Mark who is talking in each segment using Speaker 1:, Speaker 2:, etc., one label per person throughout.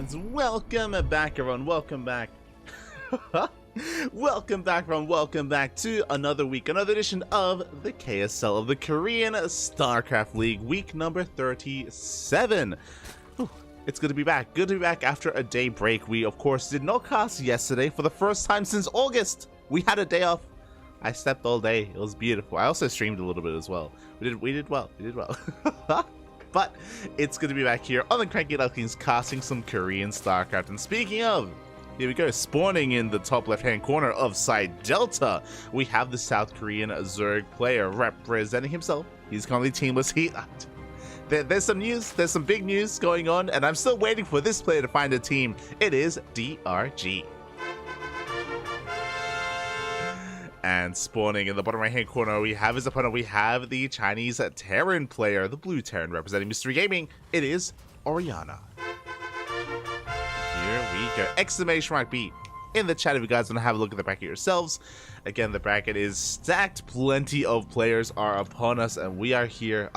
Speaker 1: Ducklings, welcome back everyone, welcome back. Welcome back everyone, welcome back to another week, another edition of the KSL of the Korean StarCraft League, week number 37. It's good to be back, after a day break. We of course did not cast yesterday for the first time since August. We had a day off. I slept all day, it was beautiful. I also streamed a little bit as well. We did well. But it's good to be back here on the CranKy Ducklings casting some Korean StarCraft. And speaking of, here we go, spawning in the top left-hand corner of side Delta, we have the South Korean Zerg player representing himself. He's currently teamless. There's some news, there's some big news going on, and I'm still waiting for this player to find a team. It is DRG. And spawning in the bottom right hand corner, we have his opponent. We have the Chinese Terran player, the blue Terran representing Mystery Gaming. It is Oriana. Here we go. Exclamation mark B in the chat if you guys want to have a look at the bracket yourselves. Again, the bracket is stacked. Plenty of players are upon us, and we are here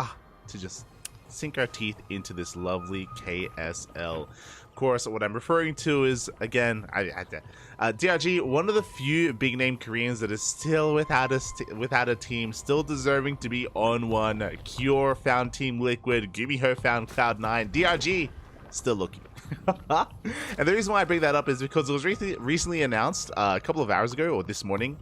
Speaker 1: to just sink our teeth into this lovely KSL. Of course, what I'm referring to is, again, DRG, one of the few big name Koreans that is still without a team, still deserving to be on one. Cure found Team Liquid, Gumiho found Cloud9, DRG still looking. And the reason why I bring that up is because it was recently announced a couple of hours ago, or this morning,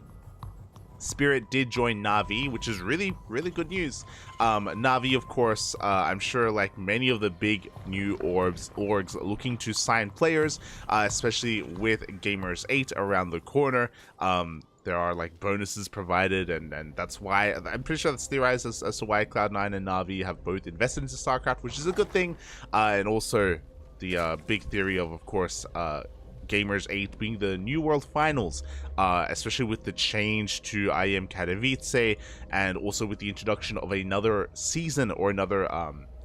Speaker 1: Spirit did join Na'Vi, which is really good news. Na'Vi, of course, I'm sure like many of the big new orgs looking to sign players, especially with Gamers 8 around the corner. There are like bonuses provided, and that's why I'm pretty sure that's theorized as to why Cloud9 and Na'Vi have both invested into StarCraft, which is a good thing. And also the big theory of course, Gamers 8 being the New World Finals, especially with the change to I Am Katowice, and also with the introduction of another season or another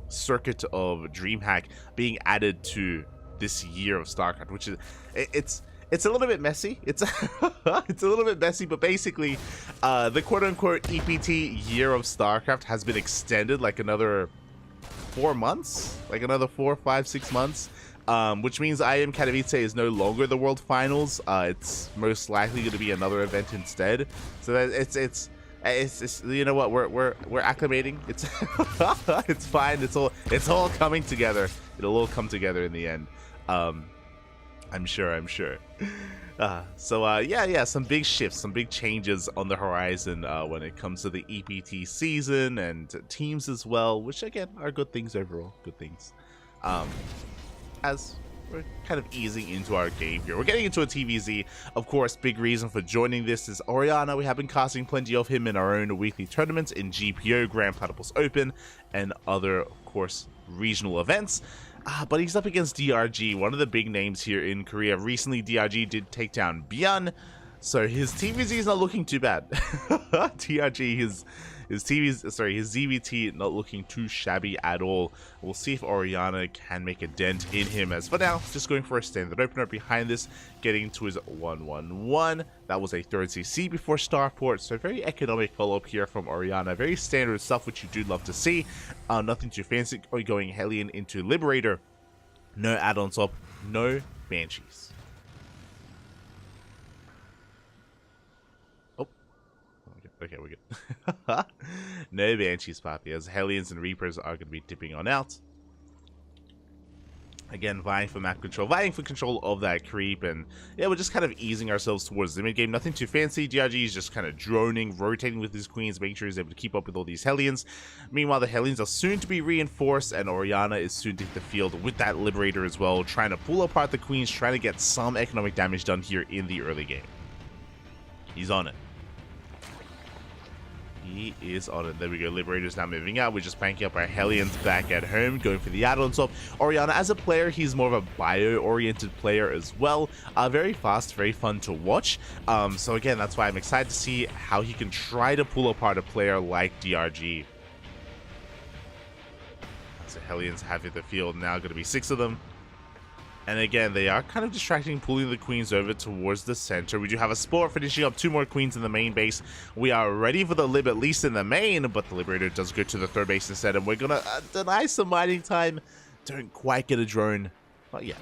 Speaker 1: circuit of DreamHack being added to this year of StarCraft, which is it's a little bit messy. It's it's a little bit messy, but basically the quote-unquote EPT year of StarCraft has been extended like another 4 months, like another 4, 5, 6 months. Which means I Am Katowice is no longer the World Finals. It's most likely going to be another event instead. So that it's you know what, we're acclimating. It's it's fine. It's all coming together. It'll all come together in the end. I'm sure. Yeah, some big shifts, some big changes on the horizon when it comes to the EPT season and teams as well, which again are good things overall. Good things. As we're kind of easing into our game here, we're getting into a TVZ. Of course, big reason for joining this is Oriana. We have been casting plenty of him in our own weekly tournaments in GPO, Grand Platypus Open, and other, of course, regional events. But he's up against DRG, one of the big names here in Korea. Recently, DRG did take down Byun, so his TVZ is not looking too bad. DRG, his ZVT not looking too shabby at all. We'll see if Oriana can make a dent in him, as for now, just going for a standard opener. Behind this, getting to his 1-1-1. That was a third CC before Starport, so very economic follow-up here from Oriana. Very standard stuff, which you do love to see. Nothing too fancy. Going Hellion into Liberator. No add-ons up, no Banshees. Okay, we're good. No Banshees Poppy, as Hellions and Reapers are going to be dipping on out. Again, vying for map control, vying for control of that creep, and yeah, we're just kind of easing ourselves towards the mid game. Nothing too fancy. DRG is just kind of droning, rotating with his queens, making sure he's able to keep up with all these Hellions. Meanwhile, the Hellions are soon to be reinforced, and Oriana is soon to hit the field with that Liberator as well, trying to pull apart the queens, trying to get some economic damage done here in the early game. He's on it. He is on it. There we go. Liberator's now moving out. We're just banking up our Hellions back at home, going for the add-on top. Oriana, as a player, he's more of a bio-oriented player as well. Very fast, very fun to watch. So again, that's why I'm excited to see how he can try to pull apart a player like DRG. So Hellions have hit the field now. Going to be 6 of them. And again, they are kind of distracting, pulling the queens over towards the center. We do have a Sport finishing up 2 more queens in the main base. We are ready for the Lib, at least in the main, but the Liberator does go to the third base instead, and we're going to deny some mining time. Don't quite get a drone. Not yet.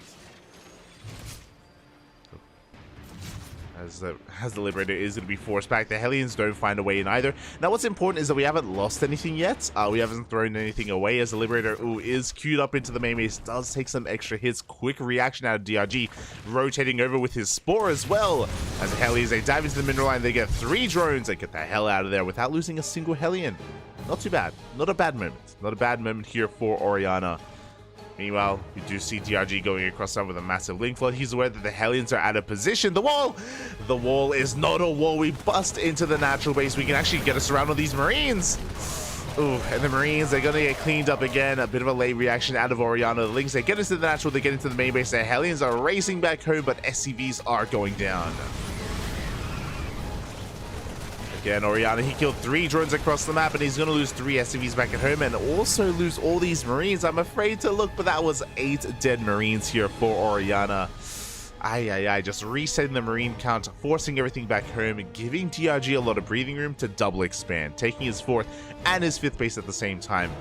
Speaker 1: as the Liberator is going to be forced back. The Hellions don't find a way in either. Now, what's important is that we haven't lost anything yet. We haven't thrown anything away, as the Liberator is queued up into the main base. Does take some extra hits. Quick reaction out of DRG, rotating over with his Spore as well. As the Hellions, they dive into the mineral line. They get 3 drones. They get the hell out of there without losing a single Hellion. Not too bad. Not a bad moment. Not a bad moment here for Orianna. Meanwhile, we do see DRG going across time with a massive link flood. He's aware that the Hellions are out of position. The wall! The wall is not a wall. We bust into the natural base. We can actually get us around on these Marines. Ooh, and the Marines, they're going to get cleaned up again. A bit of a late reaction out of Orianna. The Lynx, they get into the natural, they get into the main base. The Hellions are racing back home, but SCVs are going down. Again, Orianna, he killed 3 drones across the map, and he's going to lose 3 SCVs back at home and also lose all these Marines. I'm afraid to look, but that was 8 dead Marines here for Orianna. Just resetting the Marine count, forcing everything back home, and giving DRG a lot of breathing room to double expand, taking his 4th and his 5th base at the same time.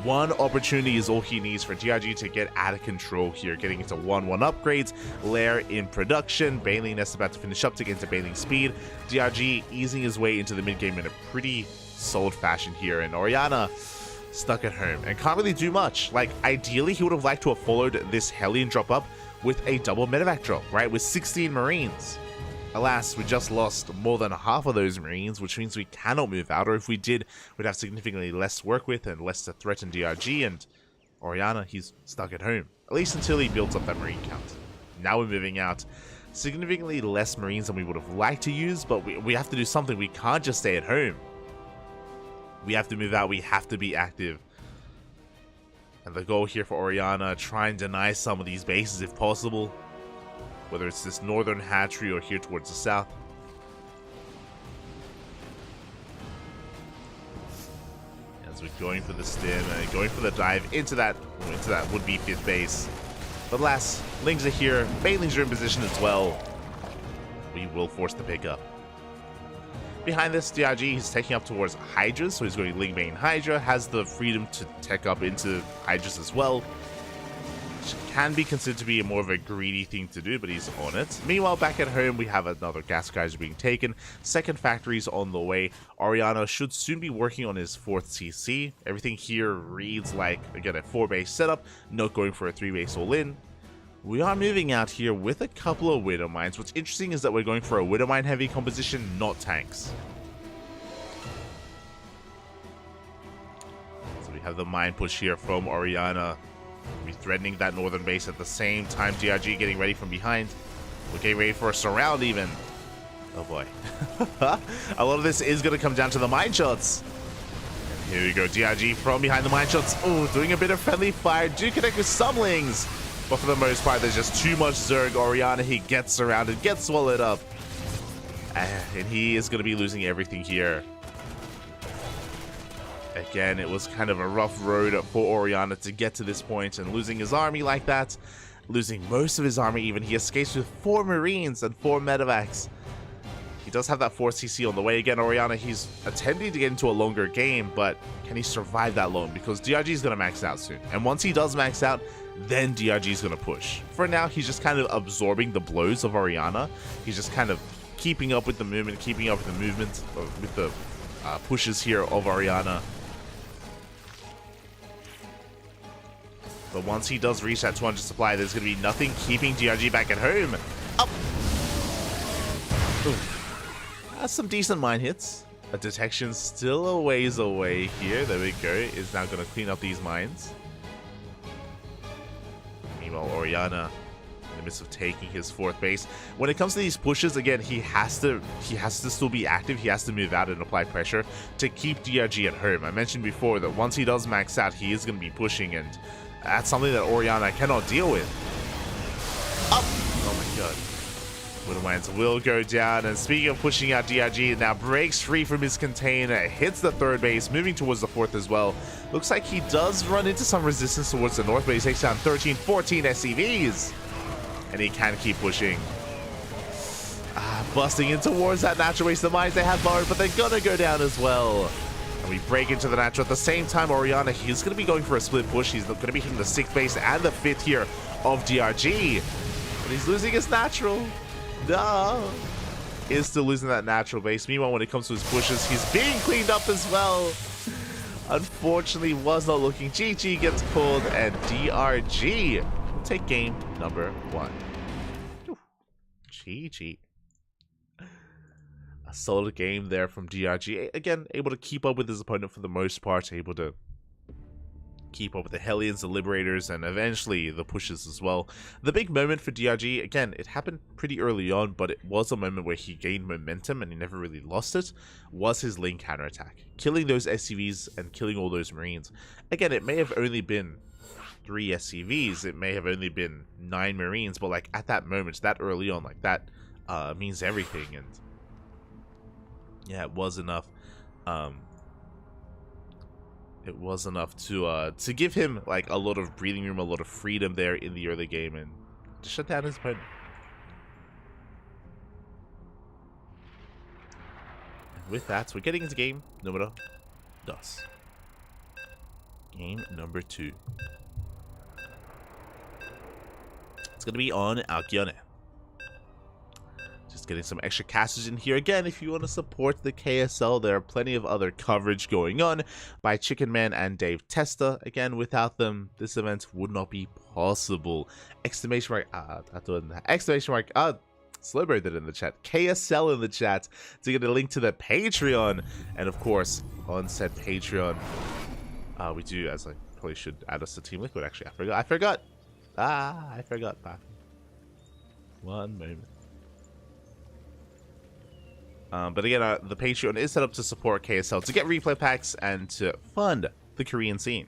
Speaker 1: One opportunity is all he needs for DRG to get out of control here, getting into 1-1 upgrades, Lair in production, Baneling Nest about to finish up to get into Baneling speed, DRG easing his way into the mid-game in a pretty solid fashion here, and Orianna stuck at home and can't really do much. Like, ideally, he would have liked to have followed this Hellion drop up with a double medevac drop, right, with 16 Marines. Alas, we just lost more than half of those Marines, which means we cannot move out, or if we did, we'd have significantly less to work with and less to threaten DRG, and Orianna, he's stuck at home, at least until he builds up that Marine count. Now we're moving out. Significantly less Marines than we would have liked to use, but we have to do something. We can't just stay at home. We have to move out, we have to be active. And the goal here for Orianna, try and deny some of these bases if possible. Whether it's this northern hatchery or here towards the south. As we're going for the stim and going for the dive into that would-be 5th base. But alas, Lings are here. Banelings are in position as well. We will force the pickup. Behind this, DRG is taking up towards Hydras, so he's going Ling Bane Hydra, has the freedom to tech up into Hydras as well. Can be considered to be more of a greedy thing to do, but he's on it. Meanwhile, back at home, we have another gas geyser being taken. Second factory's on the way. Orianna should soon be working on his 4th CC. Everything here reads like, again, a 4-base setup, not going for a 3-base all-in. We are moving out here with a couple of Widow Mines. What's interesting is that we're going for a Widow Mine heavy composition, not tanks. So we have the mine push here from Orianna. We're threatening that northern base at the same time. DRG getting ready from behind. We're getting ready for a surround even. Oh boy. A lot of this is going to come down to the mine shots. And here we go. DRG from behind the mine shots. Oh, doing a bit of friendly fire. Do connect with some Lings. But for the most part, there's just too much Zerg. Orianna, he gets surrounded, gets swallowed up. And he is going to be losing everything here. Again, it was kind of a rough road for Orianna to get to this point, and losing his army like that, losing most of his army even. He escapes with 4 Marines and 4 medevacs. He does have that 4 CC on the way. Again, Orianna, he's attempting to get into a longer game, but can he survive that long? Because DRG is going to max out soon. And once he does max out, then DRG is going to push. For now, he's just kind of absorbing the blows of Orianna. He's just kind of keeping up with the movement, keeping up with the movement, with the pushes here of Orianna. But once he does reach that 200 supply, there's going to be nothing keeping DRG back at home. Up! That's some decent mine hits. A detection still a ways away here. There we go. Is now going to clean up these mines. Meanwhile, Orianna, in the midst of taking his 4th base. When it comes to these pushes, again, he has to still be active. He has to move out and apply pressure to keep DRG at home. I mentioned before that once he does max out, he is going to be pushing, and that's something that Orianna cannot deal with. Up! Oh my god. Widow Mines will go down, and speaking of pushing out DRG, it now breaks free from his container, hits the 3rd base, moving towards the 4th as well. Looks like he does run into some resistance towards the north, but he takes down 13, 14 SCVs. And he can keep pushing. Busting in towards that natural base. The mines they have borrowed, but they're gonna go down as well. And we break into the natural. At the same time, Orianna, he's going to be going for a split push. He's going to be hitting the 6th base and the 5th here of DRG. But he's losing his natural. No. is still losing that natural base. Meanwhile, when it comes to his pushes, he's being cleaned up as well. Unfortunately, was not looking. GG gets called, and DRG will take game number 1. GG. A solid game there from DRG. Again, able to keep up with his opponent for the most part. Able to keep up with the Hellions, the Liberators, and eventually the pushes as well. The big moment for DRG, again, it happened pretty early on, but it was a moment where he gained momentum and he never really lost it, was his lane counterattack. Killing those SCVs and killing all those Marines. Again, it may have only been 3 SCVs, it may have only been 9 Marines, but like at that moment, that early on, like that means everything. And yeah, it was enough. It was enough to give him like a lot of breathing room, a lot of freedom there in the early game, and to shut down his opponent. And with that, we're getting into game number 2. Game number 2. It's gonna be on Alcyone. Just getting some extra casters in here. Again, if you want to support the KSL, there are plenty of other coverage going on by Chicken Man and Dave Testa. Again, without them, this event would not be possible. Exclamation mark, exclamation mark, Slowbro did it in the chat. KSL in the chat to get a link to the Patreon. And of course, on said Patreon, we do, as I probably should add us to Team Liquid. Actually, I forgot. I forgot. One moment. But again, the Patreon is set up to support KSL, to get replay packs, and to fund the Korean scene.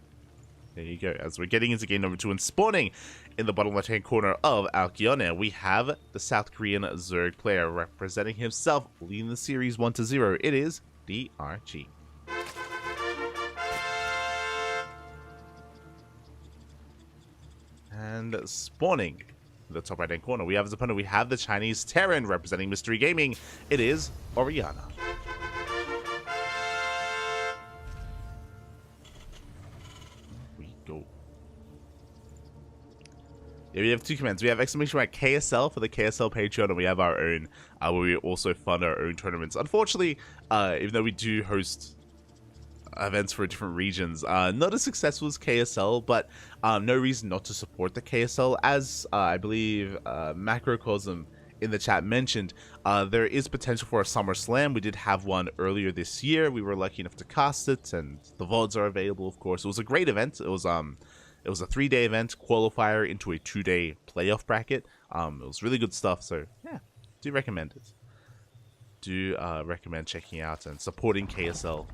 Speaker 1: There you go. As we're getting into game number 2 and spawning in the bottom left-hand corner of Alcyone, we have the South Korean Zerg player representing himself, leading the series 1-0. It is DRG. And spawning in the top right-hand corner, we have his opponent. We have the Chinese Terran representing Mystery Gaming. It is Oriana. We go. Yeah, we have 2 commands. We have exclamation mark KSL for the KSL Patreon, and we have our own, where we also fund our own tournaments. Unfortunately, even though we do host events for different regions, not as successful as KSL, but no reason not to support the KSL. As I believe Macrocosm in the chat mentioned, there is potential for a SummerSlam. We did have one earlier this year. We were lucky enough to cast it, and the VODs are available, of course. It was a great event. It was a 3-day event, qualifier into a 2-day playoff bracket. It was really good stuff, so yeah, do recommend it. Do recommend checking out and supporting KSL.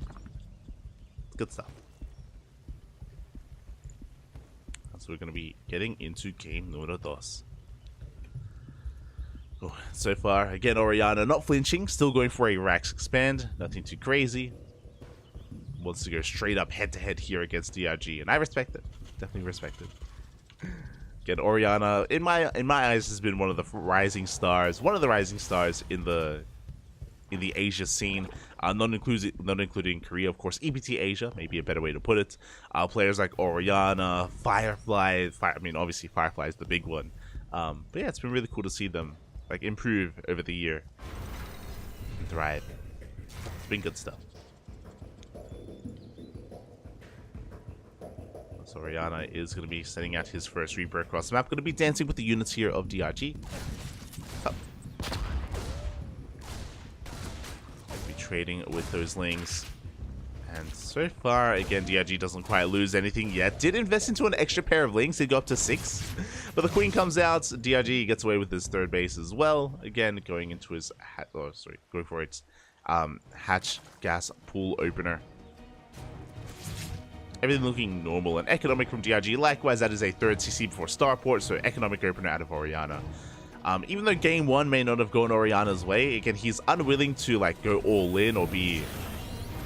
Speaker 1: Good stuff. So we're going to be getting into game number 2. Oh, so far, again, Oriana not flinching, still going for a Rax expand, nothing too crazy. Wants to go straight up head-to-head here against DRG, and I respect it. Definitely respect it. Again, Oriana, in my eyes, has been one of the rising stars, in the Asia scene, not including Korea, of course. EPT Asia, maybe a better way to put it. Players like Oriana, Firefly. I mean, obviously Firefly is the big one. But yeah, it's been really cool to see them like improve over the year and thrive. It's been good stuff. So Oriana is going to be sending out his first Reaper across the map. Going to be dancing with the units here of DRG. Trading with those lings, and so far again DRG doesn't quite lose anything yet. Did invest into an extra pair of lings, did go up to 6, but the queen comes out. DRG gets away with his 3rd base as well, again going into his going for its hatch gas pool opener. Everything looking normal and economic from DRG. Likewise, that is a 3rd CC before starport, so economic opener out of Oriana. Even though game 1 may not have gone Oriana's way, again, he's unwilling to like go all in or be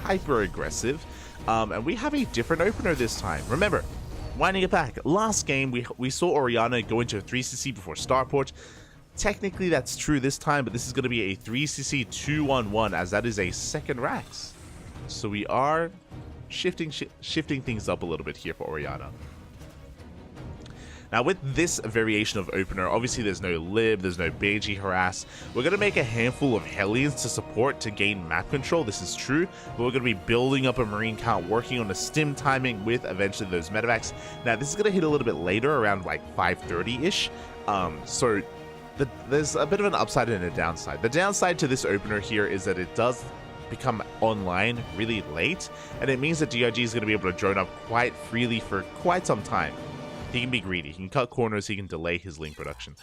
Speaker 1: hyper aggressive. And we have a different opener this time. Remember, winding it back, last game we saw Oriana go into a 3cc before starport. Technically that's true this time, but this is going to be a 3cc 2-1-1, as that is a 2nd Rax. So we are shifting things up a little bit here for Oriana. Now with this variation of opener, obviously there's no lib, there's no Beiji harass. We're going to make a handful of Hellions to support to gain map control, this is true, but we're going to be building up a marine count, working on the stim timing with eventually those medevacs. Now this is going to hit a little bit later, around like 5:30-ish, so there's a bit of an upside and a downside. The downside to this opener here is that it does become online really late, and it means that DRG is going to be able to drone up quite freely for quite some time. He can be greedy, he can cut corners, he can delay his link production.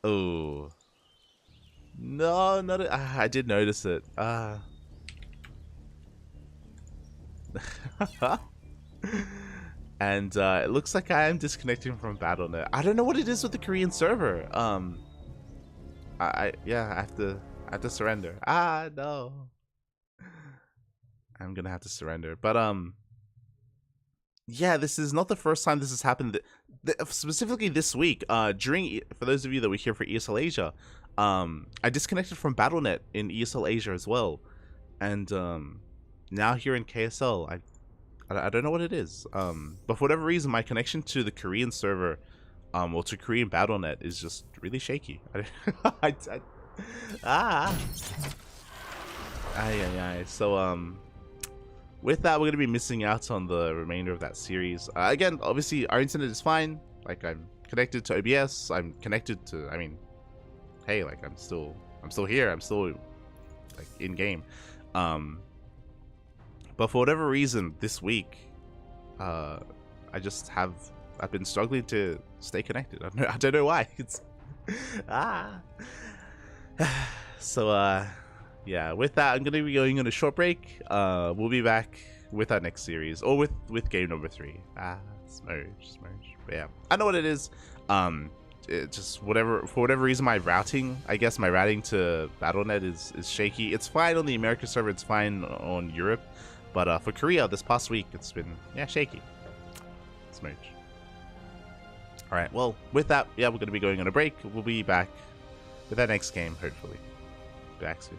Speaker 1: Oh. No, not it. I did notice it. And it looks like I am disconnecting from Battle.net. I don't know what it is with the Korean server. Yeah, I have to surrender. No. I'm gonna have to surrender. But yeah, this is not the first time this has happened. Specifically this week, for those of you that were here for ESL Asia, I disconnected from Battle.net in ESL Asia as well, and now here in KSL, I don't know what it is. But for whatever reason, my connection to the Korean server, or to Korean Battle.net, is just really shaky. So with that, we're gonna be missing out on the remainder of that series. Again, obviously our internet is fine. Like, I'm connected to OBS. I'm connected to. I mean, hey, like I'm still here. I'm still like in game. But for whatever reason, this week, I've been struggling to stay connected. I don't know why. It's So yeah, with that, I'm gonna be going on a short break. We'll be back with our next series, or with game number 3. Smurge. But yeah, I know what it is. It just for whatever reason, my routing to Battle.net is shaky. It's fine on the American server, it's fine on Europe, but for Korea this past week, it's been shaky. Smurge. All right, well, with that, yeah, we're gonna be going on a break. We'll be back with our next game, hopefully. Back soon.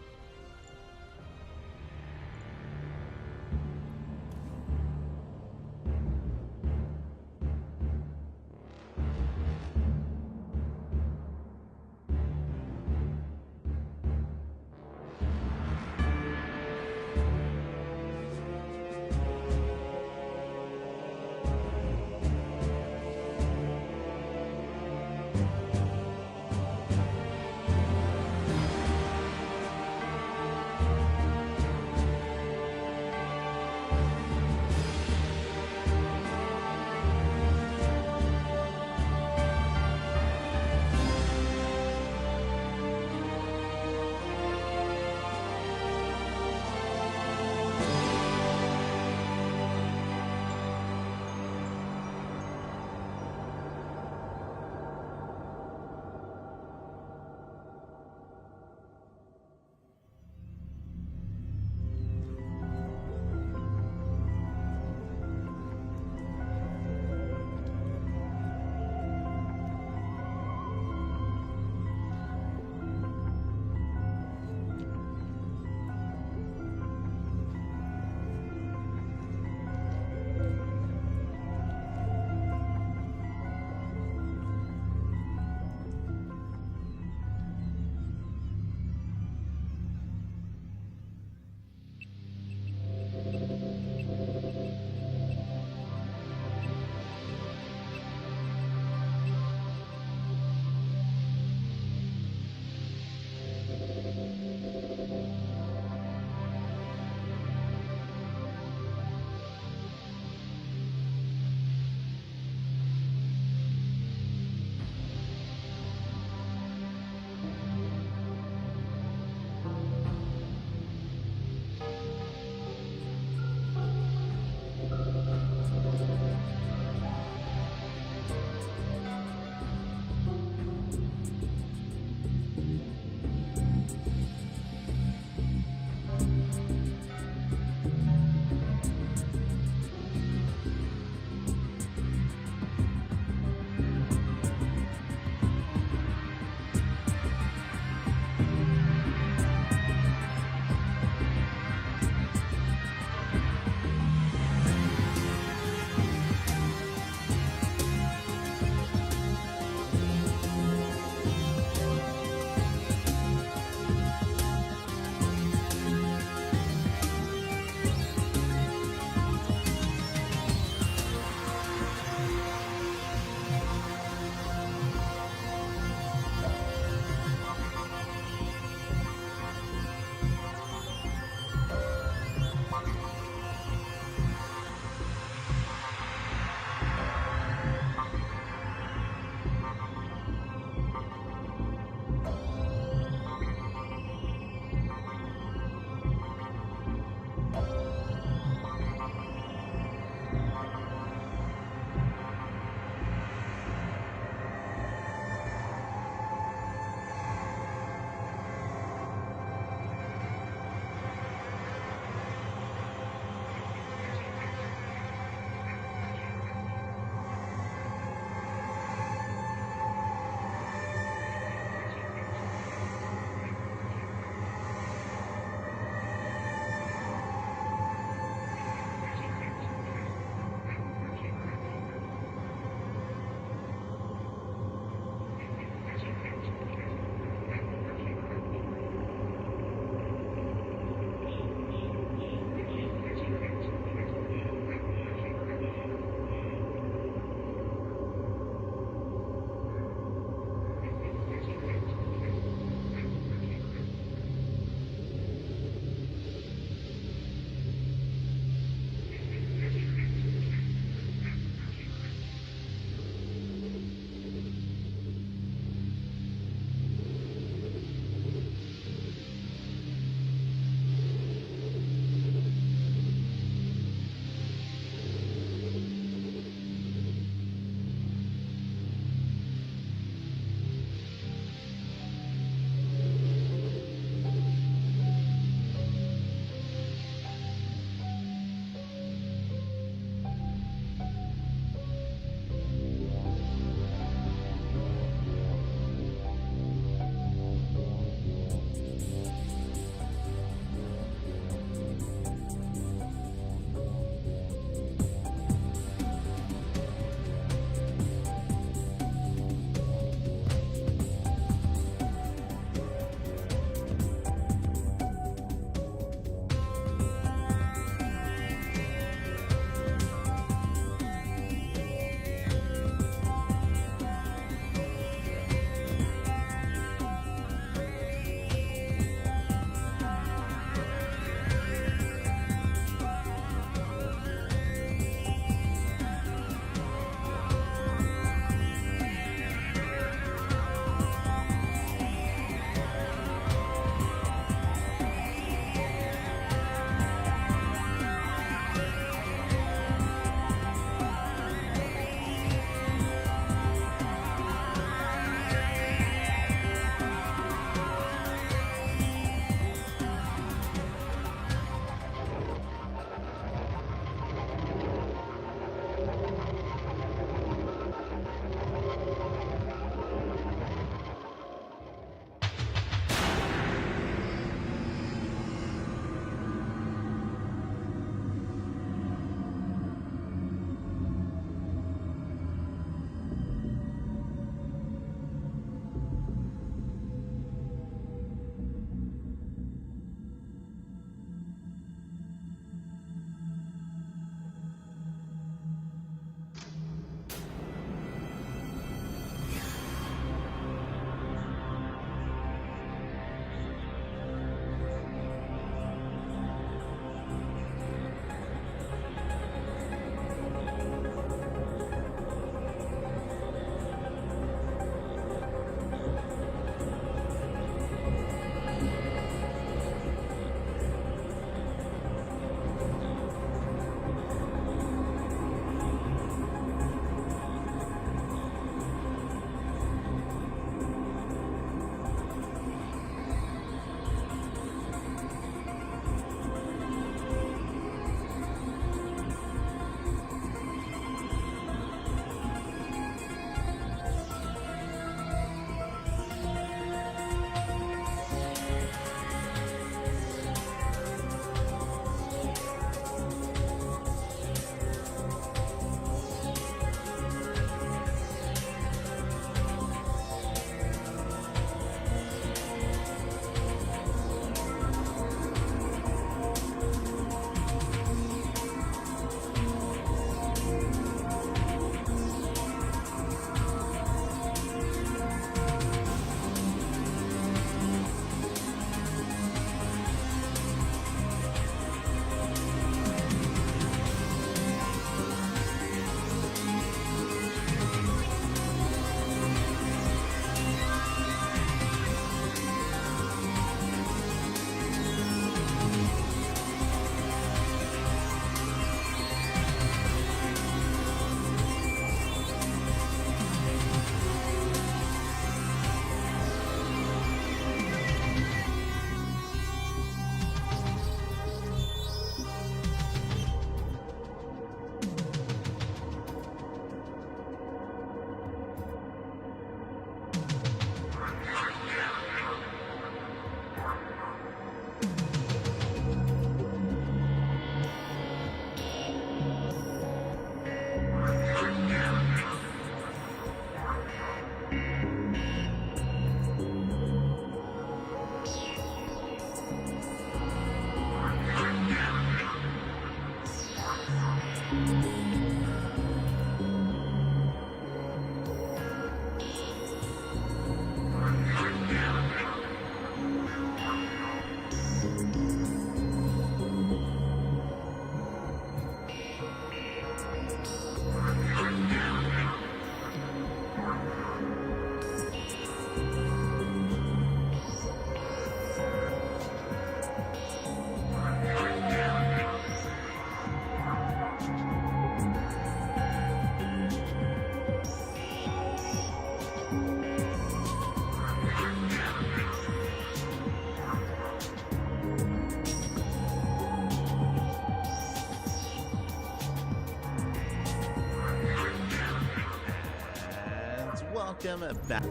Speaker 1: welcome back.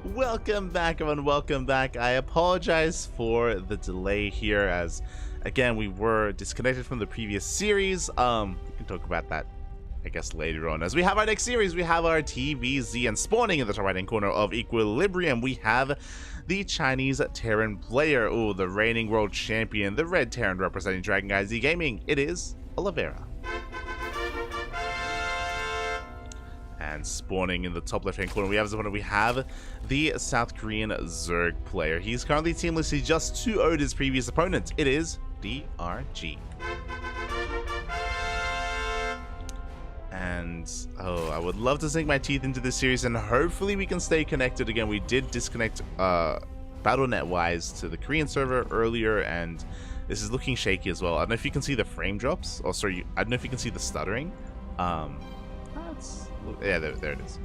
Speaker 1: Welcome back, everyone. Welcome back. I apologize for the delay here, as again we were disconnected from the previous series. We can talk about that, I guess, later on. As we have our next series, we have our TVZ, and spawning in the top right hand corner of Equilibrium, we have the Chinese Terran player. Oh, the reigning world champion, the red Terran representing DragonKy Gaming. It is Oliveira. And spawning in the top left hand corner, we have the South Korean Zerg player. He's currently teamless. He just 2-0'd his previous opponent. It is DRG. And oh, I would love to sink my teeth into this series, and hopefully we can stay connected again. We did disconnect BattleNet wise to the Korean server earlier, and this is looking shaky as well. I don't know if you can see the frame drops. Oh, sorry, I don't know if you can see the stuttering. Yeah, there it is.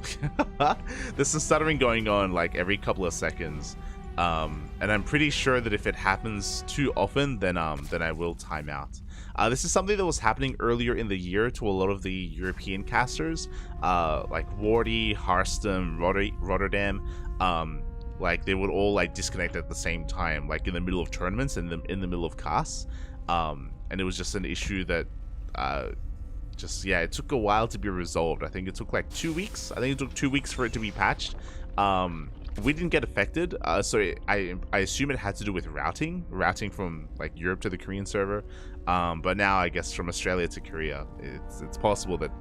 Speaker 1: There's some stuttering going on like every couple of seconds, and I'm pretty sure that if it happens too often, then I will time out. This is something that was happening earlier in the year to a lot of the European casters, like Wardy, Harstem, Rotterdam. Like they would all like disconnect at the same time, like in the middle of tournaments and in the middle of casts. And it was just an issue that it took a while to be resolved. I think it took like 2 weeks. I think it took 2 weeks for it to be patched. We didn't get affected, so I assume it had to do with routing from like Europe to the Korean server. But now I guess from Australia to Korea, it's possible that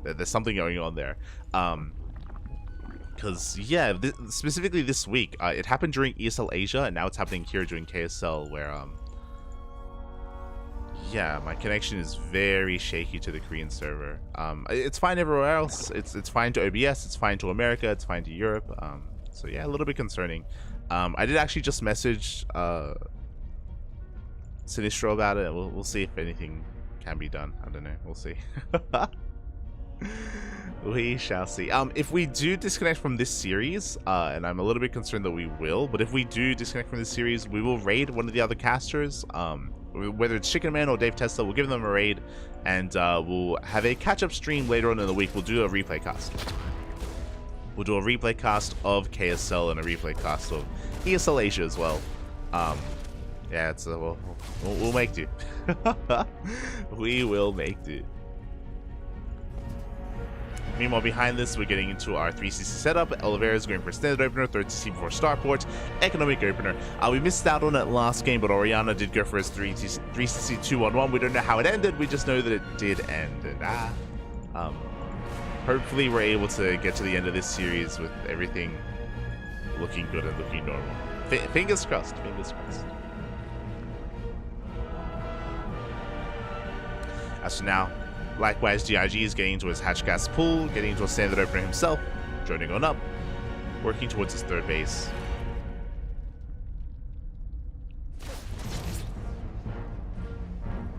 Speaker 1: there's something going on there. Because specifically this week, it happened during ESL Asia, and now it's happening here during KSL, where my connection is very shaky to the Korean server. It's fine everywhere else. It's fine to OBS. It's fine to America. It's fine to Europe. So yeah, a little bit concerning. I did actually just message Sinistro about it. We'll see if anything can be done. I don't know. We'll see. We shall see. If we do disconnect from this series, and I'm a little bit concerned that we will, but if we do disconnect from this series, we will raid one of the other casters. Whether it's Chicken Man or Dave Tesla, we'll give them a raid, and we'll have a catch-up stream later on in the week. We'll do a replay cast. We'll do a replay cast of KSL and a replay cast of ESL Asia as well. Yeah, we'll make do. We will make do. Meanwhile, behind this, we're getting into our 3CC setup. Oliveira is going for standard opener, third CC before starport, economic opener. We missed out on it last game, but Oriana did go for his 3CC 2-1-1. We don't know how it ended. We just know that it did end. And hopefully, we're able to get to the end of this series with everything looking good and looking normal. Fingers crossed. Fingers crossed. As for now, likewise, DRG is getting into his hatch gas pool, getting into a standard opener himself, joining on up, working towards his third base.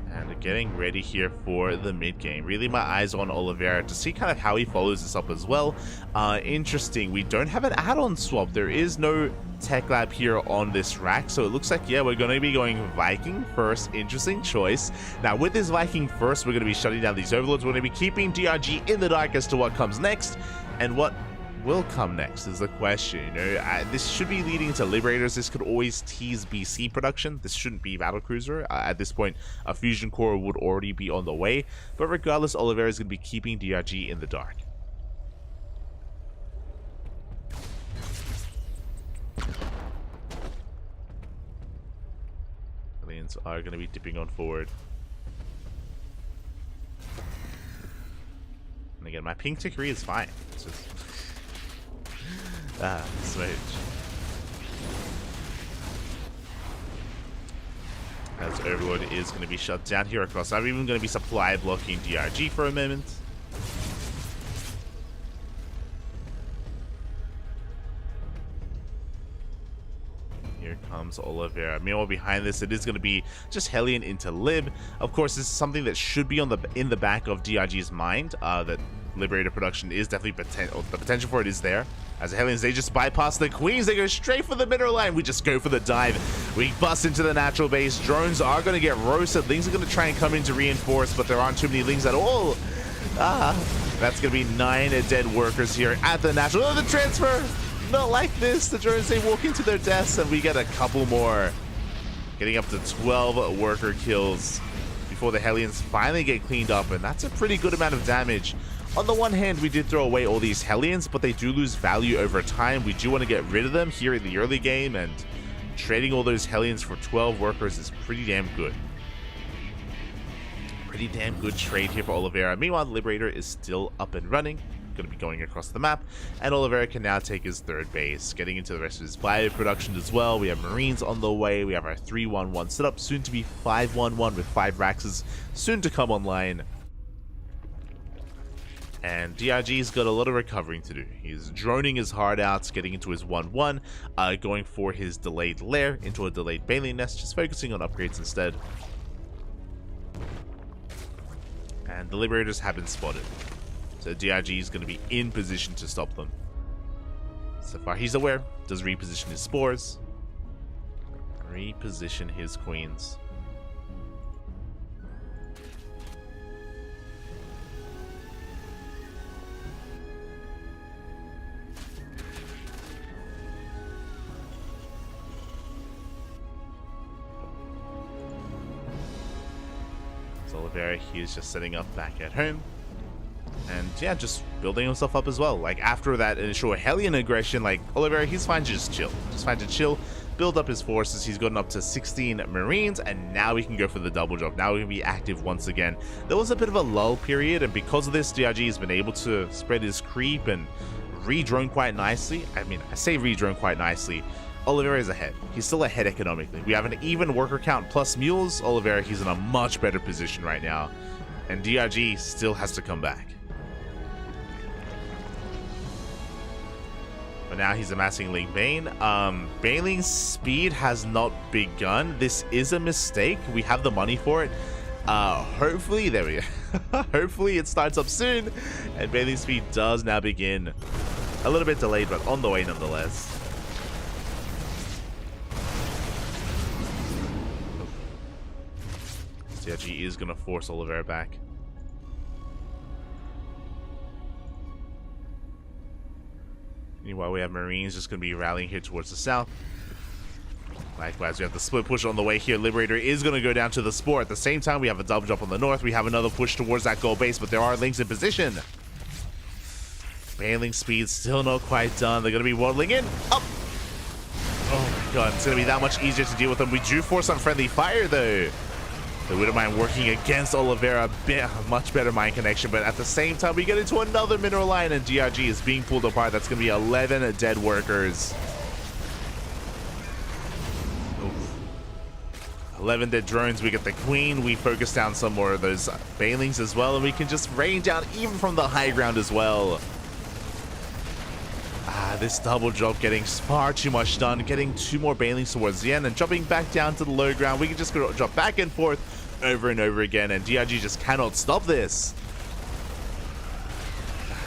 Speaker 1: And getting ready here for the mid game. Really, my eyes on Oliveira to see kind of how he follows this up as well. Interesting, we don't have an add-on swap. There is no tech lab here on this rack, so it looks like we're going to be going Viking first. Interesting choice. Now with this Viking first, we're going to be shutting down these overlords. We're going to be keeping DRG in the dark as to what comes next, and what will come next is the question. This should be leading to Liberators. This could always tease BC production. This shouldn't be Battlecruiser. At this point, a Fusion Core would already be on the way, but regardless, Oliveira is going to be keeping DRG in the dark. Are going to be dipping on forward. And again, my ping to Korea is fine. It's just smooch. As Overlord is going to be shut down here across. I'm even going to be supply blocking DRG for a moment. Here comes Oliveira. Meanwhile, behind this, it is going to be just Hellion into Lib. Of course, this is something that should be in the back of DRG's mind. That Liberator production is definitely the potential for it is there. As the Hellions, they just bypass the Queens. They go straight for the middle line. We just go for the dive. We bust into the natural base. Drones are going to get roasted. Lings are going to try and come in to reinforce, but there aren't too many Lings at all. That's going to be 9 dead workers here at the National. Oh, the transfer! Not like this. The drones, they walk into their deaths, and we get a couple more. Getting up to 12 worker kills before the Hellions finally get cleaned up, and that's a pretty good amount of damage. On the one hand, we did throw away all these Hellions, but they do lose value over time. We do want to get rid of them here in the early game, and trading all those Hellions for 12 workers is pretty damn good. Pretty damn good trade here for Oliveira. Meanwhile, the Liberator is still up and running, going to be going across the map, and Oliveira can now take his third base, getting into the rest of his bio production as well. We have Marines on the way. We have our 3-1-1 setup, soon to be 5-1-1 with 5 Raxes soon to come online. And DRG's got a lot of recovering to do. He's droning his heart out, getting into his 1-1, going for his delayed lair into a delayed Baleen nest, just focusing on upgrades instead. And the Liberators have been spotted, so DRG is going to be in position to stop them. So far he's aware, does reposition his spores, reposition his queens. Oliveira, he is just setting up back at home, and yeah, just building himself up as well. Like after that initial Hellion aggression, like Oliveira, he's fine to just chill, build up his forces. He's gotten up to 16 Marines, and now we can go for the double jump. Now we can be active once again. There was a bit of a lull period, and because of this, DRG has been able to spread his creep and re-drone quite nicely. I mean, I say re-drone quite nicely. Oliveira is ahead. He's still ahead economically. We have an even worker count plus mules. Oliveira, he's in a much better position right now. And DRG still has to come back. But now he's amassing Link Bane. Baneling's speed has not begun. This is a mistake. We have the money for it. Hopefully, there we go. Hopefully it starts up soon. And Baneling's speed does now begin. A little bit delayed, but on the way nonetheless. DRG is going to force Oliveira back. Meanwhile, we have Marines just going to be rallying here towards the south. Likewise, we have the split push on the way here. Liberator is going to go down to the Spore. At the same time, we have a double jump on the north. We have another push towards that goal base, but there are links in position. Baneling speed still not quite done. They're going to be waddling in. Up! Oh my god, it's going to be that much easier to deal with them. We do force some friendly fire, though. They wouldn't mind working against Oliveira, much better mind connection, but at the same time, we get into another mineral line, and DRG is being pulled apart. That's going to be 11 dead workers. Oof. 11 dead drones. We get the Queen. We focus down some more of those Banelings as well, and we can just rain down even from the high ground as well. This double jump getting far too much done, getting 2 more Banelings towards the end and jumping back down to the low ground. We can just go jump back and forth over and over again, and DRG just cannot stop this.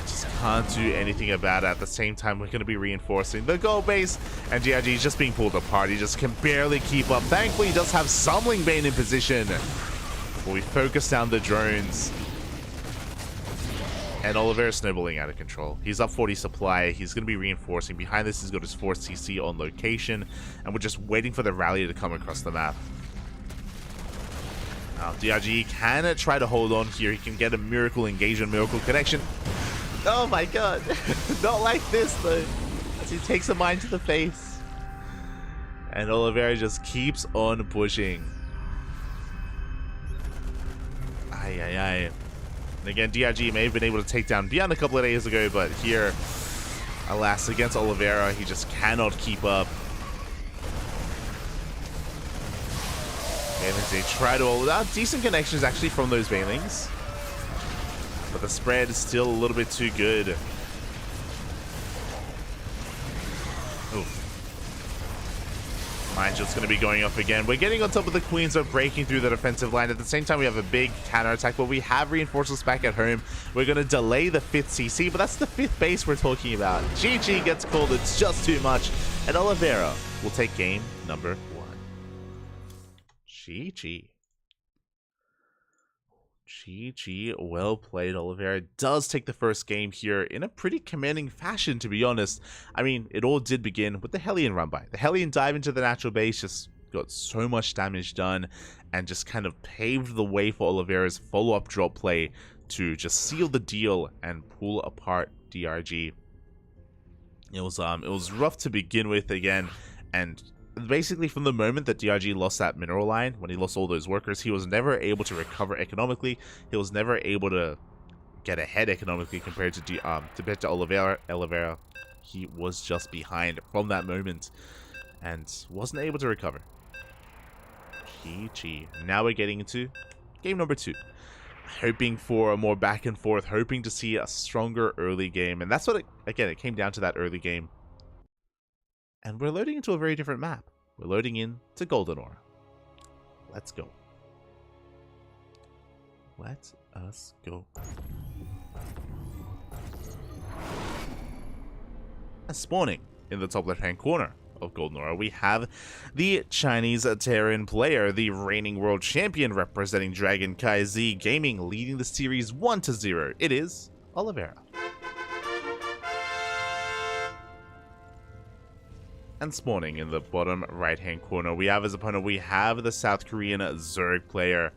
Speaker 1: Just can't do anything about it. At the same time, we're going to be reinforcing the goal base, and DRG is just being pulled apart. He just can barely keep up. Thankfully, he does have some Link Bane in position, but we focus down the drones. And Oliveira snowballing out of control. He's up 40 supply. He's going to be reinforcing. Behind this, he's got his 4 CC on location. And we're just waiting for the rally to come across the map. Now, DRG can try to hold on here. He can get a miracle engagement, miracle connection. Oh my god. Not like this, though. As he takes a mine to the face. And Oliveira just keeps on pushing. Aye. And again, DRG may have been able to take down Beyond a couple of days ago, but here, alas, against Oliveira, he just cannot keep up. And as they try to hold out decent connections actually from those Banelings, but the spread is still a little bit too good. Ooh. Mindshield's going to be going up again. We're getting on top of the Queens, are breaking through the defensive line. At the same time, we have a big counter attack, but we have reinforcements back at home. We're going to delay the 5th CC, but that's the 5th base we're talking about. GG gets called. It's just too much. And Oliveira will take game number 1. GG. GG, well played. Oliveira does take the first game here in a pretty commanding fashion, to be honest. I mean, it all did begin with the Hellion run by. The Hellion dive into the natural base just got so much damage done and just kind of paved the way for Oliveira's follow-up drop play to just seal the deal and pull apart DRG. It was rough to begin with again, and basically from the moment that DRG lost that mineral line, when he lost all those workers, he was never able to recover economically. He was never able to get ahead economically compared to Oliveira. He was just behind from that moment and wasn't able to recover. GG. Now we're getting into game number 2. Hoping for a more back and forth, hoping to see a stronger early game. And that's what, it came down to that early game. And we're loading into a very different map. We're loading into Golden Aura. Let's go. Let us go. And spawning in the top left-hand corner of Golden Aura, we have the Chinese Terran player, the reigning world champion representing CranKy Z Gaming, leading the series 1-0. It is Oliveira. And spawning in the bottom right-hand corner, we have as opponent, we have the South Korean Zerg player,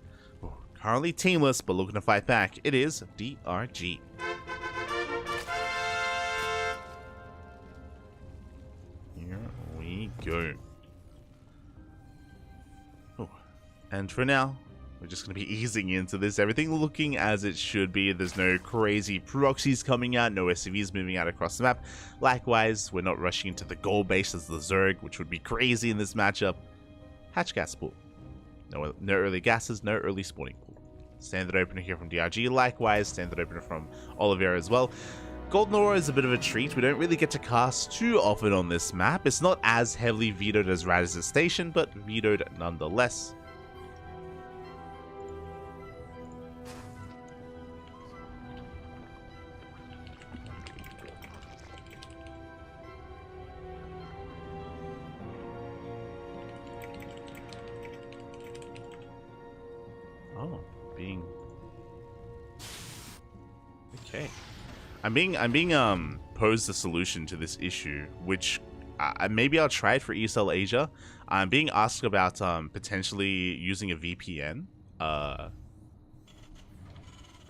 Speaker 1: currently teamless but looking to fight back. It is DRG. Here we go. Oh. And for now, we're just going to be easing into this. Everything looking as it should be. There's no crazy proxies coming out, no SCVs moving out across the map. Likewise, we're not rushing into the gold base as the Zerg, which would be crazy in this matchup. Hatch gas pool. No early gases, no early spawning pool. Standard opener here from DRG. Likewise, standard opener from Oliveira as well. Golden Aura is a bit of a treat. We don't really get to cast too often on this map. It's not as heavily vetoed as Radiz's Station, but vetoed nonetheless. Oh, okay. I'm being posed a solution to this issue, which maybe I'll try it for ESL Asia. I'm being asked about potentially using a VPN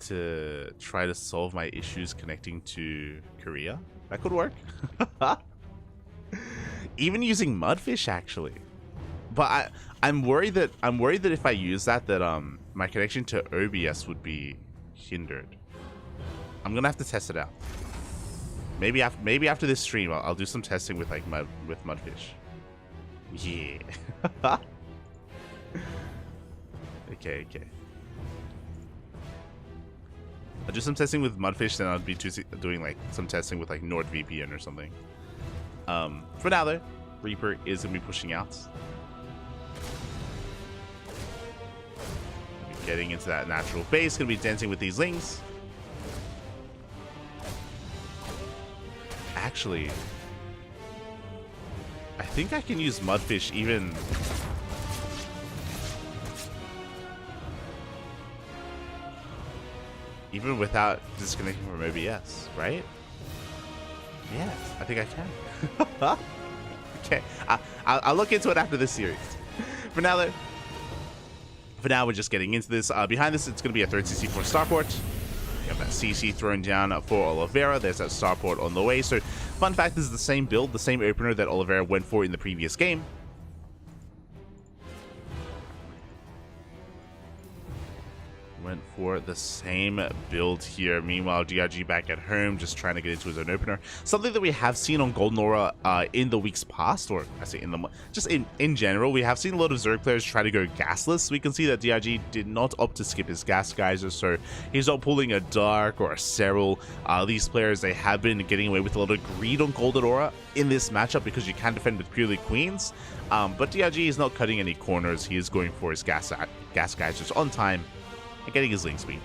Speaker 1: to try to solve my issues connecting to Korea. That could work. Even using Mudfish, actually. But I'm worried that if I use that my connection to OBS would be hindered. I'm gonna have to test it out. Maybe after this stream, I'll do some testing with Mudfish. Yeah. Okay. I'll do some testing with Mudfish, then I'll be doing like some testing with like NordVPN or something. For now though, Reaper is gonna be pushing out. Getting into that natural base, gonna be dancing with these lings. Actually, I think I can use Mudfish even without disconnecting from OBS, right? Yes, I think I can. Okay, I'll look into it after this series. For now, though. For now, we're just getting into this. Behind this, it's going to be a third CC for Starport. We have that CC thrown down for Oliveira. There's that Starport on the way. So, fun fact, this is the same build, the same opener that Oliveira went for in the previous game. Went for the same build here. Meanwhile, DRG back at home, just trying to get into his own opener. Something that we have seen on Golden Aura in the weeks past, or I say in general, we have seen a lot of Zerg players try to go gasless. We can see that DRG did not opt to skip his gas geyser, so he's not pulling a Dark or a Serral. These players, they have been getting away with a lot of greed on Golden Aura in this matchup because you can defend with purely Queens. But DRG is not cutting any corners. He is going for his gas geysers on time and getting his link speed.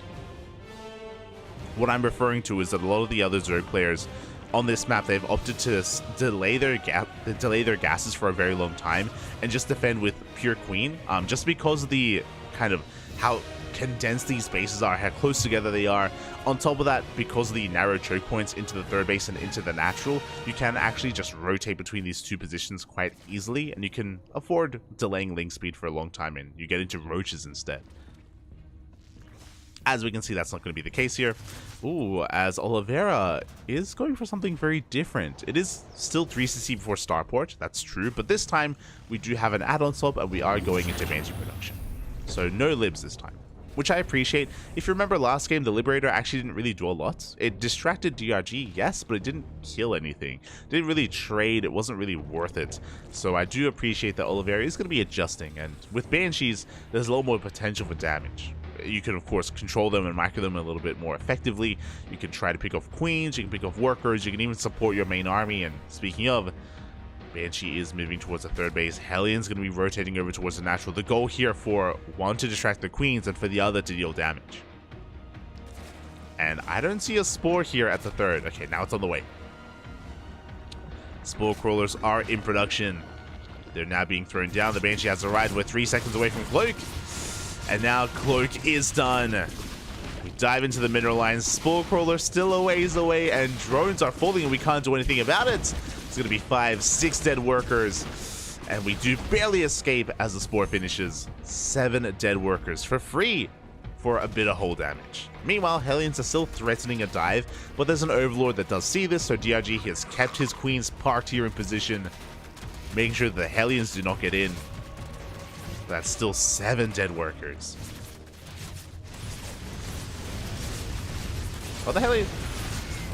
Speaker 1: What I'm referring to is that a lot of the other Zerg players on this map, they've opted to delay their gases for a very long time and just defend with pure queen, just because of the kind of how condensed these bases are, how close together they are. On top of that, because of the narrow choke points into the third base and into the natural, you can actually just rotate between these two positions quite easily, and you can afford delaying link speed for a long time, and you get into roaches instead. As we can see, that's not going to be the case here. Ooh, as Oliveira is going for something very different. It is still 3CC before Starport, that's true, but this time we do have an add-on swap and we are going into Banshee production. So no libs this time, which I appreciate. If you remember last game, the Liberator actually didn't really do a lot. It distracted DRG, yes, but it didn't kill anything. It didn't really trade, it wasn't really worth it. So I do appreciate that Oliveira is going to be adjusting, and with Banshees, there's a lot more potential for damage. You can, of course, control them and micro them a little bit more effectively. You can try to pick off queens, you can pick off workers, you can even support your main army. And speaking of, Banshee is moving towards the third base. Hellion's going to be rotating over towards the natural. The goal here for one to distract the queens and for the other to deal damage. And I don't see a Spore here at the third. Okay, now it's on the way. Spore Crawlers are in production. They're now being thrown down. The Banshee has arrived. We're 3 seconds away from Cloak. And now Cloak is done. We dive into the mineral lines. Spore Crawler still a ways away, and drones are falling and we can't do anything about it. It's going to be 5, 6 dead workers. And we do barely escape as the Spore finishes. 7 dead workers for free for a bit of hull damage. Meanwhile, Hellions are still threatening a dive, but there's an Overlord that does see this, so DRG has kept his queens parked here in position, making sure that the Hellions do not get in. That's still 7 dead workers. Oh, the Hellion.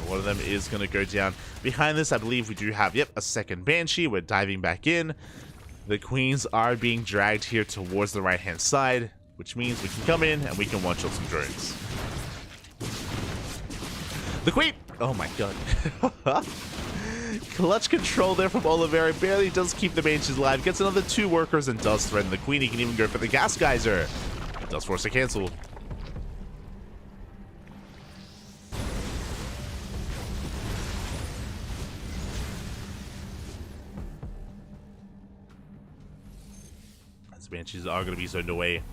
Speaker 1: One of them is going to go down. Behind this, I believe we do have, yep, a second Banshee. We're diving back in. The queens are being dragged here towards the right-hand side, which means we can come in and we can one-shot some drones. The queen! Oh my god. Clutch control there from Oliveira. Barely does keep the Banshees alive. Gets another 2 workers and does threaten the queen. He can even go for the gas geyser. It does force a cancel. As Banshees are going to be zoned away.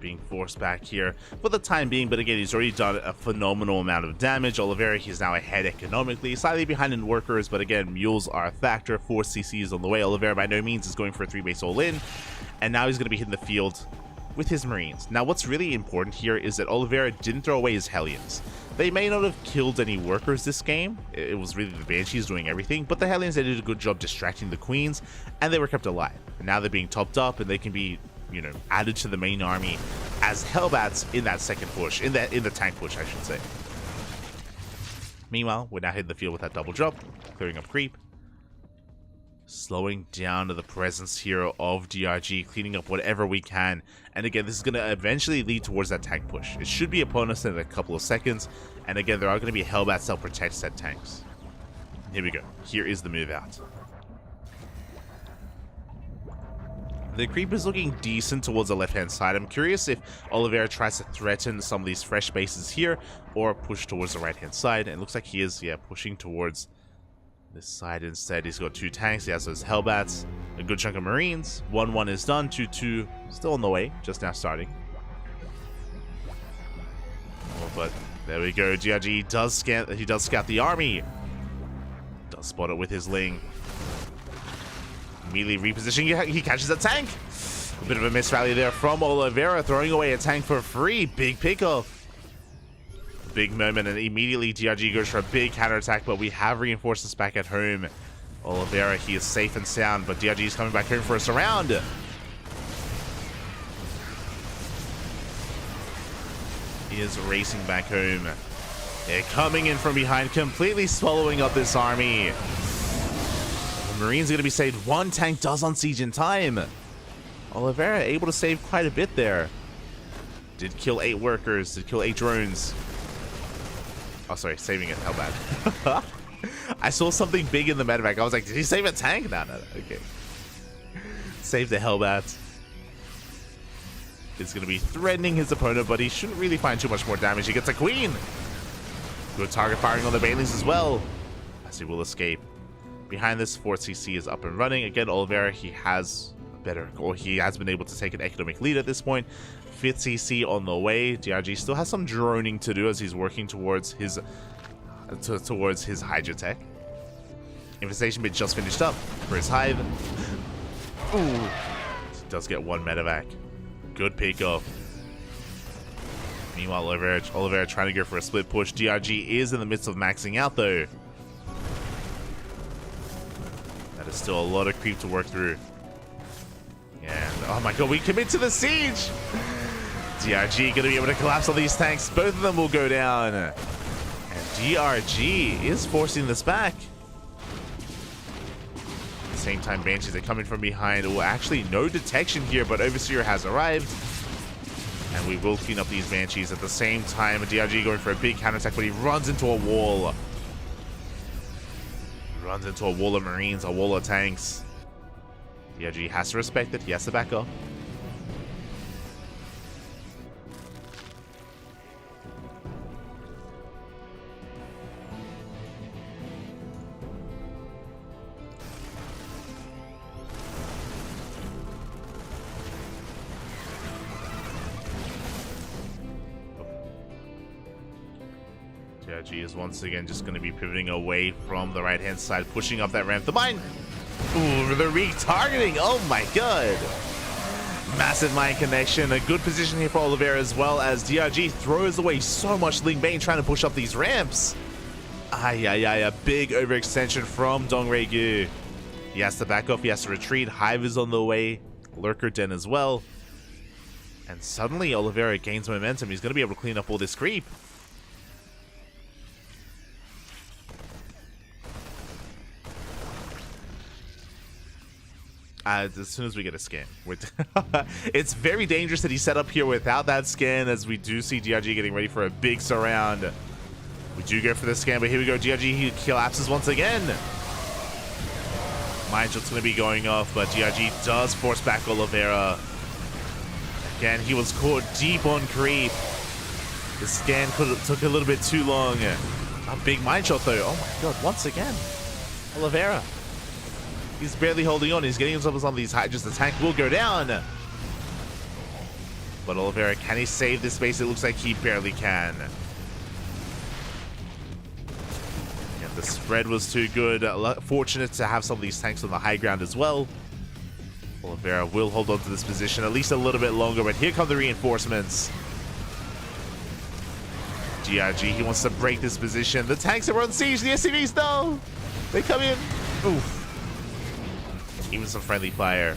Speaker 1: Being forced back here for the time being, but again, he's already done a phenomenal amount of damage. Oliveira, he's now ahead economically, slightly behind in workers, but again, mules are a factor. 4 CCs on the way. Oliveira by no means is going for a 3-base all-in, and now he's going to be hitting the field with his Marines. Now, what's really important here is that Oliveira didn't throw away his Hellions. They may not have killed any workers this game. It was really the Banshees doing everything, but the Hellions, they did a good job distracting the queens, and they were kept alive. And now they're being topped up, and they can be, you know, added to the main army as Hellbats in that second push, in the tank push, I should say. Meanwhile, we're now hitting the field with that double drop, clearing up creep, slowing down to the presence here of DRG, cleaning up whatever we can. And again, this is going to eventually lead towards that tank push. It should be upon us in a couple of seconds. And again, there are going to be Hellbats that protect said tanks. Here we go. Here is the move out. The creep is looking decent towards the left-hand side. I'm curious if Oliveira tries to threaten some of these fresh bases here or push towards the right-hand side. And it looks like he is, yeah, pushing towards this side instead. He's got 2 tanks. He has those Hellbats, a good chunk of Marines. 1-1 is done. 2-2 still on the way, just now starting. Oh, but there we go. DRG does scout the army. Does spot it with his Ling. Immediately repositioning, he catches a tank. A bit of a miss rally there from Oliveira, throwing away a tank for free. Big pickoff. Big moment, and immediately DRG goes for a big counterattack, but we have reinforcements back at home. Oliveira, he is safe and sound, but DRG is coming back home for a surround. He is racing back home. They're coming in from behind, completely swallowing up this army. Marines are going to be saved. 1 tank does on siege in time. Oliveira able to save quite a bit there. Did kill 8 workers. Did kill 8 drones. Oh, sorry, saving it. How bad? I saw something big in the medevac. I was like, did he save a tank? No. Okay. Save the Hellbat. Is going to be threatening his opponent, but he shouldn't really find too much more damage. He gets a queen. Good target firing on the Banelings as well, as he will escape. Behind this, 4CC is up and running. Again, Oliveira, he has been able to take an economic lead at this point. 5th CC on the way. DRG still has some droning to do as he's working towards his Hydra tech. Infestation bit just finished up for his Hive. Ooh, he does get one medevac. Good pick up. Meanwhile, Oliveira trying to go for a split push. DRG is in the midst of maxing out though. That is still a lot of creep to work through. And oh my god, we commit to the siege! DRG gonna be able to collapse all these tanks. Both of them will go down. And DRG is forcing this back. At the same time, Banshees are coming from behind. Well, actually, no detection here, but Overseer has arrived. And we will clean up these Banshees at the same time. DRG going for a big counterattack, but he runs into a wall. He runs into a wall of Marines, a wall of tanks. DRG has to respect it. He has to back up. DRG is once again just going to be pivoting away from the right-hand side, pushing up that ramp. The mine! Ooh, the retargeting! Oh my god! Massive mine connection. A good position here for Oliveira as well as DRG throws away so much Ling Bane trying to push up these ramps. A big overextension from Dongregu. He has to back up, he has to retreat. Hive is on the way. Lurker Den as well. And suddenly Oliveira gains momentum. He's going to be able to clean up all this creep. As soon as we get a scan. It's very dangerous that he set up here without that scan, as we do see DRG getting ready for a big surround. We do go for the scan, but here we go. DRG, he collapses once again. Mine shot's going to be going off, but DRG does force back Oliveira. Again, he was caught deep on creep. The scan took a little bit too long. A big mine shot though. Oh my god, once again. Oliveira. He's barely holding on. He's getting himself on these Hydras. The tank will go down. But Oliveira, can he save this space? It looks like he barely can. Yeah, the spread was too good. Fortunate to have some of these tanks on the high ground as well. Oliveira will hold on to this position at least a little bit longer, but here come the reinforcements. DRG, he wants to break this position. The tanks are on siege. The SCVs, no! They come in. Oof. Even some friendly fire.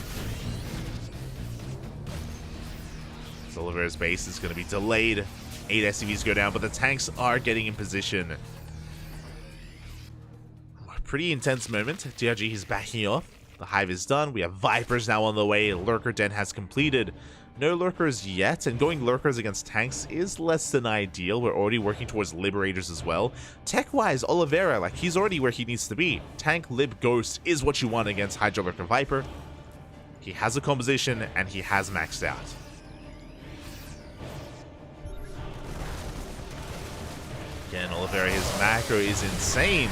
Speaker 1: So Oliveira's base is going to be delayed. 8 SCVs go down, but the tanks are getting in position. A pretty intense moment. DRG is backing off. The Hive is done. We have Vipers now on the way. Lurker Den has completed. No Lurkers yet, and going Lurkers against tanks is less than ideal. We're already working towards Liberators as well. Tech-wise, Oliveira, like, he's already where he needs to be. Tank Lib Ghost is what you want against Hydra Lurker Viper. He has a composition, and he has maxed out. Again, Oliveira, his macro is insane.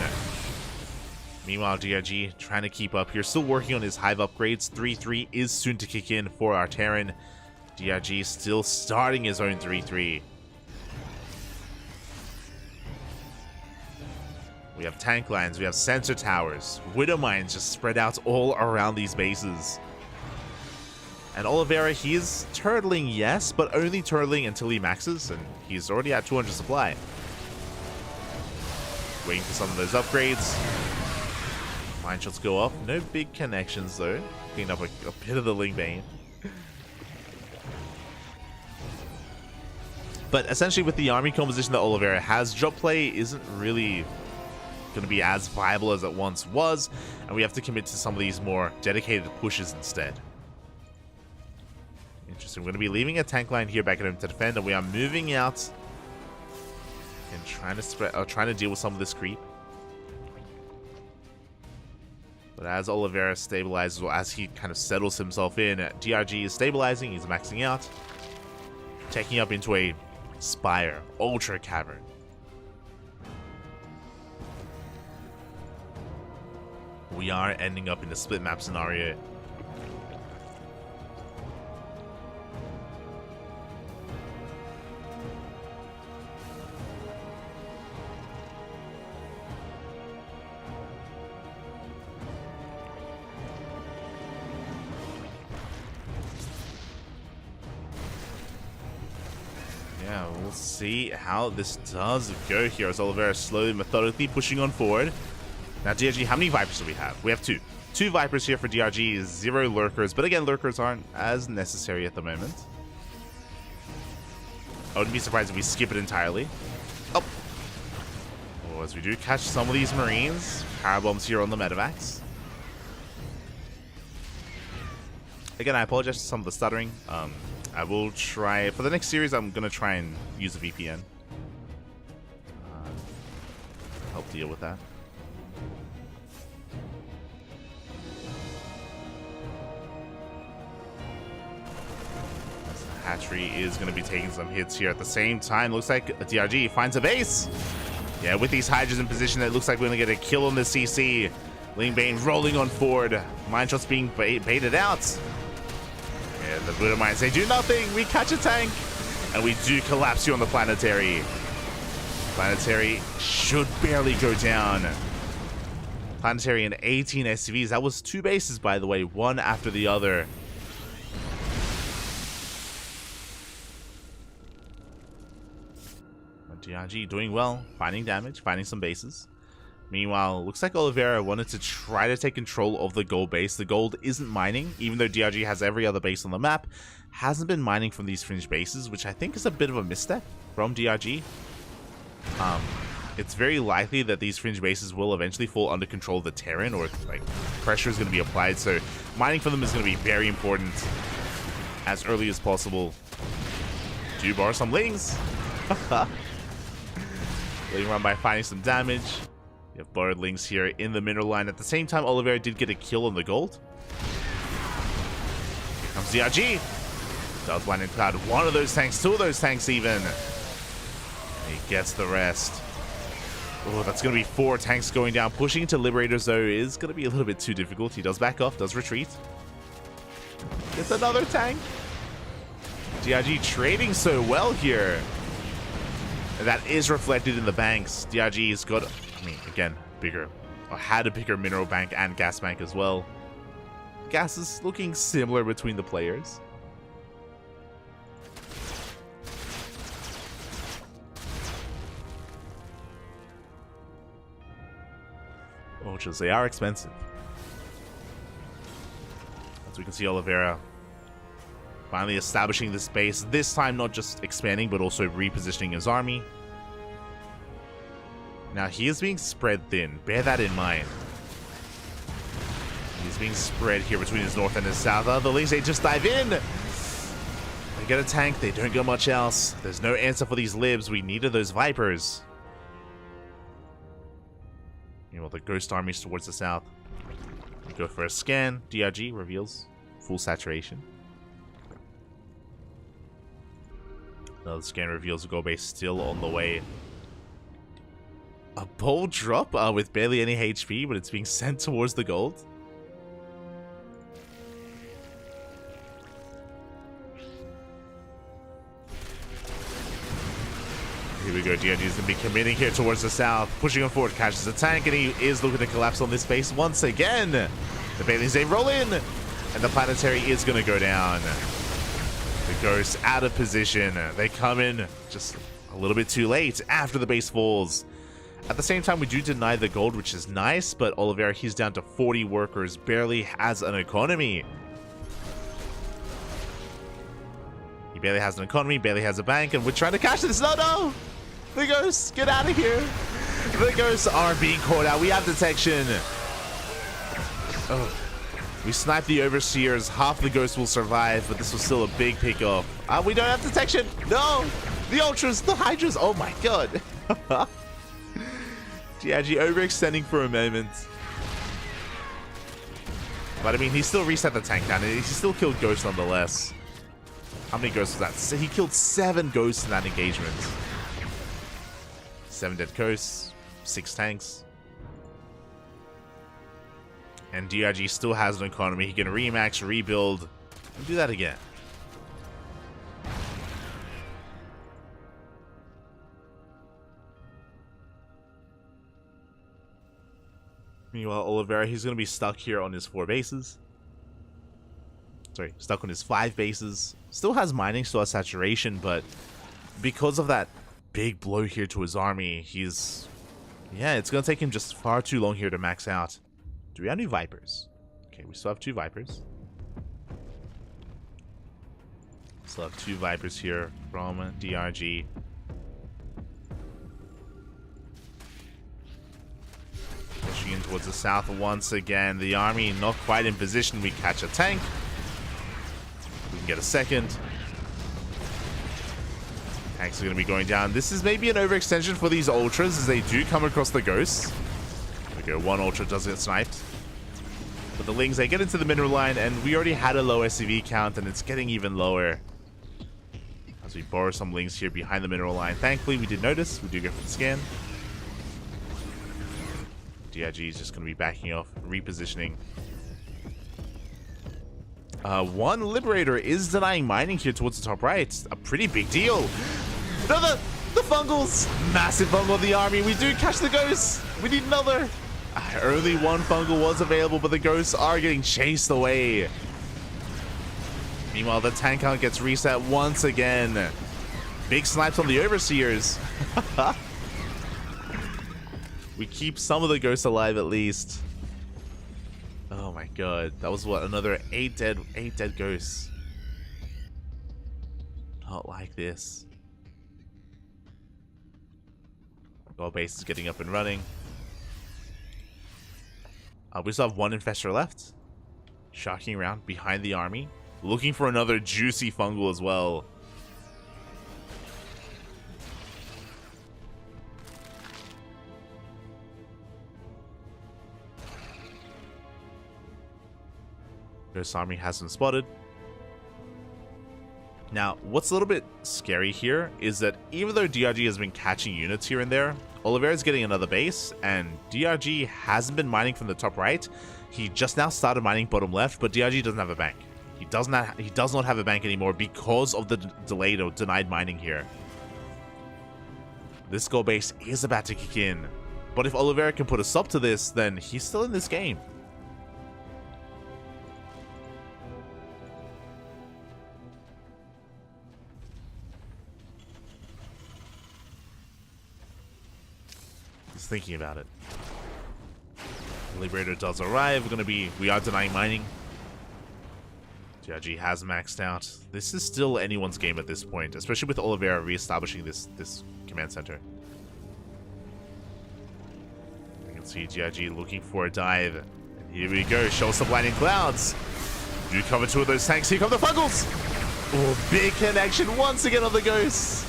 Speaker 1: Meanwhile, DRG trying to keep up here. Still working on his Hive upgrades. 3-3 is soon to kick in for our Terran. DRG still starting his own 3-3. We have tank lines, we have sensor towers, widow mines just spread out all around these bases. And Oliveira, he is turtling, yes, but only turtling until he maxes, and he's already at 200 supply. Waiting for some of those upgrades. Mine shots go off. No big connections though. Clean up a bit of the Ling Bane. But essentially with the army composition that Oliveira has, drop play isn't really going to be as viable as it once was, and we have to commit to some of these more dedicated pushes instead. Interesting. We're going to be leaving a tank line here back at home to defend, and we are moving out And trying to deal with some of this creep. But as Oliveira stabilizes, or as he kind of settles himself in, DRG is stabilizing, he's maxing out. Taking up into a Spire, Ultra Cavern. We are ending up in a split map scenario. Yeah, we'll see how this does go here as Oliveira slowly, methodically pushing on forward. Now, DRG, how many Vipers do we have? We have two. Two Vipers here for DRG, 0 Lurkers. But again, Lurkers aren't as necessary at the moment. I wouldn't be surprised if we skip it entirely. Oh! Oh, as we do catch some of these Marines. Power bombs here on the medevacs. Again, I apologize for some of the stuttering. I will try, for the next series, I'm going to try and use a VPN. Help deal with that. Hatchery is going to be taking some hits here at the same time. Looks like DRG finds a base. Yeah, with these Hydras in position, it looks like we're going to get a kill on the CC. Ling Bane rolling on forward. Mine shots being baited out. Yeah, the Buddha mines, they do nothing. We catch a tank. And we do collapse here on the Planetary. Planetary should barely go down. Planetary and 18 SCVs. That was 2 bases, by the way. One after the other. DRG doing well, finding damage, finding some bases. Meanwhile, looks like Oliveira wanted to try to take control of the gold base. The gold isn't mining, even though DRG has every other base on the map. Hasn't been mining from these fringe bases, which I think is a bit of a misstep from DRG. It's very likely that these fringe bases will eventually fall under control of the Terran, or like pressure is going to be applied. So mining for them is going to be very important as early as possible. Do you borrow some Lings? Letting run by finding some damage. You have borrowed Lings here in the mineral line. At the same time, Oliveira did get a kill on the gold. Here comes DRG. Does blind and cloud one of those tanks, 2 of those tanks even. He gets the rest. Oh, that's going to be 4 tanks going down. Pushing into Liberators, though, is going to be a little bit too difficult. He does back off, does retreat. Gets another tank. DRG trading so well here. And that is reflected in the banks. DRG's got, I mean, again, bigger, or had a bigger mineral bank and gas bank as well. Gas is looking similar between the players. Ultras, they are expensive. As we can see, Oliveira finally establishing this base, this time not just expanding, but also repositioning his army. Now, he is being spread thin. Bear that in mind. He's being spread here between his north and his south. The Lings, they just dive in. They get a tank. They don't get much else. There's no answer for these libs. We needed those Vipers. Meanwhile, the Ghost armies towards the south. We go for a scan. DRG reveals full saturation. Another scan reveals the gold base still on the way. A bold drop with barely any HP, but it's being sent towards the gold. Here we go, DRG is going to be committing here towards the south. Pushing on forward, catches the tank, and he is looking to collapse on this base once again. The Bailey's, they roll in, and the Planetary is going to go down. The Ghosts out of position. They come in just a little bit too late after the base falls. At the same time, we do deny the gold, which is nice, but Oliveira, he's down to 40 workers, barely has an economy. He barely has an economy, barely has a bank, and we're trying to catch this. No! The Ghosts, get out of here. The Ghosts are being caught out. We have detection. Oh. We snipe the Overseers. Half the Ghosts will survive, but this was still a big pick-off. We don't have detection. No! The Ultras, the Hydras, oh my god. DRG overextending for a moment. But I mean, he still reset the tank down. He still killed Ghost nonetheless. How many Ghosts was that? He killed 7 Ghosts in that engagement. 7 dead Ghosts, 6 tanks. And DRG still has an economy. He can remax, rebuild, and do that again. Meanwhile, Oliveira, he's going to be stuck here on his 4 bases. Sorry, stuck on his 5 bases. Still has mining, still has saturation, but because of that big blow here to his army, he's... yeah, it's going to take him just far too long here to max out. Do we have any Vipers? Okay, we still have 2 Vipers. Still have 2 Vipers here from DRG. Pushing in towards the south once again. The army not quite in position. We catch a tank. We can get a second. Tanks are going to be going down. This is maybe an overextension for these Ultras as they do come across the Ghosts. There we go. 1 Ultra does get sniped. But the Lings, they get into the mineral line, and we already had a low SCV count, and it's getting even lower. As we borrow some Lings here behind the mineral line. Thankfully, we did notice. We do go for the scan. DRG is just going to be backing off, repositioning. 1 Liberator is denying mining here towards the top right. A pretty big deal. No, the Fungals! Massive Fungal of the army. We do catch the Ghosts. We need another. Only 1 Fungal was available, but the Ghosts are getting chased away. Meanwhile, the tank count gets reset once again. Big snipes on the Overseers. We keep some of the Ghosts alive at least. Oh my god. That was what? Another 8 dead Ghosts. Not like this. Gold base is getting up and running. We still have 1 Infestor left. Shocking around behind the army. Looking for another juicy Fungal as well. Ghost army has been spotted. Now, what's a little bit scary here is that even though DRG has been catching units here and there, Oliveira's getting another base, and DRG hasn't been mining from the top right. He just now started mining bottom left, but DRG doesn't have a bank. He does not have a bank anymore because of the delayed or denied mining here. This gold base is about to kick in, but if Oliveira can put a stop to this, then he's still in this game. Thinking about it. Liberator does arrive. We are denying mining. DRG has maxed out. This is still anyone's game at this point, especially with Oliveira reestablishing this command center. You can see DRG looking for a dive. And here we go. Show us the blinding clouds. Do cover 2 of those tanks. Here come the Fungals. Oh, big connection once again on the Ghosts.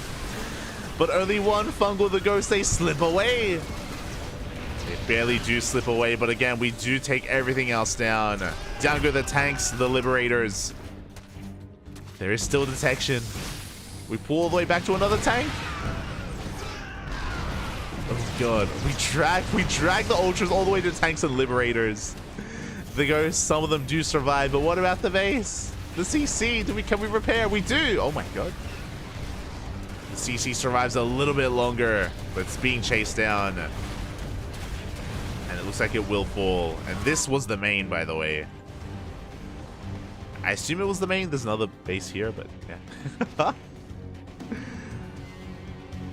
Speaker 1: But only 1 Fungal. The Ghosts, they slip away. They barely do slip away, but again, we do take everything else down. Down go the tanks, the Liberators. There is still detection. We pull all the way back to another tank. Oh god, we drag the Ultras all the way to tanks and Liberators. The Ghosts, some of them do survive, but what about the base? The CC, can we repair? We do! Oh my god. The CC survives a little bit longer, but it's being chased down. And it looks like it will fall. And this was the main, by the way. I assume it was the main. There's another base here, but yeah.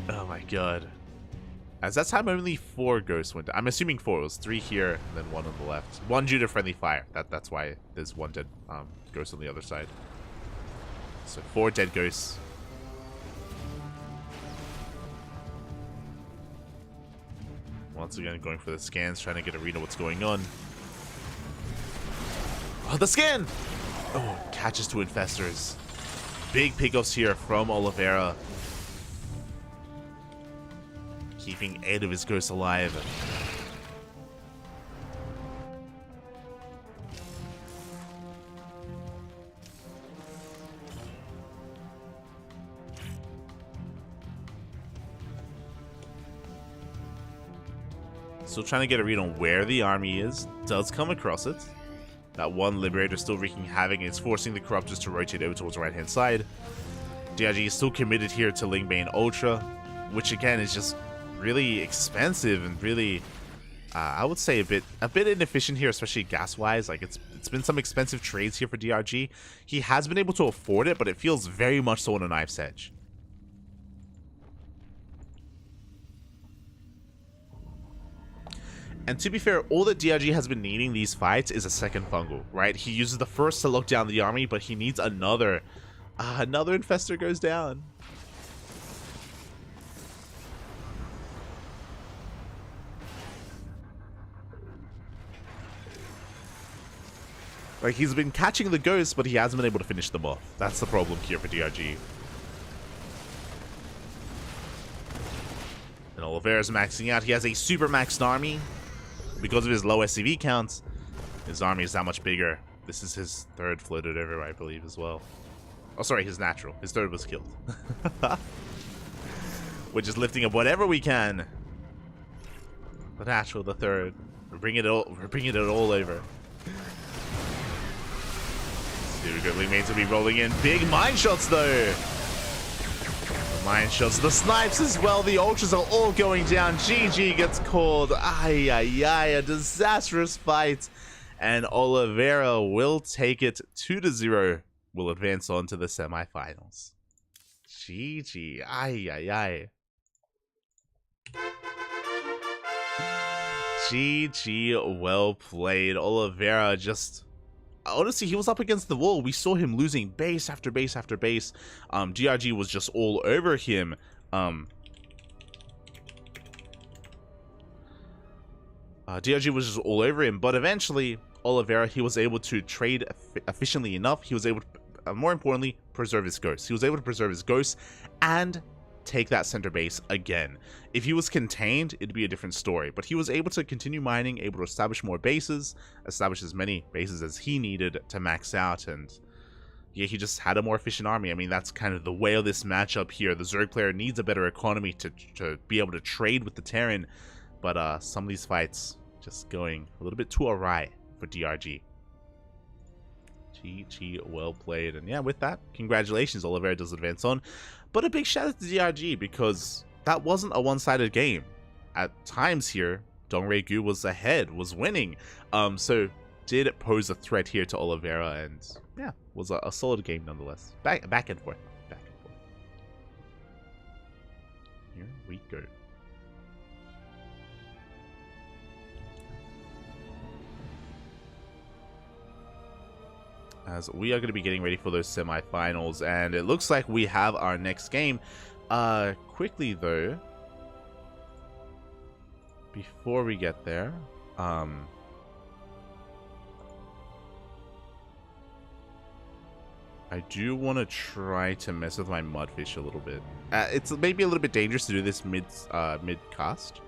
Speaker 1: Oh my god. As that time only 4 Ghosts went down. I'm assuming 4. It was 3 here and then 1 on the left. 1 due to friendly fire. That's why there's 1 dead Ghost on the other side. So 4 dead Ghosts. Once again, going for the scans, trying to get a read of what's going on. Oh, the scan! Oh, catches 2 Infestors. Big pickoffs here from Oliveira. keeping 8 of his ghosts alive. Still trying to get a read on where the army is. Does come across it. That one Liberator still wreaking havoc, and it's forcing the Corruptors to rotate over towards the right-hand side. DRG is still committed here to Lingbane Ultra, which again is just really expensive and really, I would say a bit inefficient here, especially gas-wise. Like it's been some expensive trades here for DRG. He has been able to afford it, but it feels very much so on a knife's edge. And to be fair, all that DRG has been needing these fights is a second fungal, right? He uses the first to lock down the army, but he needs another. Another Infestor goes down. Like, he's been catching the ghosts, but he hasn't been able to finish them off. That's the problem here for DRG. And Oliveira's maxing out. He has a super maxed army. Because of his low SCV counts, his army is that much bigger. This is his third floated over, I believe, as well. Oh, sorry, his natural. His third was killed. We're just lifting up whatever we can. The natural, the third. We're bringing it all over. Here we go. Lingmanes will be rolling in big mine shots, though. Mine shots, the snipes as well, the ultras are all going down. GG gets called. Ay, ay, ay, a disastrous fight. And Oliveira will take it 2-0. Will advance on to the semifinals. GG. Ay, ay, ay. GG, well played. Oliveira just... Honestly, he was up against the wall. We saw him losing base after base after base. DRG was just all over him. DRG was just all over him. But eventually, Oliveira, he was able to trade efficiently enough. He was able to, more importantly, preserve his ghosts. He was able to preserve his ghosts and take that center base again. If he was contained, it'd be a different story, but he was able to continue mining, able to establish more bases, establish as many bases as he needed to max out, and yeah, he just had a more efficient army. I mean, that's kind of the way of this matchup here. The Zerg player needs a better economy to be able to trade with the Terran, but some of these fights just going a little bit too awry for DRG. GG, well played. And yeah, with that, congratulations, Oliveira does advance on. But a big shout out to DRG, because that wasn't a one-sided game. At times here, Dongray Gu was ahead, was winning. So did pose a threat here to Oliveira, and yeah, was a solid game nonetheless. Back and forth. Back and forth. Here we go. As we are going to be getting ready for those semifinals, and it looks like we have our next game. Quickly though, before we get there, I do want to try to mess with my mudfish a little bit. It's maybe a little bit dangerous to do this mid cast.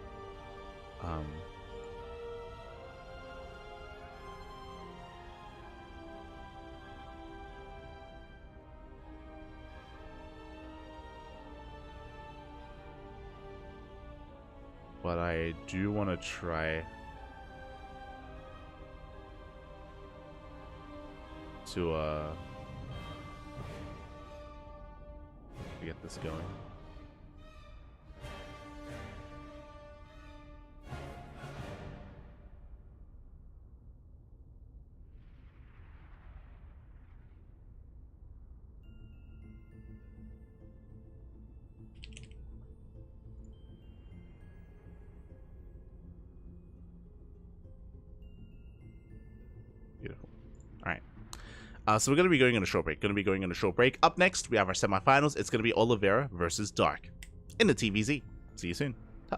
Speaker 1: But I do want to try to get this going. Beautiful. All right. So we're going to be going on a short break. Up next, we have our semifinals. It's going to be Oliveira versus Dark in the TVZ. See you soon. Ta.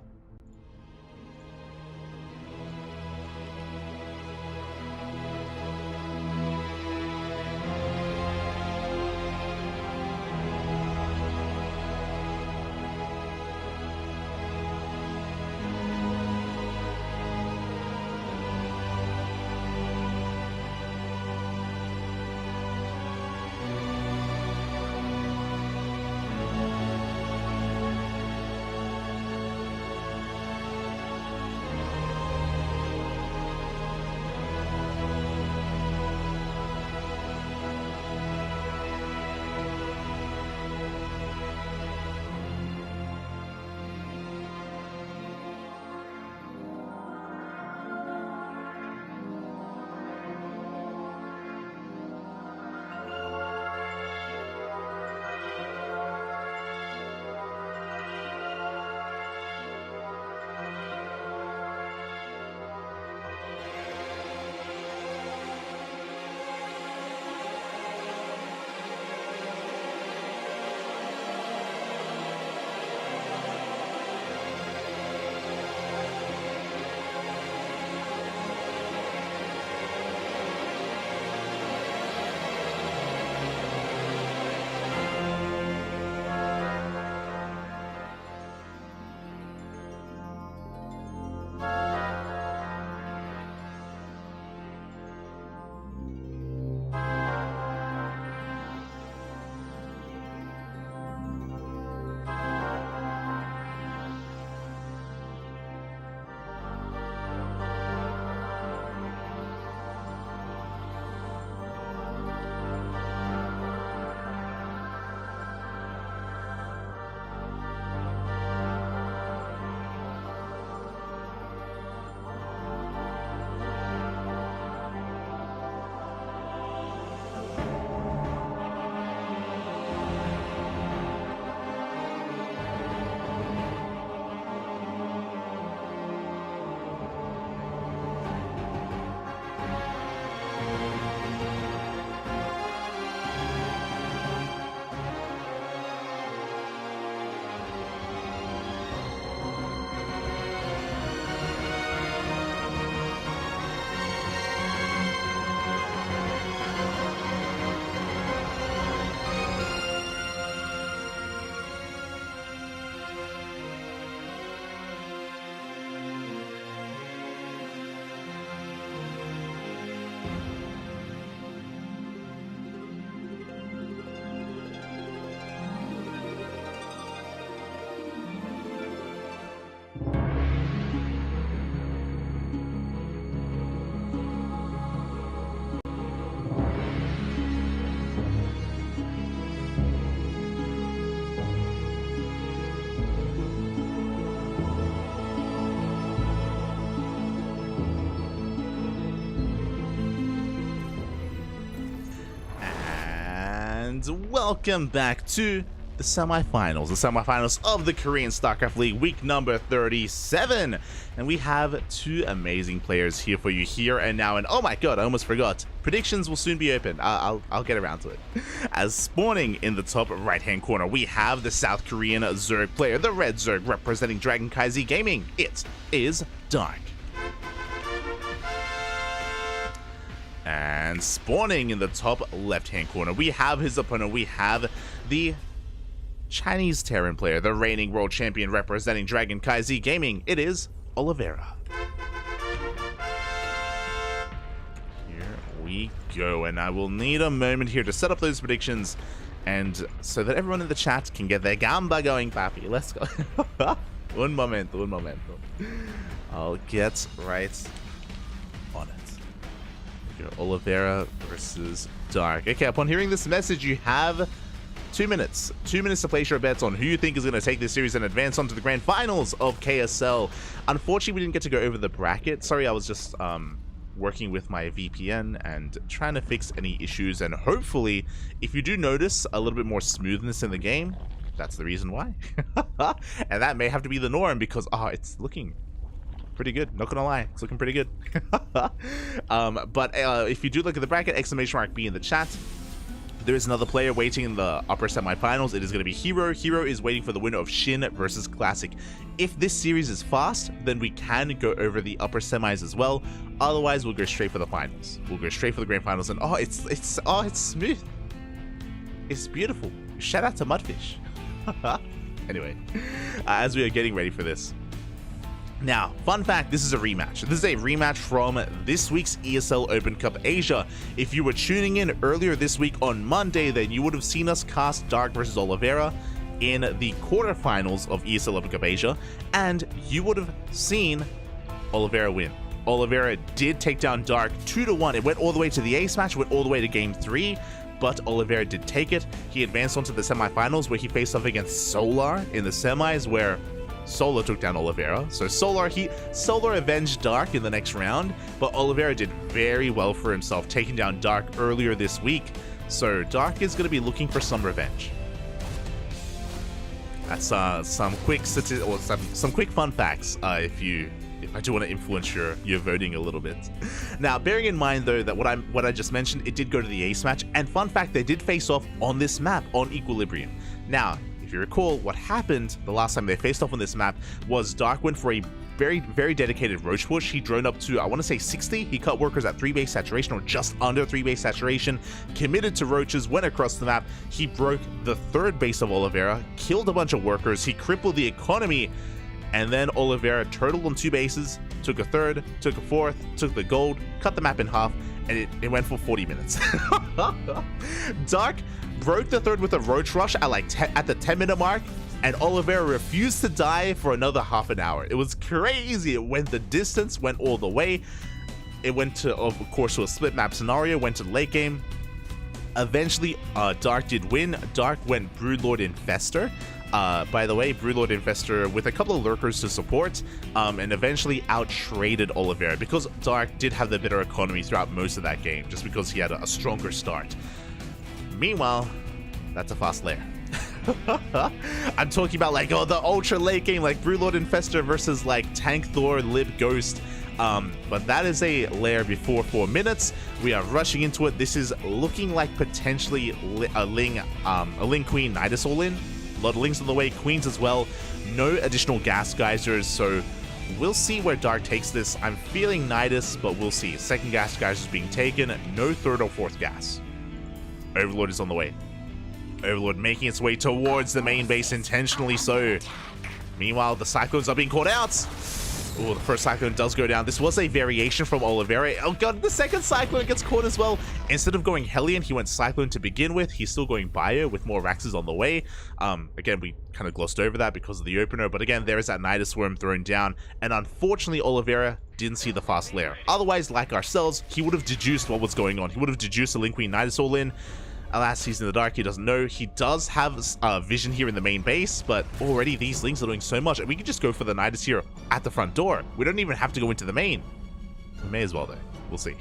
Speaker 1: And welcome back to the semifinals of the Korean StarCraft League, week number 37. And we have two amazing players here for you here and now. And oh my god, I almost forgot. Predictions will soon be open. I'll get around to it. As spawning in the top right-hand corner, we have the South Korean Zerg player, the Red Zerg, representing CranKy Gaming. It is Dark. And spawning in the top left-hand corner, we have his opponent. We have the Chinese Terran player, the reigning world champion representing CranKy Gaming. It is Oliveira. Here we go, and I will need a moment here to set up those predictions, and so that everyone in the chat can get their gamba going, papi. Let's go. Un momento. I'll get right on it. Oliveira versus Dark. Okay, upon hearing this message, you have 2 minutes. 2 minutes to place your bets on who you think is going to take this series and advance on to the grand finals of KSL. Unfortunately, we didn't get to go over the bracket. Sorry, I was just working with my VPN and trying to fix any issues. And hopefully, if you do notice a little bit more smoothness in the game, that's the reason why. And that may have to be the norm because, it's looking pretty good, not gonna lie, it's looking pretty good. But if you do look at the bracket, !B in the chat, there is another player waiting in the upper semifinals. It is going to be Hero. Hero is waiting for the winner of Shin versus Classic. If this series is fast, then we can go over the upper semis as well. Otherwise, we'll go straight for the finals. We'll go straight for the grand finals, and it's smooth. It's beautiful. Shout out to Mudfish. Anyway, as we are getting ready for this. Now, fun fact, this is a rematch. This is a rematch from this week's ESL Open Cup Asia. If you were tuning in earlier this week on Monday, then you would have seen us cast Dark versus Oliveira in the quarterfinals of ESL Open Cup Asia, and you would have seen Oliveira win. Oliveira did take down Dark 2-1. It went all the way to the ace match, went all the way to game 3, but Oliveira did take it. He advanced on to the semifinals where he faced off against Solar in the semis, where Solar took down Oliveira. So Solar avenged Dark in the next round, but Oliveira did very well for himself, taking down Dark earlier this week. So Dark is going to be looking for some revenge. That's some quick fun facts if I do want to influence your voting a little bit. Now, bearing in mind though that what I just mentioned, it did go to the ace match, and fun fact, they did face off on this map on Equilibrium. Now, if you recall, what happened the last time they faced off on this map was Dark went for a very, very dedicated roach push. He droned up to, I want to say 60. He cut workers at 3 base saturation, or just under 3 base saturation, committed to roaches, went across the map. He broke the 3rd base of Oliveira, killed a bunch of workers, he crippled the economy, and then Oliveira turtled on 2 bases, took a 3rd, took a 4th, took the gold, cut the map in half, and it went for 40 minutes. Dark broke the 3rd with a roach rush at the 10-minute mark, and Oliveira refused to die for another half an hour. It was crazy. It went the distance, went all the way. It went to, of course, to a split map scenario, went to the late game. Eventually, Dark did win. Dark went Broodlord Infestor. By the way, Broodlord Infestor with a couple of lurkers to support, and eventually out-traded Oliveira because Dark did have the better economy throughout most of that game, just because he had a stronger start. Meanwhile, that's a fast lair. I'm talking about the ultra late game, like Broodlord Infestor versus Tank Thor, Lib Ghost. But that is a lair before 4 minutes. We are rushing into it. This is looking like potentially a Ling Queen Nidus all-in. A lot of Lings on the way, Queens as well. No additional gas geysers, so we'll see where Dark takes this. I'm feeling Nidus, but we'll see. 2nd gas geyser is being taken. No 3rd or 4th gas. Overlord is on the way. Overlord making its way towards the main base, intentionally so. Meanwhile, the Cyclones are being caught out. Oh, the first Cyclone does go down. This was a variation from Oliveira. Oh god, the 2nd Cyclone gets caught as well. Instead of going Hellion, he went Cyclone to begin with. He's still going Bio with more Raxes on the way. Again, we kind of glossed over that because of the opener, but again, there is that Nidus Worm thrown down, and unfortunately, Oliveira didn't see the fast lair. Otherwise, like ourselves, he would have deduced what was going on. He would have deduced a Link Queen Nidus all-in. Alas, he's in the dark, he doesn't know. He does have vision here in the main base, but already these Lings are doing so much. We can just go for the Nidus here at the front door. We don't even have to go into the main. We may as well, though. We'll see.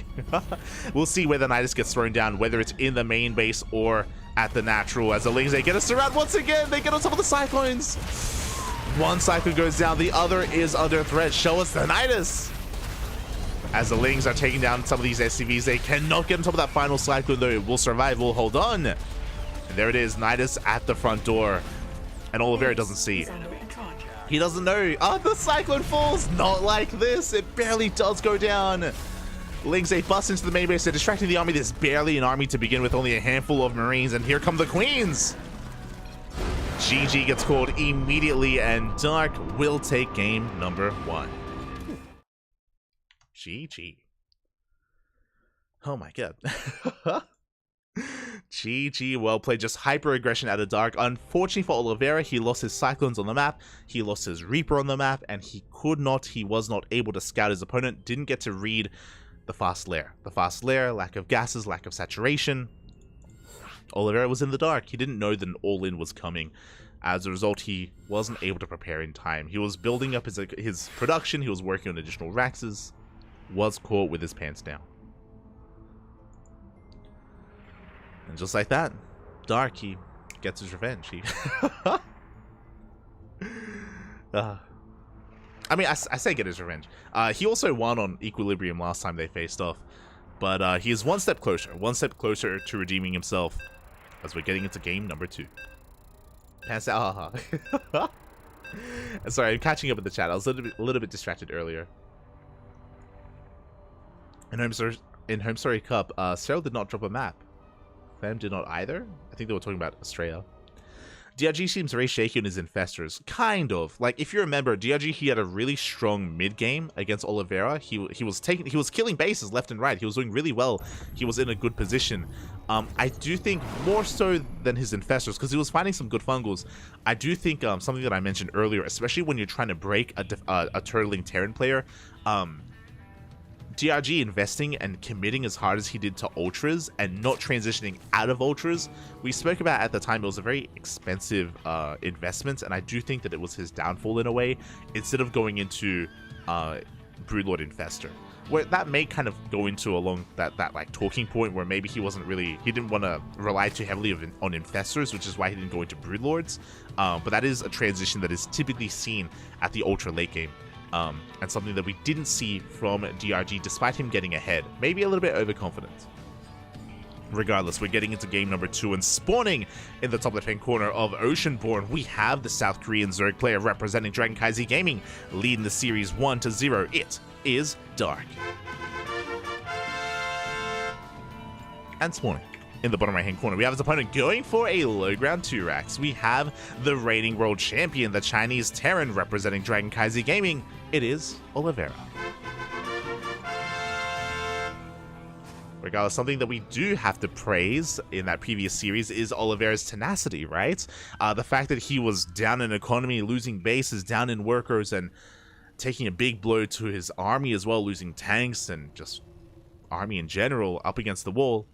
Speaker 1: We'll see where the Nidus gets thrown down, whether it's in the main base or at the natural as the Lings, they get us around once again. They get on top of the Cyclones. One Cyclone goes down, the other is under threat. Show us the Nidus. As the Lings are taking down some of these SCVs, they cannot get on top of that final Cyclone, though. It will survive, will hold on. And there it is, Nidus at the front door. And Oliveira doesn't see. He doesn't know. Oh, the Cyclone falls. Not like this. It barely does go down. Lings, they bust into the main base. They're distracting the army. There's barely an army to begin with, only a handful of Marines. And here come the Queens. GG gets called immediately, and Dark will take game number 1. GG. Oh my god. GG, well played. Just hyper aggression out of Dark. Unfortunately for Oliveira, he lost his Cyclones on the map, he lost his Reaper on the map, and he was not able to scout his opponent. Didn't get to read the fast lair. The fast lair, lack of gases, lack of saturation. Oliveira was in the dark. He didn't know that an all-in was coming. As a result, he wasn't able to prepare in time. He was building up his production, he was working on additional Raxes, was caught with his pants down. And just like that, Dark, he gets his revenge. I mean, I say get his revenge. He also won on Equilibrium last time they faced off. But he is one step closer to redeeming himself as we're getting into game number 2. Pants out, haha. Sorry, I'm catching up with the chat. I was a little bit distracted earlier. In Home Story Cup, Cyril did not drop a map. Fam did not either. I think they were talking about Australia. DRG seems very shaky on his infestors. Kind of. Like, if you remember, DRG, he had a really strong mid-game against Oliveira. He was killing bases left and right. He was doing really well. He was in a good position. I do think more so than his infestors, because he was finding some good fungals. I do think something that I mentioned earlier, especially when you're trying to break a turtling Terran player, DRG investing and committing as hard as he did to Ultras and not transitioning out of Ultras, we spoke about at the time it was a very expensive investment, and I do think that it was his downfall in a way, instead of going into Broodlord Infestor. Where that may kind of go into along that like talking point where maybe he didn't want to rely too heavily on Infestors, which is why he didn't go into Broodlords. But that is a transition that is typically seen at the Ultra late game. And something that we didn't see from DRG despite him getting ahead. Maybe a little bit overconfident. Regardless, we're getting into game number 2, and spawning in the top left-hand corner of Oceanborn, we have the South Korean Zerg player representing CranKy Gaming, leading the series 1-0. It is Dark. And spawning in the bottom right-hand corner, we have his opponent going for a low-ground 2-Rax. We have the reigning world champion, the Chinese Terran, representing CranKy Gaming. It is Oliveira. Regardless, something that we do have to praise in that previous series is Oliveira's tenacity, right? The fact that he was down in economy, losing bases, down in workers, and taking a big blow to his army as well, losing tanks and just army in general up against the wall.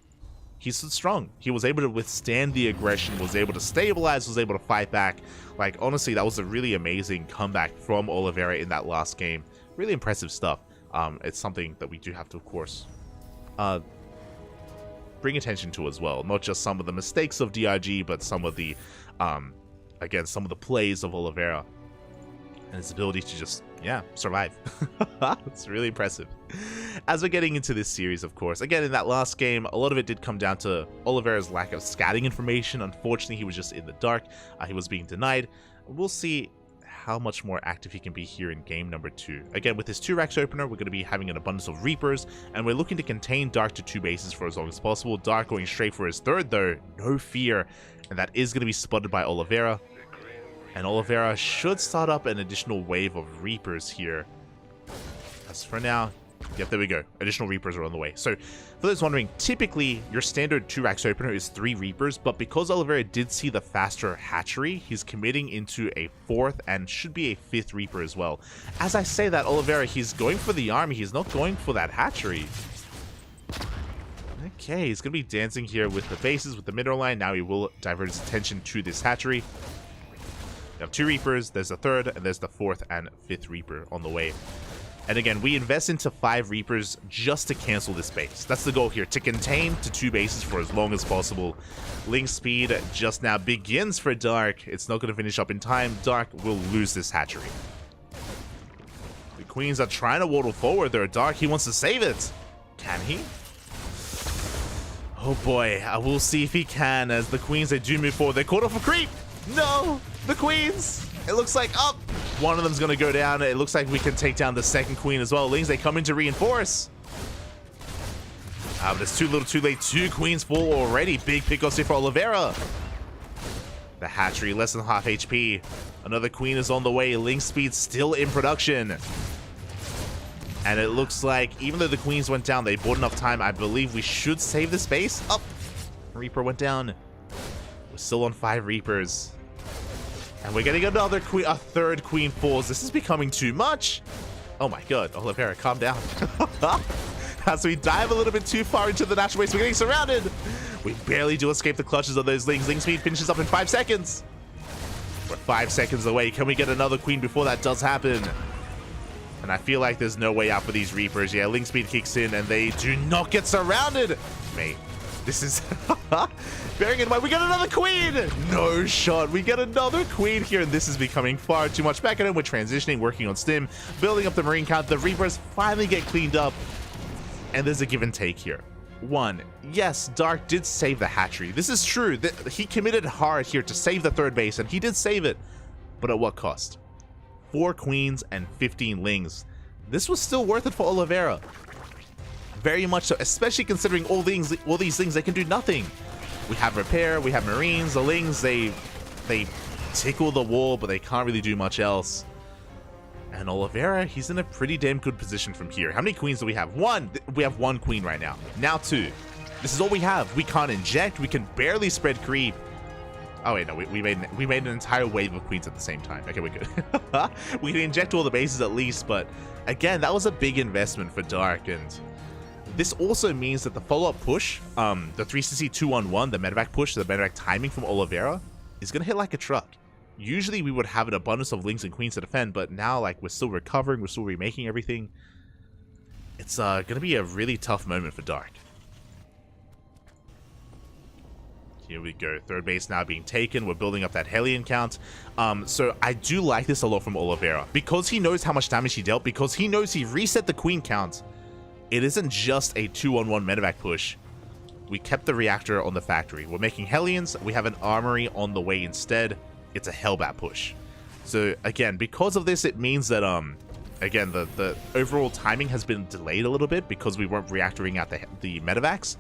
Speaker 1: He stood strong. He was able to withstand the aggression, was able to stabilize, was able to fight back. Like, honestly, that was a really amazing comeback from Oliveira in that last game. Really impressive stuff. It's something that we do have to, of course, bring attention to as well. Not just some of the mistakes of DRG, but some of the, again, some of the plays of Oliveira. And his ability to just, yeah, survive. It's really impressive. As we're getting into this series, of course, again, in that last game, a lot of it did come down to Oliveira's lack of scouting information. Unfortunately, he was just in the dark. He was being denied. We'll see how much more active he can be here in game number 2. Again, with this 2-Rax opener, we're going to be having an abundance of Reapers, and we're looking to contain Dark to 2 bases for as long as possible. Dark going straight for his 3rd, though, no fear, and that is going to be spotted by Oliveira. And Oliveira should start up an additional wave of Reapers here. As for now, yep, there we go. Additional Reapers are on the way. So, for those wondering, typically your standard 2-Rax opener is 3 Reapers, but because Oliveira did see the faster hatchery, he's committing into a 4th and should be a 5th Reaper as well. As I say that, Oliveira, he's going for the army, he's not going for that hatchery. Okay, he's going to be dancing here with the bases, with the mineral line. Now he will divert his attention to this hatchery. We have 2 Reapers, there's the 3rd, and there's the 4th and 5th Reaper on the way. And again, we invest into 5 Reapers just to cancel this base. That's the goal here, to contain to 2 bases for as long as possible. Link speed just now begins for Dark. It's not going to finish up in time. Dark will lose this hatchery. The Queens are trying to waddle forward there. Dark, he wants to save it. Can he? Oh boy, I will see if he can, as the Queens, they do move forward. They're caught off a creep. No, the Queens. It looks like, oh, one of them's going to go down. It looks like we can take down the second Queen as well. Lings, they come in to reinforce. But it's too little too late. 2 Queens fall already. Big pickoffs here for Oliveira. The hatchery, less than half HP. Another Queen is on the way. Link speed still in production. And it looks like, even though the Queens went down, they bought enough time. I believe we should save this base. Up. Reaper went down. We're still on 5 Reapers. And we're getting another Queen, a third Queen falls. This is becoming too much. Oh my god, Oliveira, calm down. As we dive a little bit too far into the natural base, we're getting surrounded. We barely do escape the clutches of those Lings. Ling speed finishes up in 5 seconds. We're 5 seconds away. Can we get another Queen before that does happen? And I feel like there's no way out for these Reapers. Yeah, Ling speed kicks in and they do not get surrounded. Mate, this is... Bearing in mind, we get another Queen! No shot. We get another Queen here, and this is becoming far too much. Back at him, we're transitioning, working on stim, building up the Marine count. The Reapers finally get cleaned up, and there's a give and take here. 1, yes, Dark did save the hatchery. This is true. He committed hard here to save the third base, and he did save it. But at what cost? 4 Queens and 15 Lings. This was still worth it for Oliveira. Very much so, especially considering all these things, they can do nothing. We have repair, we have Marines, the Lings, they tickle the wall, but they can't really do much else. And Oliveira, he's in a pretty damn good position from here. How many Queens do we have? 1! We have 1 Queen right now. Now 2. This is all we have. We can't inject, we can barely spread creep. Oh wait, no, we made an entire wave of Queens at the same time. Okay, we're good. We can inject all the bases at least, but again, that was a big investment for Dark, and this also means that the follow-up push, the 3CC 2-on-1, the medevac push, the medevac timing from Oliveira, is going to hit like a truck. Usually we would have an abundance of Lings and Queens to defend, but now like we're still recovering, we're still remaking everything. It's going to be a really tough moment for Dark. Here we go. Third base now being taken. We're building up that Hellion count. So I do like this a lot from Oliveira. Because he knows how much damage he dealt, because he knows he reset the Queen count, it isn't just a 2-on-1 medevac push. We kept the reactor on the factory. We're making Hellions. We have an armory on the way instead. It's a Hellbat push. So again, because of this, it means that again, the overall timing has been delayed a little bit because we weren't reactoring out the medevacs.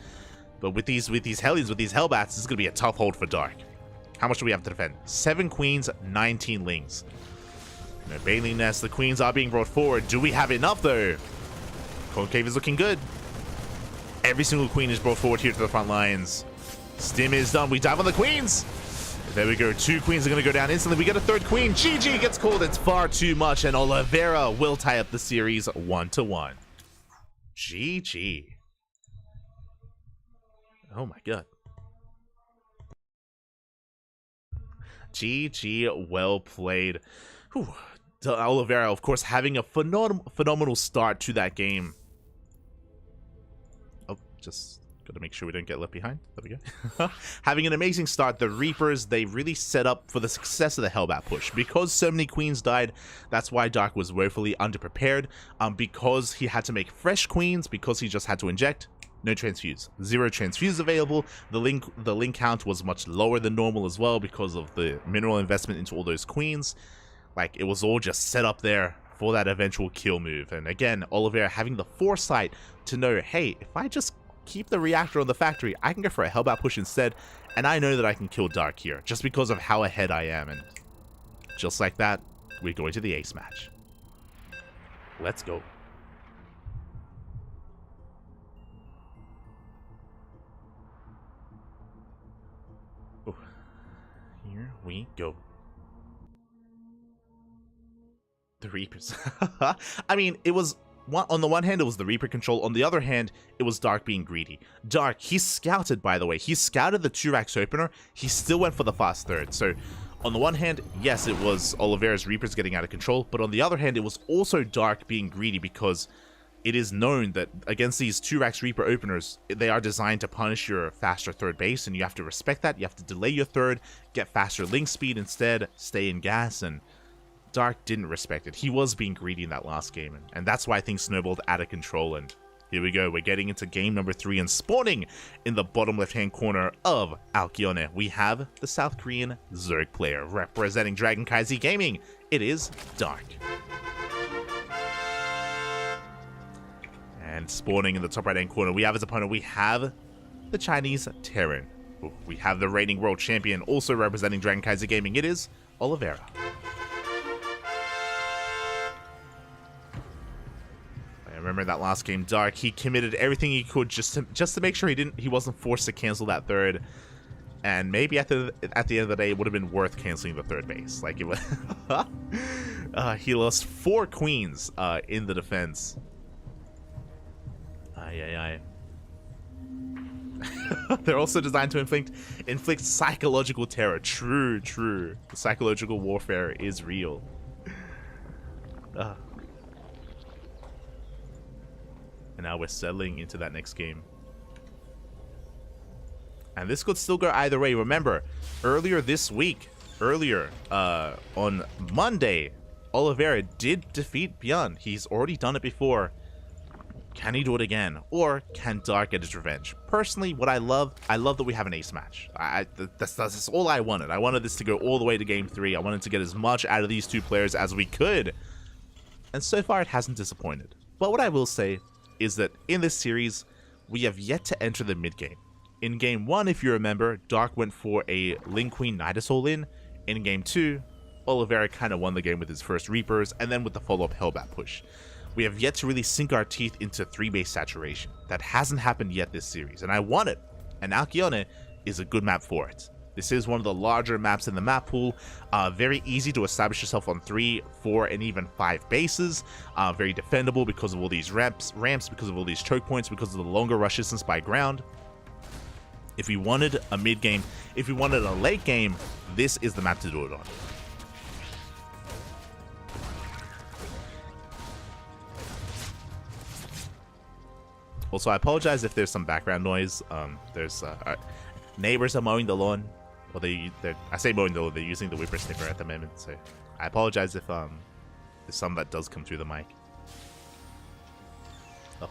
Speaker 1: But with these Hellions, with these Hellbats, this is going to be a tough hold for Dark. How much do we have to defend? 7 Queens, 19 Lings. No Baleen Nest. The Queens are being brought forward. Do we have enough though? Concave is looking good. Every single Queen is brought forward here to the front lines. Stim is done. We dive on the Queens. There we go. 2 Queens are going to go down instantly. We get a 3rd Queen. GG gets called. It's far too much. And Oliveira will tie up the series 1-1. GG. Oh my god. GG, well played. Whew. Oliveira, of course, having a phenomenal start to that game. Oh, just gotta make sure we don't get left behind. There we go. Having an amazing start. The Reapers, they really set up for the success of the Hellbat push. Because so many Queens died, that's why Dark was woefully underprepared. Because he had to make fresh Queens, because he just had to inject. No transfuse. 0 transfuse available. The link count was much lower than normal as well because of the mineral investment into all those Queens. Like, it was all just set up there for that eventual kill move. And again, Oliveira having the foresight to know, hey, if I just keep the reactor on the factory, I can go for a Hellbat push instead, and I know that I can kill Dark here, just because of how ahead I am. And just like that, we go into the ace match. Let's go. Here we go. The Reapers. I mean, it was... on the one hand, it was the Reaper control. On the other hand, it was Dark being greedy. Dark, he scouted, by the way. He scouted the 2-Rax opener. He still went for the fast 3rd. So, On the one hand, yes, it was Oliveira's Reapers getting out of control, but on the other hand, it was also Dark being greedy because it is known that against these 2-Rax Reaper openers, they are designed to punish your faster third base, and you have to respect that. You have to delay your third, get faster link speed instead, stay in gas, and Dark didn't respect it. He was being greedy in that last game, and that's why things snowballed out of control. And here we go, we're getting into game number 3, and spawning in the bottom left-hand corner of Alkyone, we have the South Korean Zerg player representing CranKy Gaming. It is Dark. And spawning in the top right-hand corner, we have his opponent, we have the Chinese Terran. We have the reigning world champion, also representing CranKy Gaming. It is Oliveira. I remember that last game, Dark, he committed everything he could just to make sure he wasn't forced to cancel that third. And maybe at the end of the day, it would have been worth canceling the third base. Like, it was he lost 4 queens in the defense. They're also designed to inflict psychological terror. True. The psychological warfare is real. And now we're settling into that next game. And this could still go either way. Remember, earlier this week, on Monday, Oliveira did defeat Bjorn. He's already done it before. Can he do it again? Or can Dark get his revenge? Personally, what I love that we have an ace match. That's all I wanted. I wanted this to go all the way to game 3. I wanted to get as much out of these 2 players as we could. And so far, it hasn't disappointed. But what I will say is that in this series, we have yet to enter the mid-game. In game 1, if you remember, Dark went for a Link Queen Nidus all-in. In game 2, Oliveira kind of won the game with his first Reapers, and then with the follow-up Hellbat push. We have yet to really sink our teeth into 3-base saturation. That hasn't happened yet this series, and I want it. And Alkyone is a good map for it. This is one of the larger maps in the map pool. Very easy to establish yourself on 3, 4, and even 5 bases. Very defendable because of all these ramps, because of all these choke points, because of the longer rush distance by ground. If we wanted a mid game, if we wanted a late game, this is the map to do it on. Also, I apologize if there's some background noise. There's neighbors are mowing the lawn. Well, I say mowing the lawn, they're using the whippersnipper at the moment. So I apologize if there's some that does come through the mic. Oh.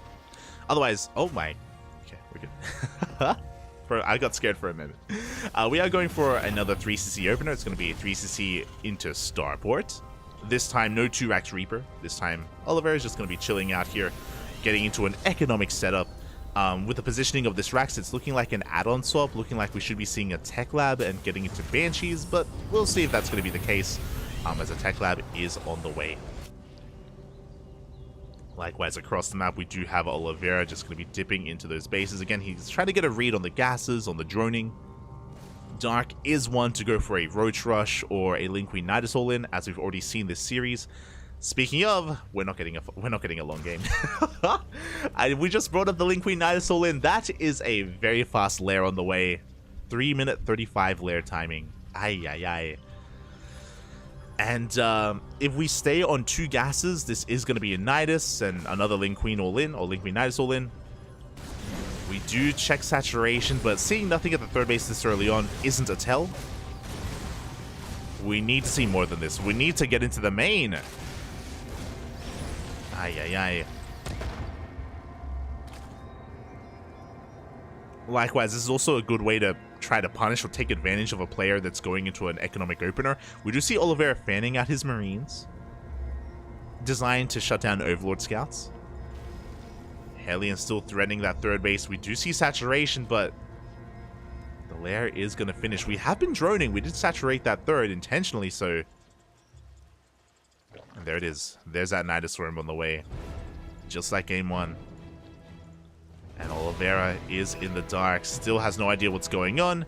Speaker 1: Otherwise, oh my. Okay, we're good. I got scared for a moment. We are going for another 3cc opener. It's going to be a 3cc into Starport. This time, no 2-Rax Reaper. This time, Oliveira is just going to be chilling out here, getting into an economic setup. With the positioning of this Rax, it's looking like an add-on swap, looking like we should be seeing a Tech Lab and getting into Banshees, but we'll see if that's going to be the case, as a Tech Lab is on the way. Likewise, across the map, we do have Oliveira just going to be dipping into those bases. Again, he's trying to get a read on the gases, on the droning. Dark is one to go for a Roach Rush or a Link Queen Nidus all-in, as we've already seen this series. Speaking of, we're not getting a long game. We just brought up the Link Queen Nidus all-in. That is a very fast lair on the way. 3-minute 35 lair timing. Ay. And if we stay on 2 gases, this is going to be a Nidus and another Link Queen all-in, or Link Queen Nidus all-in. We do check saturation, but seeing nothing at the third base this early on isn't a tell. We need to see more than this. We need to get into the main. Ay. Likewise, this is also a good way to try to punish or take advantage of a player that's going into an economic opener. We do see Oliveira fanning out his Marines, designed to shut down Overlord Scouts. Hellion still threatening that third base. We do see saturation, but the lair is going to finish. We have been droning. We did saturate that third intentionally, so... And there it is. There's that Nidus Worm on the way. Just like game 1. And Oliveira is in the dark. Still has no idea what's going on.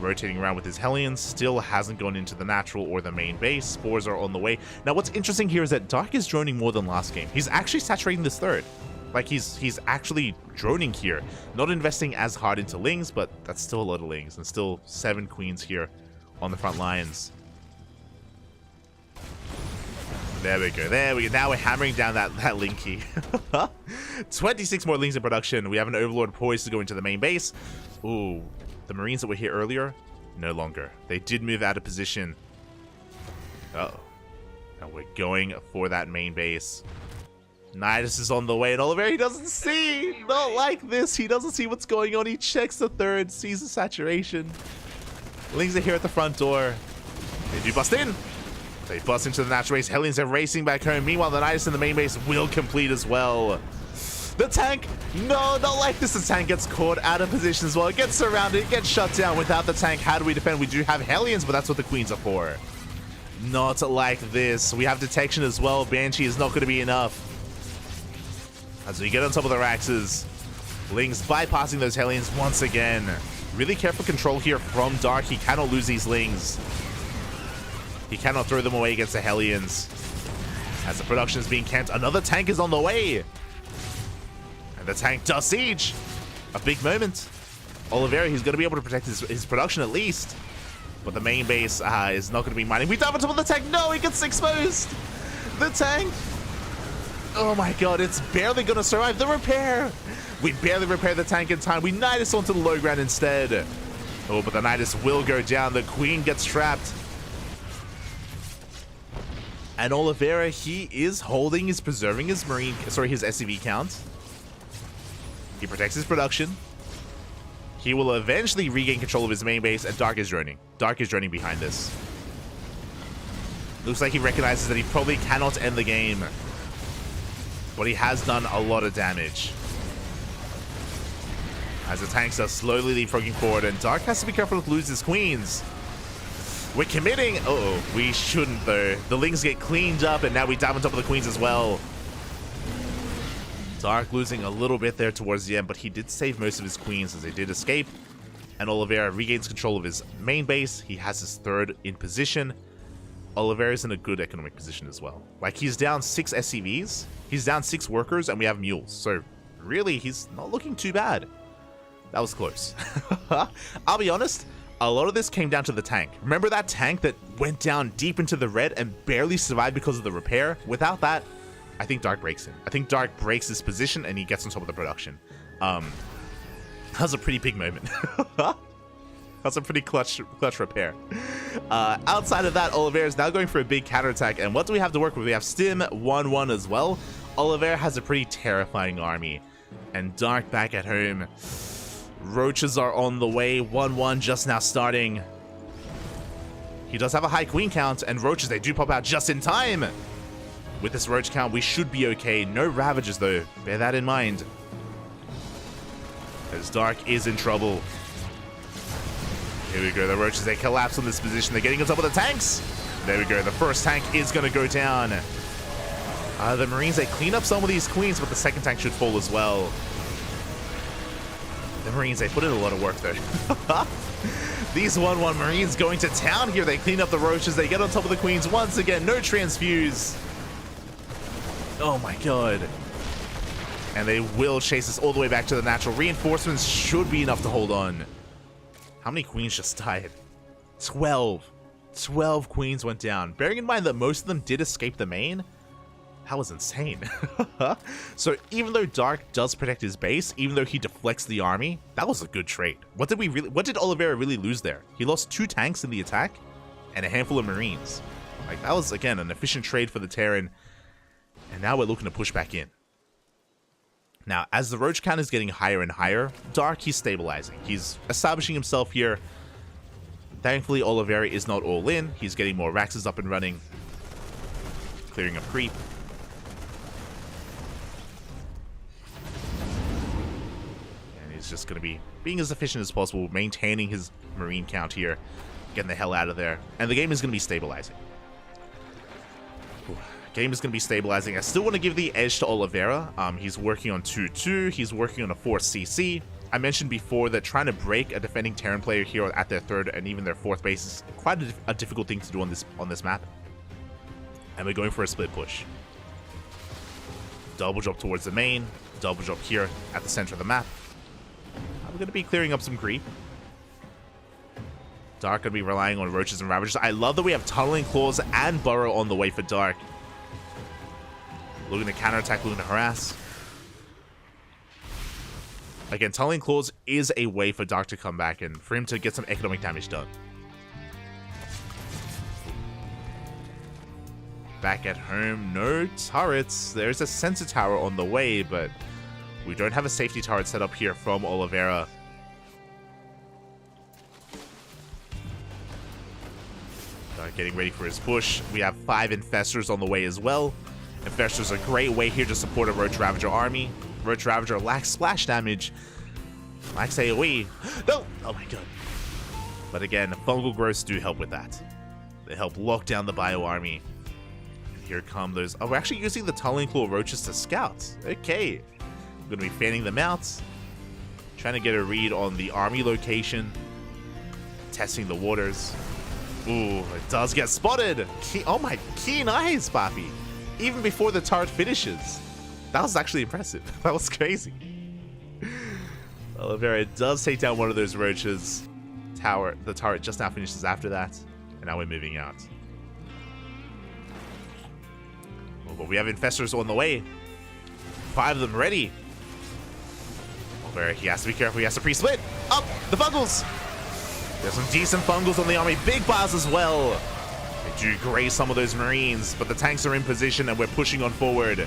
Speaker 1: Rotating around with his Hellions. Still hasn't gone into the natural or the main base. Spores are on the way. Now what's interesting here is that Dark is droning more than last game. He's actually saturating this third. Like he's actually droning here. Not investing as hard into Lings, but that's still a lot of Lings. And still 7 Queens here on the front lines. There we go. There we go. Now we're hammering down that link key. 26 more links in production. We have an Overlord poised to go into the main base. Ooh, the Marines that were here earlier, no longer. They did move out of position. Uh-oh. And we're going for that main base. Nidus is on the way, and Oliver, he doesn't see. Not like this. He doesn't see what's going on. He checks the third, sees the saturation. Lings are here at the front door. They do bust in. They bust into the natural base. Hellions are racing back home. Meanwhile, the Nidus in the main base will complete as well. The tank, no, not like this. The tank gets caught out of position as well. It gets surrounded, it gets shut down. Without the tank, how do we defend? We do have Hellions, but that's what the Queens are for. Not like this. We have detection as well. Banshee is not going to be enough. As we get on top of the Raxes, Lings bypassing those Hellions once again. Really careful control here from Dark. He cannot lose these Lings. He cannot throw them away against the Hellions. As the production is being camped, another tank is on the way. And the tank does siege. A big moment. Oliveira, he's going to be able to protect his production at least. But the main base is not going to be mining. We dive on top of the tank. No, he gets exposed. The tank. Oh my god, it's barely going to survive the repair. We barely repair the tank in time. We Nidus onto the low ground instead. Oh, but the Nidus will go down. The Queen gets trapped. And Oliveira, he is holding, is preserving his his SCV count. He protects his production. He will eventually regain control of his main base, and Dark is droning. Dark is droning behind this. Looks like he recognizes that he probably cannot end the game. But he has done a lot of damage. As the tanks are slowly leapfrogging forward, and Dark has to be careful not to lose his Queens. We're committing. Uh-oh, we shouldn't though. The Lings get cleaned up, and now we dive on top of the Queens as well. Dark losing a little bit there towards the end, but he did save most of his Queens as they did escape. And Oliveira regains control of his main base. He has his third in position. Oliveira's in a good economic position as well. Like, he's down 6 SCVs, he's down 6 workers, and we have mules. So really, he's not looking too bad. That was close. I'll be honest, a lot of this came down to the tank. Remember that tank that went down deep into the red and barely survived because of the repair? Without that, I think Dark breaks him. I think Dark breaks his position and he gets on top of the production. That was a pretty big moment. That's a pretty clutch repair. Outside of that, Oliveira is now going for a big counterattack. And what do we have to work with? We have Stim 1-1 as well. Oliveira has a pretty terrifying army. And Dark back at home. Roaches are on the way. 1-1 just now starting. He does have a high Queen count, and Roaches, they do pop out just in time. With this Roach count, we should be okay. No Ravages, though. Bear that in mind. As Dark is in trouble. Here we go. The Roaches, they collapse on this position. They're getting on top of the tanks. There we go. The first tank is going to go down. The Marines, they clean up some of these Queens, but the second tank should fall as well. The Marines, they put in a lot of work, though. These 1-1 Marines going to town here. They clean up the Roaches. They get on top of the Queens once again. No transfuse. Oh, my God. And they will chase us all the way back to the natural. Reinforcements should be enough to hold on. How many Queens just died? 12. 12 Queens went down. Bearing in mind that most of them did escape the main, that was insane. So even though Dark does protect his base, even though he deflects the army, that was a good trade. What did Oliveira really lose there? He lost 2 tanks in the attack and a handful of Marines. Like, that was, again, an efficient trade for the Terran. And now we're looking to push back in. Now, as the Roach count is getting higher and higher, Dark, he's stabilizing. He's establishing himself here. Thankfully, Oliveira is not all in. He's getting more Raxes up and running. Clearing up creep. And he's just going to be being as efficient as possible, maintaining his Marine count here, getting the hell out of there. And the game is going to be stabilizing. Game is going to be stabilizing. I still want to give the edge to Oliveira. He's working on 2-2. He's working on a 4CC. I mentioned before that trying to break a defending Terran player here at their 3rd and even their 4th base is quite a difficult thing to do on this map. And we're going for a split push. Double drop towards the main. Double drop here at the center of the map. We're going to be clearing up some creep. Dark gonna be relying on Roaches and Ravagers. I love that we have Tunneling Claws and Burrow on the way for Dark. Looking to counterattack, looking to harass. Again, Tunneling Claws is a way for Dark to come back and for him to get some economic damage done. Back at home, no turrets. There's a sensor tower on the way, but we don't have a safety turret set up here from Oliveira. Getting ready for his push. We have 5 Infestors on the way as well. Infestors are a great way here to support a Roach Ravager army. Roach Ravager lacks splash damage, lacks AoE. No! Oh my god. But again, fungal growths do help with that. They help lock down the bio army. And here come those. Oh, we're actually using the Tunneling Claw Roaches to scout. Okay. I'm going to be fanning them out. Trying to get a read on the army location. Testing the waters. Ooh, it does get spotted. Oh my, keen eyes, Papi. Even before the turret finishes. That was actually impressive. That was crazy. Oliveira does take down one of those roaches. The turret just now finishes after that. And now we're moving out. Oh, but we have Infestors on the way. 5 of them ready. Oliveira, he has to be careful. He has to pre-split. Up, the Fungals. There's some decent Fungals on the army. Big bars as well. They do graze some of those Marines, but the tanks are in position and we're pushing on forward.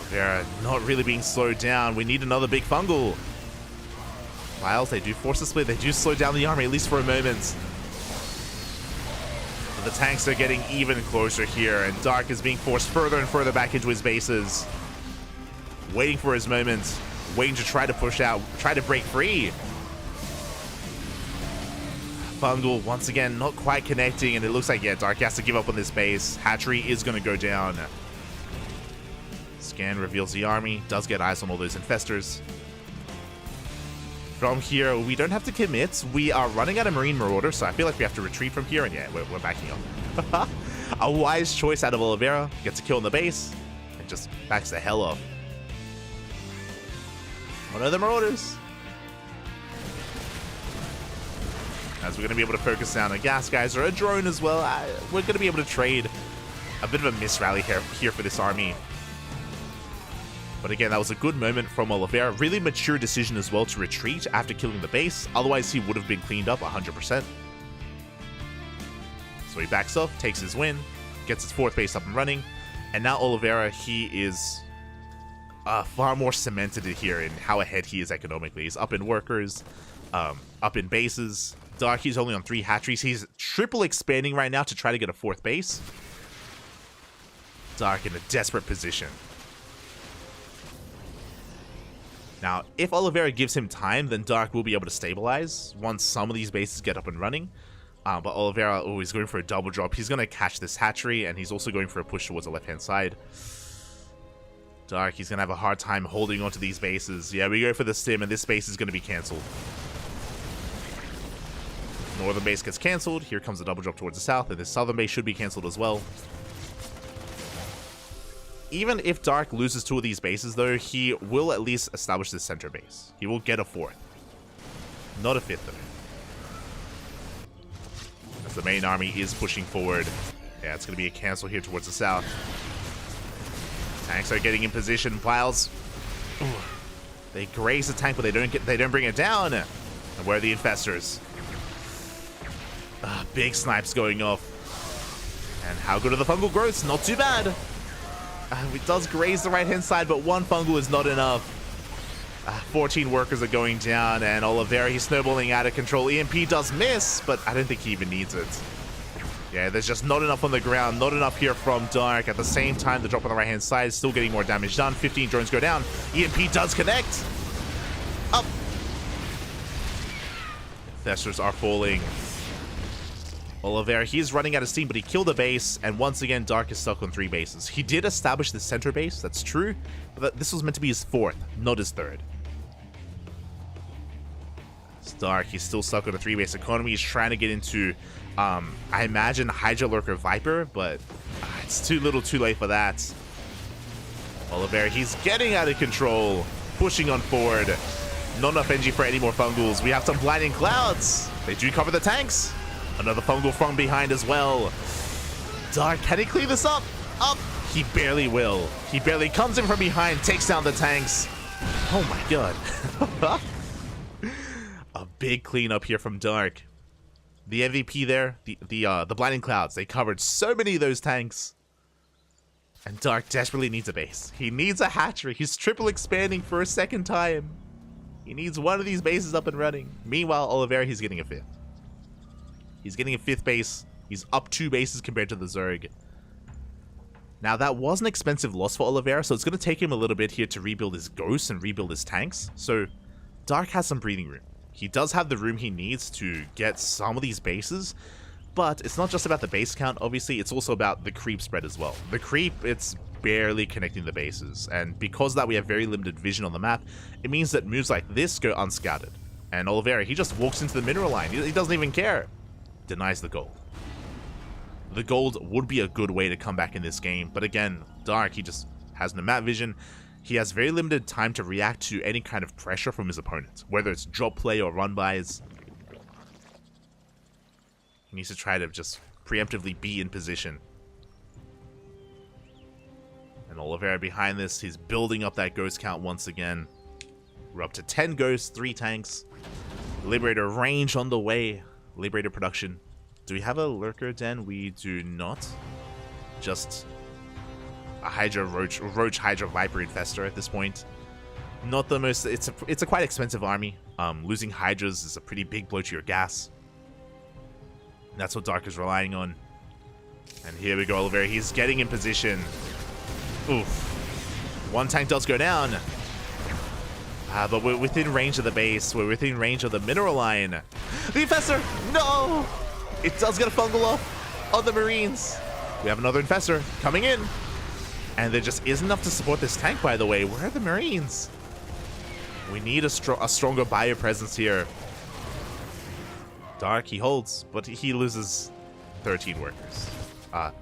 Speaker 1: They're not really being slowed down. We need another big Fungal. Whilst they do force a split, they do slow down the army, at least for a moment. But the tanks are getting even closer here, and Dark is being forced further and further back into his bases. Waiting for his moment. Waiting to try to push out, try to break free. Fungal, once again, not quite connecting, and it looks like, yeah, Dark has to give up on this base. Hatchery is going to go down. Scan reveals the army. Does get eyes on all those Infestors. From here, we don't have to commit. We are running out of Marine Marauder, so I feel like we have to retreat from here, and yeah, we're backing up. A wise choice out of Oliveira. Gets a kill on the base, and just backs the hell off. One of the Marauders. As we're going to be able to focus down on Gas Guys or a drone as well. We're going to be able to trade a bit of a misrally here for this army. But again, that was a good moment from Oliveira. Really mature decision as well to retreat after killing the base. Otherwise, he would have been cleaned up 100%. So he backs off, takes his win, gets his 4th base up and running. And now Oliveira, he is far more cemented here in how ahead he is economically. He's up in workers, up in bases. Dark, he's only on 3 hatcheries. He's triple expanding right now to try to get a 4th base. Dark in a desperate position. Now, if Oliveira gives him time, then Dark will be able to stabilize once some of these bases get up and running. But Oliveira, oh, he's going for a double drop. He's going to catch this hatchery, and he's also going for a push towards the left-hand side. Dark, he's going to have a hard time holding onto these bases. Yeah, we go for the stim, and this base is going to be cancelled. Northern base gets cancelled. Here comes the double drop towards the south, and this southern base should be cancelled as well. Even if Dark loses 2 of these bases, though, he will at least establish this center base. He will get a 4th. Not a 5th, though. As the main army is pushing forward. Yeah, it's going to be a cancel here towards the south. Tanks are getting in position. Piles. Ooh. They graze the tank, but they don't bring it down. And where are the Infestors? Big snipes going off. And how good are the fungal growths? Not too bad. It does graze the right-hand side, but 1 fungal is not enough. 14 workers are going down, and Oliveira, he's snowballing out of control. EMP does miss, but I don't think he even needs it. Yeah, there's just not enough on the ground, not enough here from Dark. At the same time, the drop on the right-hand side is still getting more damage done. 15 drones go down. EMP does connect. Up. Infestors are falling. Oliveira, he's running out of steam, but he killed a base, and once again, Dark is stuck on 3 bases. He did establish the center base, that's true, but this was meant to be his 4th, not his 3rd. It's Dark, he's still stuck on a 3-base economy. He's trying to get into, I imagine, Hydra Lurker Viper, but it's too little too late for that. Oliveira, he's getting out of control, pushing on forward. Not enough energy for any more fungals. We have some blinding clouds. They do cover the tanks. Another fungal from behind as well. Dark, can he clean this up? Up. He barely will. He barely comes in from behind, takes down the tanks. Oh my god. A big cleanup here from Dark. The MVP there, the blinding clouds, they covered so many of those tanks. And Dark desperately needs a base. He needs a hatchery. He's triple expanding for a second time. He needs one of these bases up and running. Meanwhile, Oliveira, he's getting a 5th. He's getting a 5th base. He's up 2 bases compared to the Zerg. Now, that was an expensive loss for Oliveira, so it's going to take him a little bit here to rebuild his ghosts and rebuild his tanks. So, Dark has some breathing room. He does have the room he needs to get some of these bases, but it's not just about the base count, obviously, it's also about the creep spread as well. The creep, it's barely connecting the bases, and because of that we have very limited vision on the map, it means that moves like this go unscouted. And Oliveira, he just walks into the mineral line, he doesn't even care. Denies the gold. The gold would be a good way to come back in this game, but again, Dark, he just has no map vision. He has very limited time to react to any kind of pressure from his opponent, whether it's drop play or run buys. He needs to try to just preemptively be in position. And Oliveira behind this, he's building up that ghost count once again. We're up to 10 ghosts, 3 tanks. Liberator range on the way. Liberator production. Do we have a lurker den? We do not. Just a Hydra Roach Hydra Viper Infestor at this point. Not the most. It's a quite expensive army. Losing Hydras is a pretty big blow to your gas. That's what Dark is relying on. And here we go, Oliveira. He's getting in position. Oof. One tank does go down. But we're within range of the base. We're within range of the mineral line. The Infestor! No! It does get a fungal off on the Marines. We have another Infestor coming in. And there just isn't enough to support this tank, by the way. Where are the Marines? We need a stronger bio presence here. Dark, he holds, but he loses 13 workers.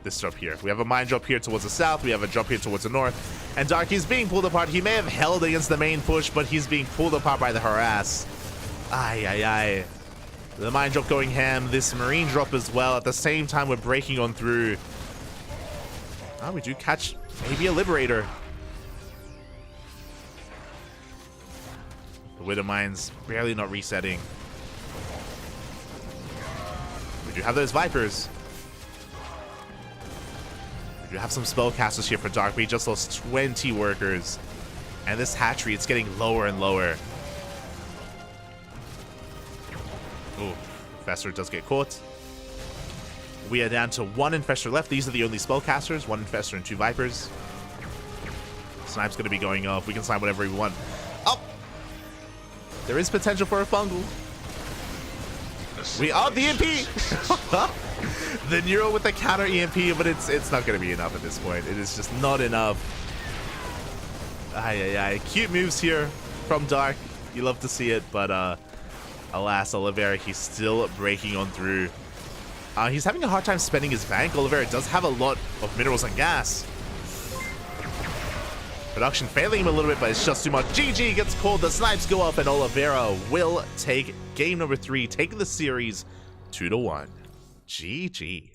Speaker 1: This drop here. We have a mine drop here towards the south. We have a drop here towards the north. And Dark, he's being pulled apart. He may have held against the main push, but he's being pulled apart by the harass. Ay, ay, ay. The mine drop going ham. This marine drop as well. At the same time, we're breaking on through. Oh, we do catch maybe a Liberator. The Widow Mine's barely not resetting. We do have those Vipers. We do have some spellcasters here for Dark. We just lost 20 workers. And this hatchery, it's getting lower and lower. Ooh, Infestor does get caught. We are down to 1 Infestor left. These are the only spellcasters. 1 Infestor and 2 Vipers. Snipe's going to be going off. We can snipe whatever we want. Oh! There is potential for a fungal. We are the EMP! The Neuro with the counter EMP, but it's not going to be enough at this point. It is just not enough. Ay, ay, ay. Cute moves here from Dark. You love to see it, but alas, Oliveira, he's still breaking on through. He's having a hard time spending his bank. Oliveira does have a lot of minerals and gas. Production failing him a little bit, but it's just too much. GG gets called. The snipes go up, and Oliveira will take game number 3, taking the series 2-1. GG.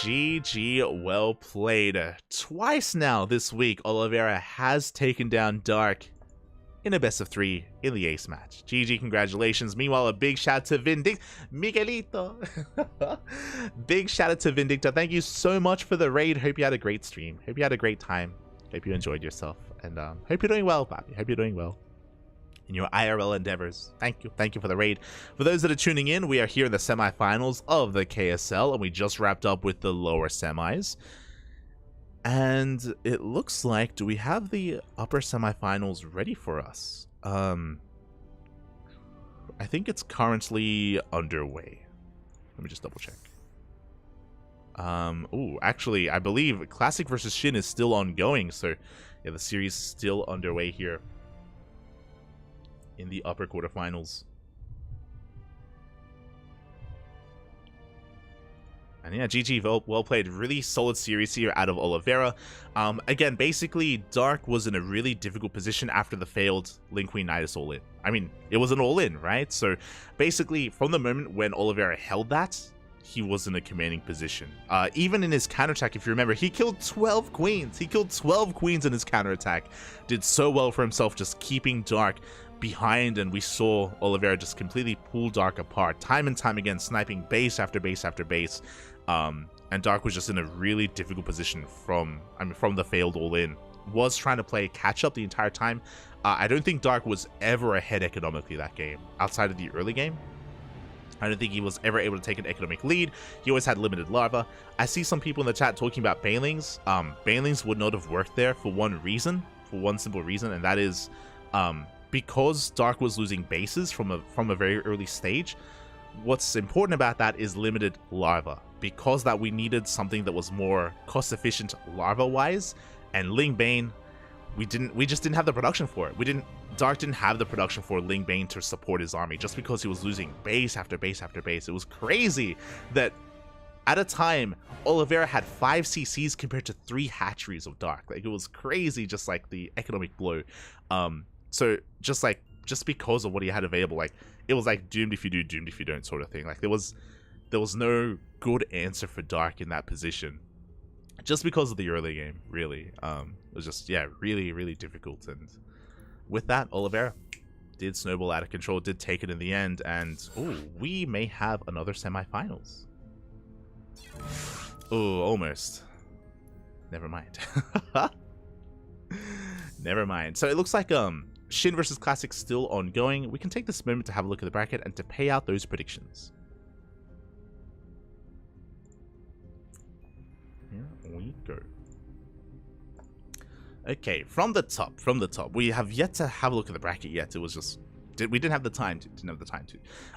Speaker 1: GG, well played. Twice now this week, Oliveira has taken down Dark in a best of 3 in the ace match. GG, congratulations. Meanwhile, a big shout out to Miguelito. Big shout out to Vindicta. Thank you so much for the raid. Hope you had a great stream. Hope you had a great time. Hope you enjoyed yourself. And hope you're doing well, Bobby. Hope you're doing well in your IRL endeavors. Thank you. Thank you for the raid. For those that are tuning in, we are here in the semifinals of the KSL, and we just wrapped up with the lower semis. And it looks like, do we have the upper semifinals ready for us? I think it's currently underway. Let me just double check. Oh, actually, I believe Classic versus Shin is still ongoing, so yeah, the series is still underway here in the upper quarterfinals. And yeah, GG, well played. Really solid series here out of Oliveira. Again, basically, Dark was in a really difficult position after the failed Link Queen Nidus all-in. I mean, it was an all-in, right? So basically, from the moment when Oliveira held that, he was in a commanding position. Even in his counterattack, if you remember, he killed 12 queens. He killed 12 queens in his counterattack. Did so well for himself, just keeping Dark behind, and we saw Oliveira just completely pull Dark apart, time and time again, sniping base after base after base. And Dark was just in a really difficult position from the failed all-in. Was trying to play catch-up the entire time. I don't think Dark was ever ahead economically that game, outside of the early game. I don't think he was ever able to take an economic lead. He always had limited larva. I see some people in the chat talking about Banelings. Banelings would not have worked there for one simple reason, and that is because Dark was losing bases from a very early stage. What's important about that is limited larva, because that we needed something that was more cost efficient larva wise, and Ling Bane, we just didn't have the production for it. Dark didn't have the production for Ling Bane to support his army, just because he was losing base after base after base. It was crazy that at a time Oliveira had 5 CCs compared to 3 hatcheries of Dark. Like, it was crazy, just like the economic blow. So just because of what he had available, like, it was like doomed if you do, doomed if you don't sort of thing. Like, there was no good answer for Dark in that position, just because of the early game. Really, it was just, yeah, really difficult. And with that, Oliveira did snowball out of control, did take it in the end, and oh, we may have another semifinals. Oh, almost. Never mind. Never mind. So it looks like Shin versus Classic still ongoing. We can take this moment to have a look at the bracket and to pay out those predictions. Here we go. Okay, from the top. We have yet to have a look at the bracket yet. It was just we didn't have the time to.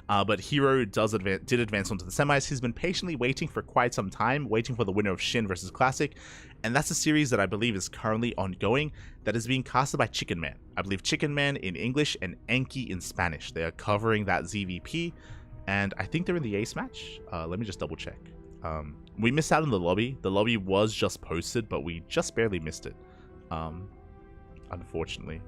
Speaker 1: But Hero did advance onto the semis. He's been patiently waiting for quite some time, waiting for the winner of Shin versus Classic, and that's a series that I believe is currently ongoing, that is being casted by Chicken Man. I believe Chicken Man in English and Enki in Spanish. They are covering that ZVP, and I think they're in the ace match. Let me just double check. We missed out on the lobby. The lobby was just posted, but we just barely missed it, unfortunately.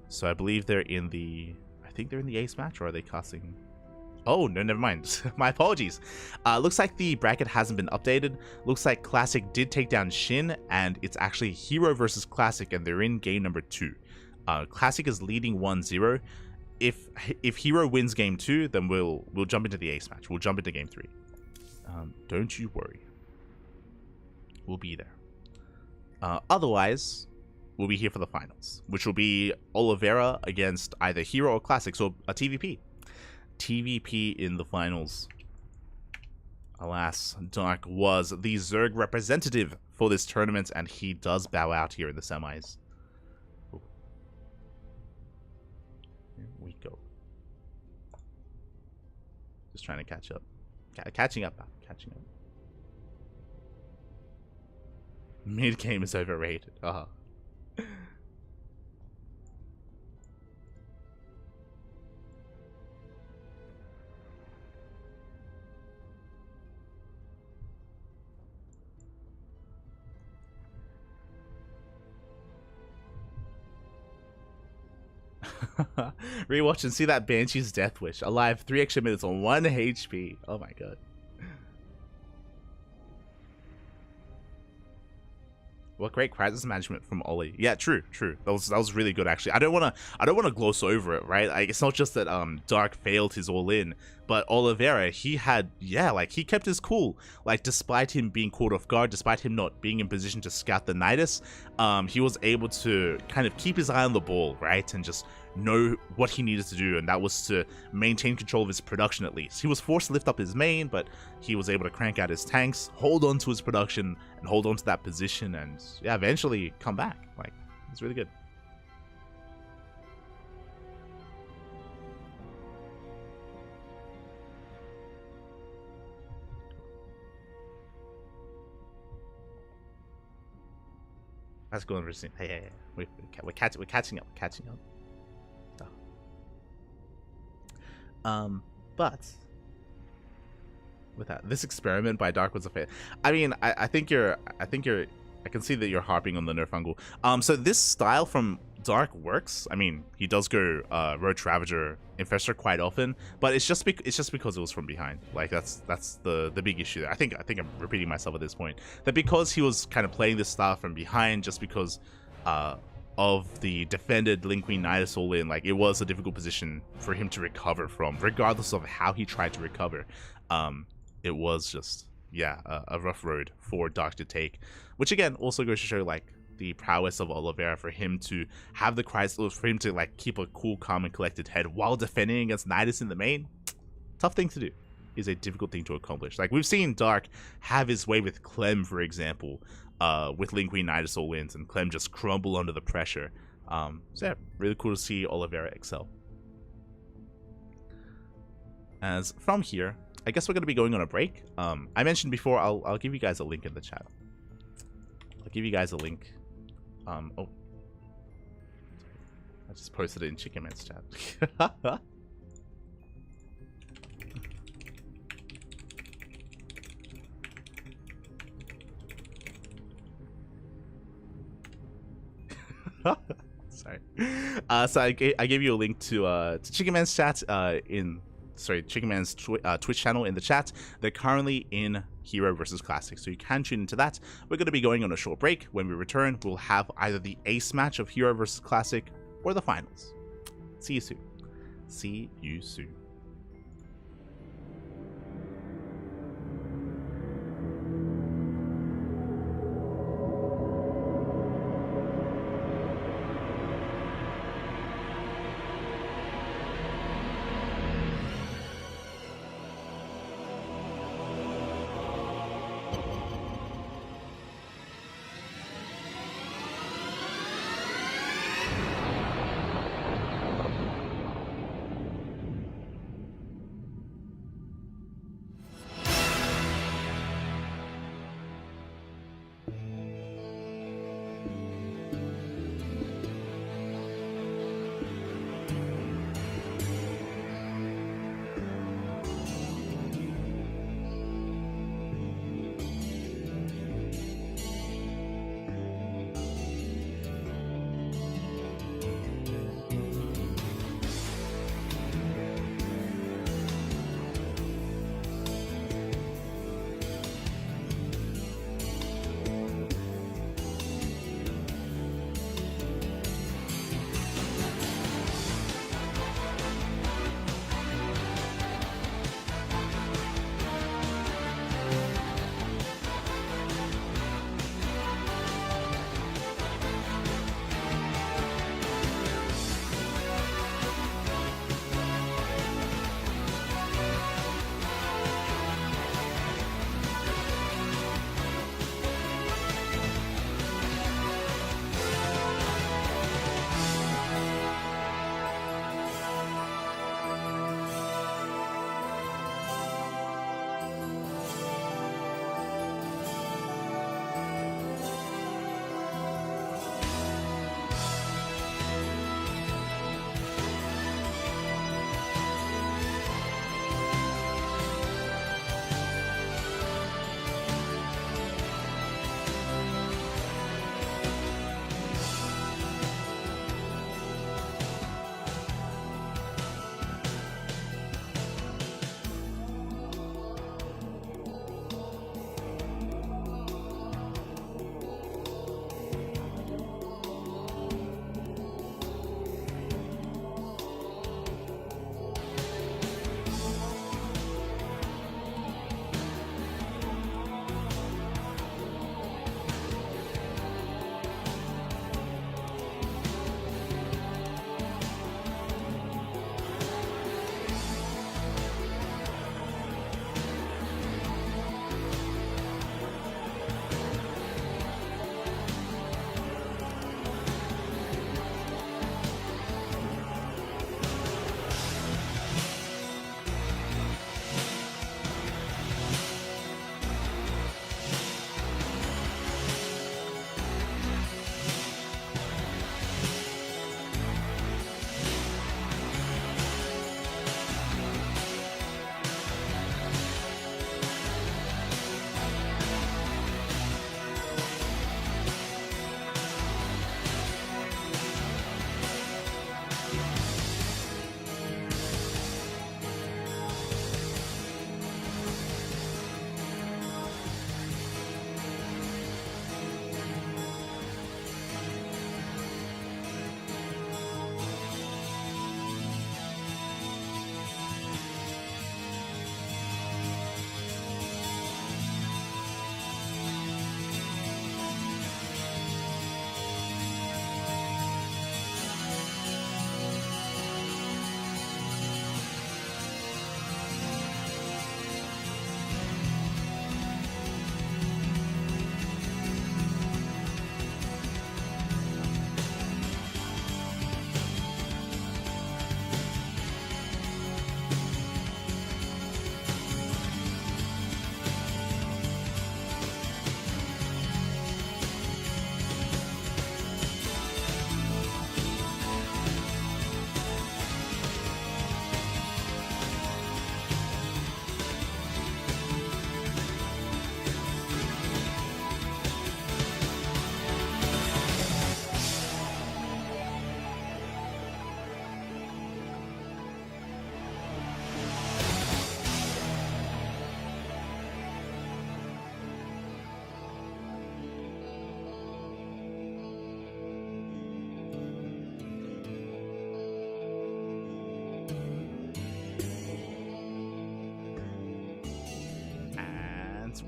Speaker 1: So I believe they're in the, I think they're in the ace match, or are they casting? Oh, no, never mind. My apologies. Looks like the bracket hasn't been updated. Looks like Classic did take down Shin, and it's actually Hero versus Classic, and they're in game number 2. Classic is leading 1-0. If Hero wins game 2, then we'll jump into the ace match. We'll jump into game 3. Don't you worry. We'll be there. Otherwise, we'll be here for the finals, which will be Oliveira against either Hero or Classic, so a TVP. TVP in the finals. Alas, Dark was the Zerg representative for this tournament, and he does bow out here in the semis. Ooh. Here we go. Just trying to catch up. Catching up. Mid game is overrated. Rewatch and see that Banshee's Death Wish. Alive 3 extra minutes on 1 HP. Oh my god. What great crisis management from Ollie. Yeah, true. That was really good, actually. I don't wanna gloss over it, right? Like, it's not just that Dark failed his all-in, but Oliveira, he kept his cool. Like, despite him being caught off guard, despite him not being in position to scout the Nidus, he was able to kind of keep his eye on the ball, right? And just know what he needed to do, and that was to maintain control of his production at least. He was forced to lift up his main, but he was able to crank out his tanks, hold on to his production, and hold on to that position, and yeah, eventually come back. Like, it's really good. That's going to Hey. We're catching up. But with that. This experiment by Dark was a fail. I mean, I think you're I can see that you're harping on the nerf angle. So this style from Dark works. I mean, he does go Roach Ravager Infestor quite often, but it's just because it was from behind. Like that's the big issue there. I think I'm repeating myself at this point. That because he was kind of playing this style from behind, just because of the defended Link Queen Nidus all in, like it was a difficult position for him to recover from, regardless of how he tried to recover. It was just, yeah, a rough road for Dark to take, which again also goes to show like the prowess of Oliveira for him to have the Chrysler, for him to like keep a cool, calm, and collected head while defending against Nidus in the main. Tough thing to do. Is a difficult thing to accomplish. Like we've seen Dark have his way with Clem, for example, with Link Queen Nidus all wins, and Clem just crumble under the pressure. So yeah, really cool to see Oliveira excel. As from here, I guess we're going to be going on a break. I mentioned before, I'll give you guys a link in the chat. I'll give you guys a link. Oh, I just posted it in Chicken Man's chat. Sorry. So I gave you a link to Chicken Man's chat Chicken Man's Twitch channel in the chat. They're currently in Hero versus Classic, so you can tune into that. We're going to be going on a short break. When we return, we'll have either the ace match of Hero versus Classic or the finals. See you soon. See you soon.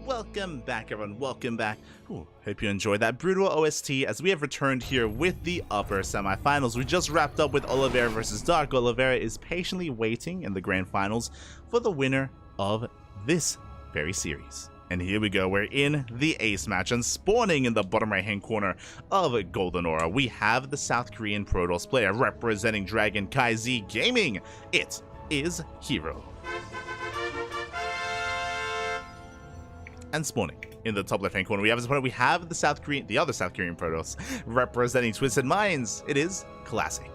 Speaker 1: Welcome back, everyone. Welcome back. Ooh, hope you enjoyed that brutal OST as we have returned here with the upper semifinals. We just wrapped up with Oliveira versus Dark. Oliveira is patiently waiting in the grand finals for the winner of this very series. And here we go. We're in the ace match, and spawning in the bottom right-hand corner of Golden Aura, we have the South Korean Protoss player representing Dragon Kai Gaming. It is Hero. And spawning in the top left-hand corner, we have his opponent. We have the other South Korean Protoss representing Twisted Minds. It is Classic.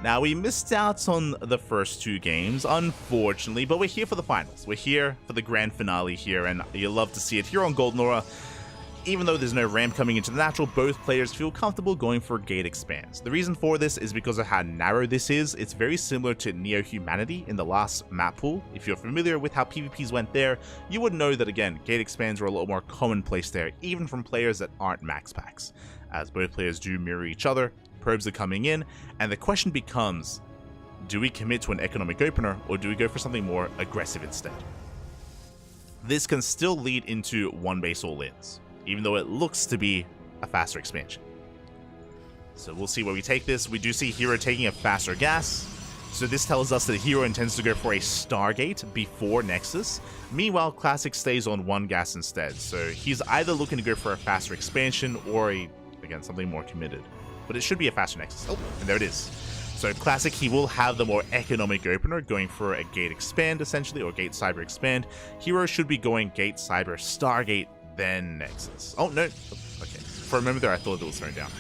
Speaker 1: Now, we missed out on the first two games, unfortunately, but we're here for the finals. We're here for the grand finale here, and you'll love to see it here on Golden Aura. Even though there's no ramp coming into the natural, both players feel comfortable going for gate expands. The reason for this is because of how narrow this is. It's very similar to Neo-Humanity in the last map pool. If you're familiar with how PvPs went there, you would know that, again, gate expands are a lot more commonplace there, even from players that aren't max packs. As both players do mirror each other, probes are coming in, and the question becomes, do we commit to an economic opener, or do we go for something more aggressive instead? This can still lead into one base all-ins, even though it looks to be a faster expansion. So we'll see where we take this. We do see Hero taking a faster gas, so this tells us that Hero intends to go for a Stargate before Nexus. Meanwhile, Classic stays on one gas instead, so he's either looking to go for a faster expansion or again, something more committed. But it should be a faster Nexus. Oh, and there it is. So Classic, he will have the more economic opener, going for a Gate Expand, essentially, or Gate Cyber Expand. Hero should be going Gate Cyber Stargate, then Nexus. Oh, no. Okay. For a moment there, I thought it was thrown down.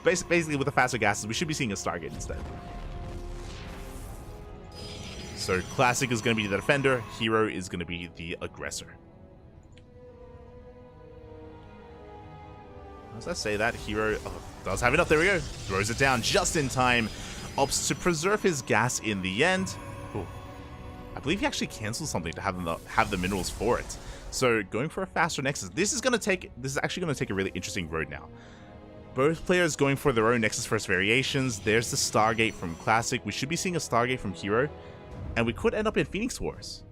Speaker 1: Basically, with the faster gases, we should be seeing a Stargate instead. So Classic is going to be the defender. Hero is going to be the aggressor. As I say that, Hero does have enough. There we go. Throws it down just in time. Opts to preserve his gas in the end. Ooh. I believe he actually cancels something to have the minerals for it. So going for a faster Nexus. This is actually going to take a really interesting road now. Both players going for their own Nexus first variations. There's the Stargate from Classic. We should be seeing a Stargate from Hero. And we could end up in Phoenix Wars,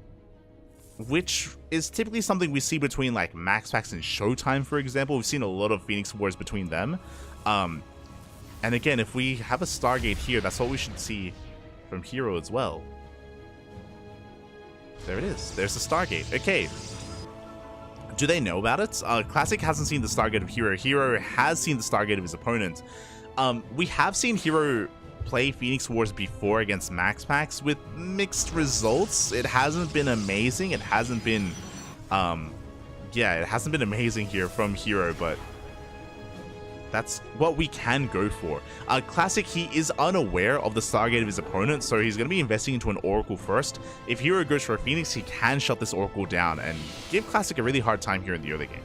Speaker 1: which is typically something we see between like Max Packs and Showtime, for example. We've seen a lot of Phoenix Wars between them. And again, if we have a Stargate here, that's what we should see from Hero as well. There it is. There's the Stargate. Okay. Do they know about it? Classic hasn't seen the Stargate of Hero. Hero has seen the Stargate of his opponent. We have seen Hero play Phoenix Wars before against Max Packs with mixed results. It hasn't been amazing. It hasn't been, it hasn't been amazing here from Hero, but that's what we can go for. Classic, he is unaware of the Stargate of his opponent, so he's going to be investing into an Oracle first. If Hero goes for a Phoenix, he can shut this Oracle down and give Classic a really hard time here in the early game.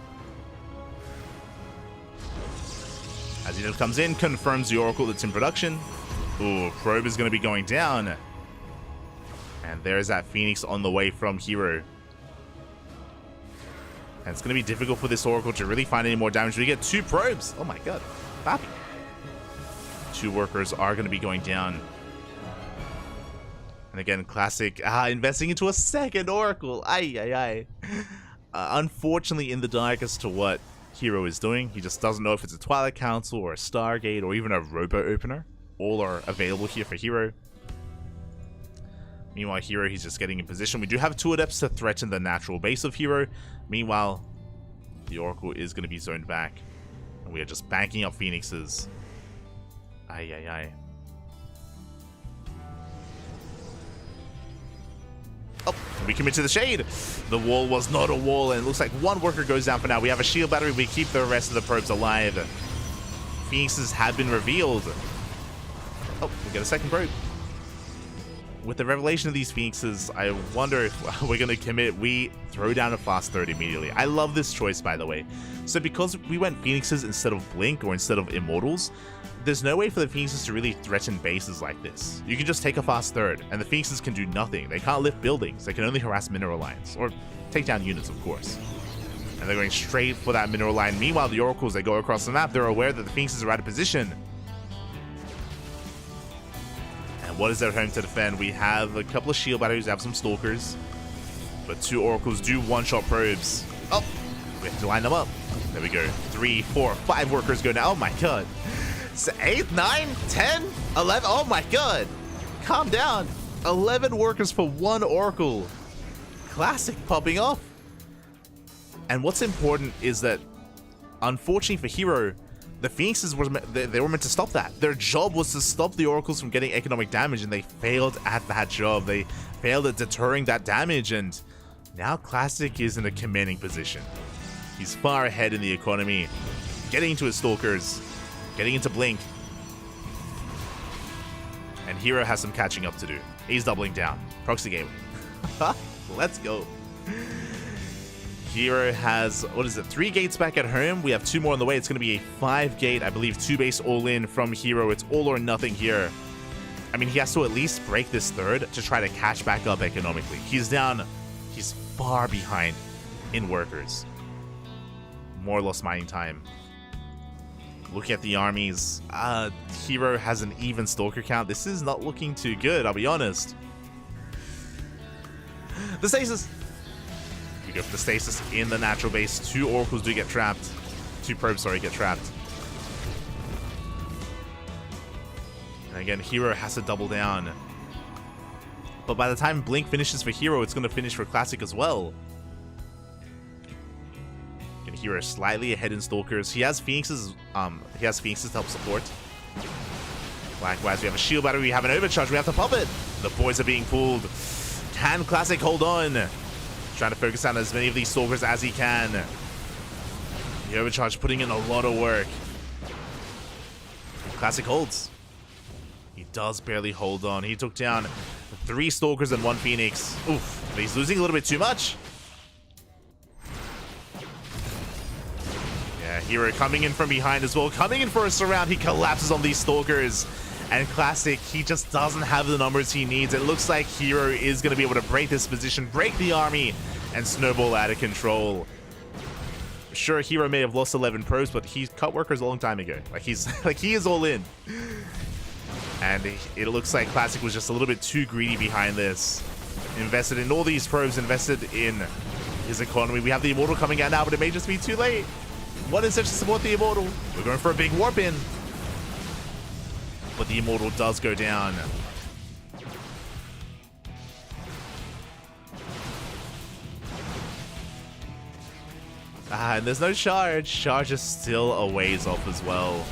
Speaker 1: As he comes in, confirms the Oracle that's in production. Ooh, probe is going to be going down. And there's that Phoenix on the way from Hero. And it's going to be difficult for this Oracle to really find any more damage. We get two probes. Oh my god. Bappy. Two workers are going to be going down. And again, Classic investing into a second Oracle. Unfortunately, in the dark as to what Hero is doing. He just doesn't know if it's a Twilight Council or a Stargate or even a Robo Opener. All are available here for Hero. Meanwhile, Hero, he's just getting in position. We do have two Adepts to threaten the natural base of Hero. Meanwhile, the Oracle is going to be zoned back. And we are just banking up Phoenixes. Oh, we commit to the shade. The wall was not a wall, and it looks like one worker goes down for now. We have a shield battery. We keep the rest of the probes alive. Phoenixes have been revealed. Oh, we get a second probe. With the revelation of these Phoenixes, I wonder if we're going to commit. We throw down a fast third immediately. I love this choice, by the way. So because we went Phoenixes instead of Blink or instead of Immortals, there's no way for the Phoenixes to really threaten bases like this. You can just take a fast third, and the Phoenixes can do nothing. They can't lift buildings. They can only harass mineral lines, or take down units, of course. And they're going straight for that mineral line. Meanwhile, the Oracles, they go across the map. They're aware that the Phoenixes are out of position. And what is their home to defend? We have a couple of shield batteries, we have some stalkers. But 2 oracles do one-shot probes. Oh, we have to line them up. There we go. 3, 4, 5 workers go now. Oh my god. So 8, 9, 10, 11. Oh my god. Calm down. 11 workers for 1 oracle. Classic popping off. And what's important is that, unfortunately for Hero, the Phoenixes they were meant to stop that. Their job was to stop the oracles from getting economic damage, and they failed at that job. They failed at deterring that damage, and now Classic is in a commanding position. He's far ahead in the economy, getting into his Stalkers, getting into Blink. And Hero has some catching up to do. He's doubling down. Proxy game. Let's go. Hero has, what is it, 3 gates back at home. We have 2 more on the way. It's going to be a 5 gate, I believe, 2 base all in from Hero. It's all or nothing here. I mean, he has to at least break this 3rd to try to catch back up economically. He's down. He's far behind in workers. More lost mining time. Looking at the armies, Hero has an even Stalker count. This is not looking too good, I'll be honest. The stasis! We go for the stasis in the natural base. 2 oracles do get trapped. 2 probes, sorry, get trapped. And again, Hero has to double down. But by the time Blink finishes for Hero, it's going to finish for Classic as well. Again, Hero slightly ahead in Stalkers. He has Phoenixes. He has Phoenixes to help support. Likewise, we have a shield battery. We have an overcharge. We have to pop it. The boys are being pulled. Can Classic hold on? Trying to focus on as many of these Stalkers as he can. The overcharge putting in a lot of work. Classic holds. He does barely hold on. He took down 3 Stalkers and 1 Phoenix. Oof, but he's losing a little bit too much. Yeah, Hero coming in from behind as well. Coming in for a surround. He collapses on these Stalkers. And Classic, he just doesn't have the numbers he needs. It looks like Hero is going to be able to break this position, break the army, and snowball out of control. Sure, Hero may have lost 11 pros, but he cut workers a long time ago. Like he is all in. And it looks like Classic was just a little bit too greedy behind this. Invested in all these probes, invested in his economy. We have the Immortal coming out now, but it may just be too late. One is such to support the Immortal. We're going for a big warp in. But the Immortal does go down. And there's no charge. Charge is still a ways off as well.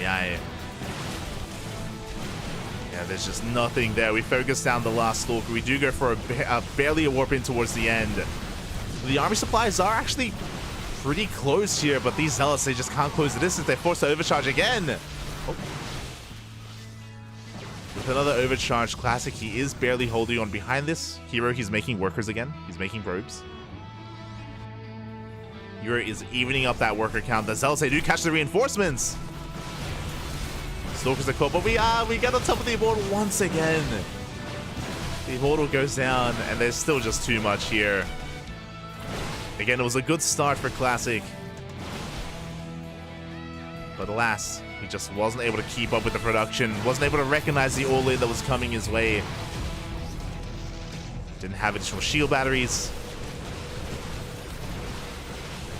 Speaker 1: Ay. Yeah, there's just nothing there. We focus down the last Stalker. We do go for barely a warp in towards the end. The army supplies are actually pretty close here, but these Zealots, they just can't close the distance. They're forced to overcharge again. Oh. With another overcharge, Classic, he is barely holding on behind this. Hero, he's making workers again. He's making probes. Hero is evening up that worker count. The Zealots, they do catch the reinforcements. Stalkers are caught, but we get on top of the Immortal once again. The Immortal goes down, and there's still just too much here. Again, it was a good start for Classic. But alas, he just wasn't able to keep up with the production. Wasn't able to recognize the all-in that was coming his way. Didn't have additional shield batteries.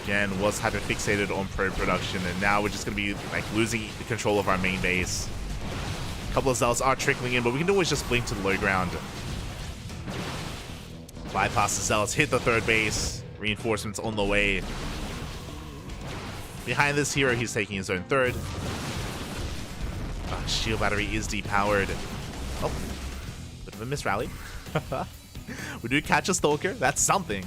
Speaker 1: Again, was hyper-fixated on probe production. And now we're just going to be like losing the control of our main base. A couple of Zealots are trickling in, but we can always just blink to the low ground. Bypass the Zealots, hit the 3rd base. Reinforcements on the way. Behind this Hero, he's taking his own 3rd. Shield battery is depowered. Oh, bit of a miss rally. We do catch a Stalker. That's something.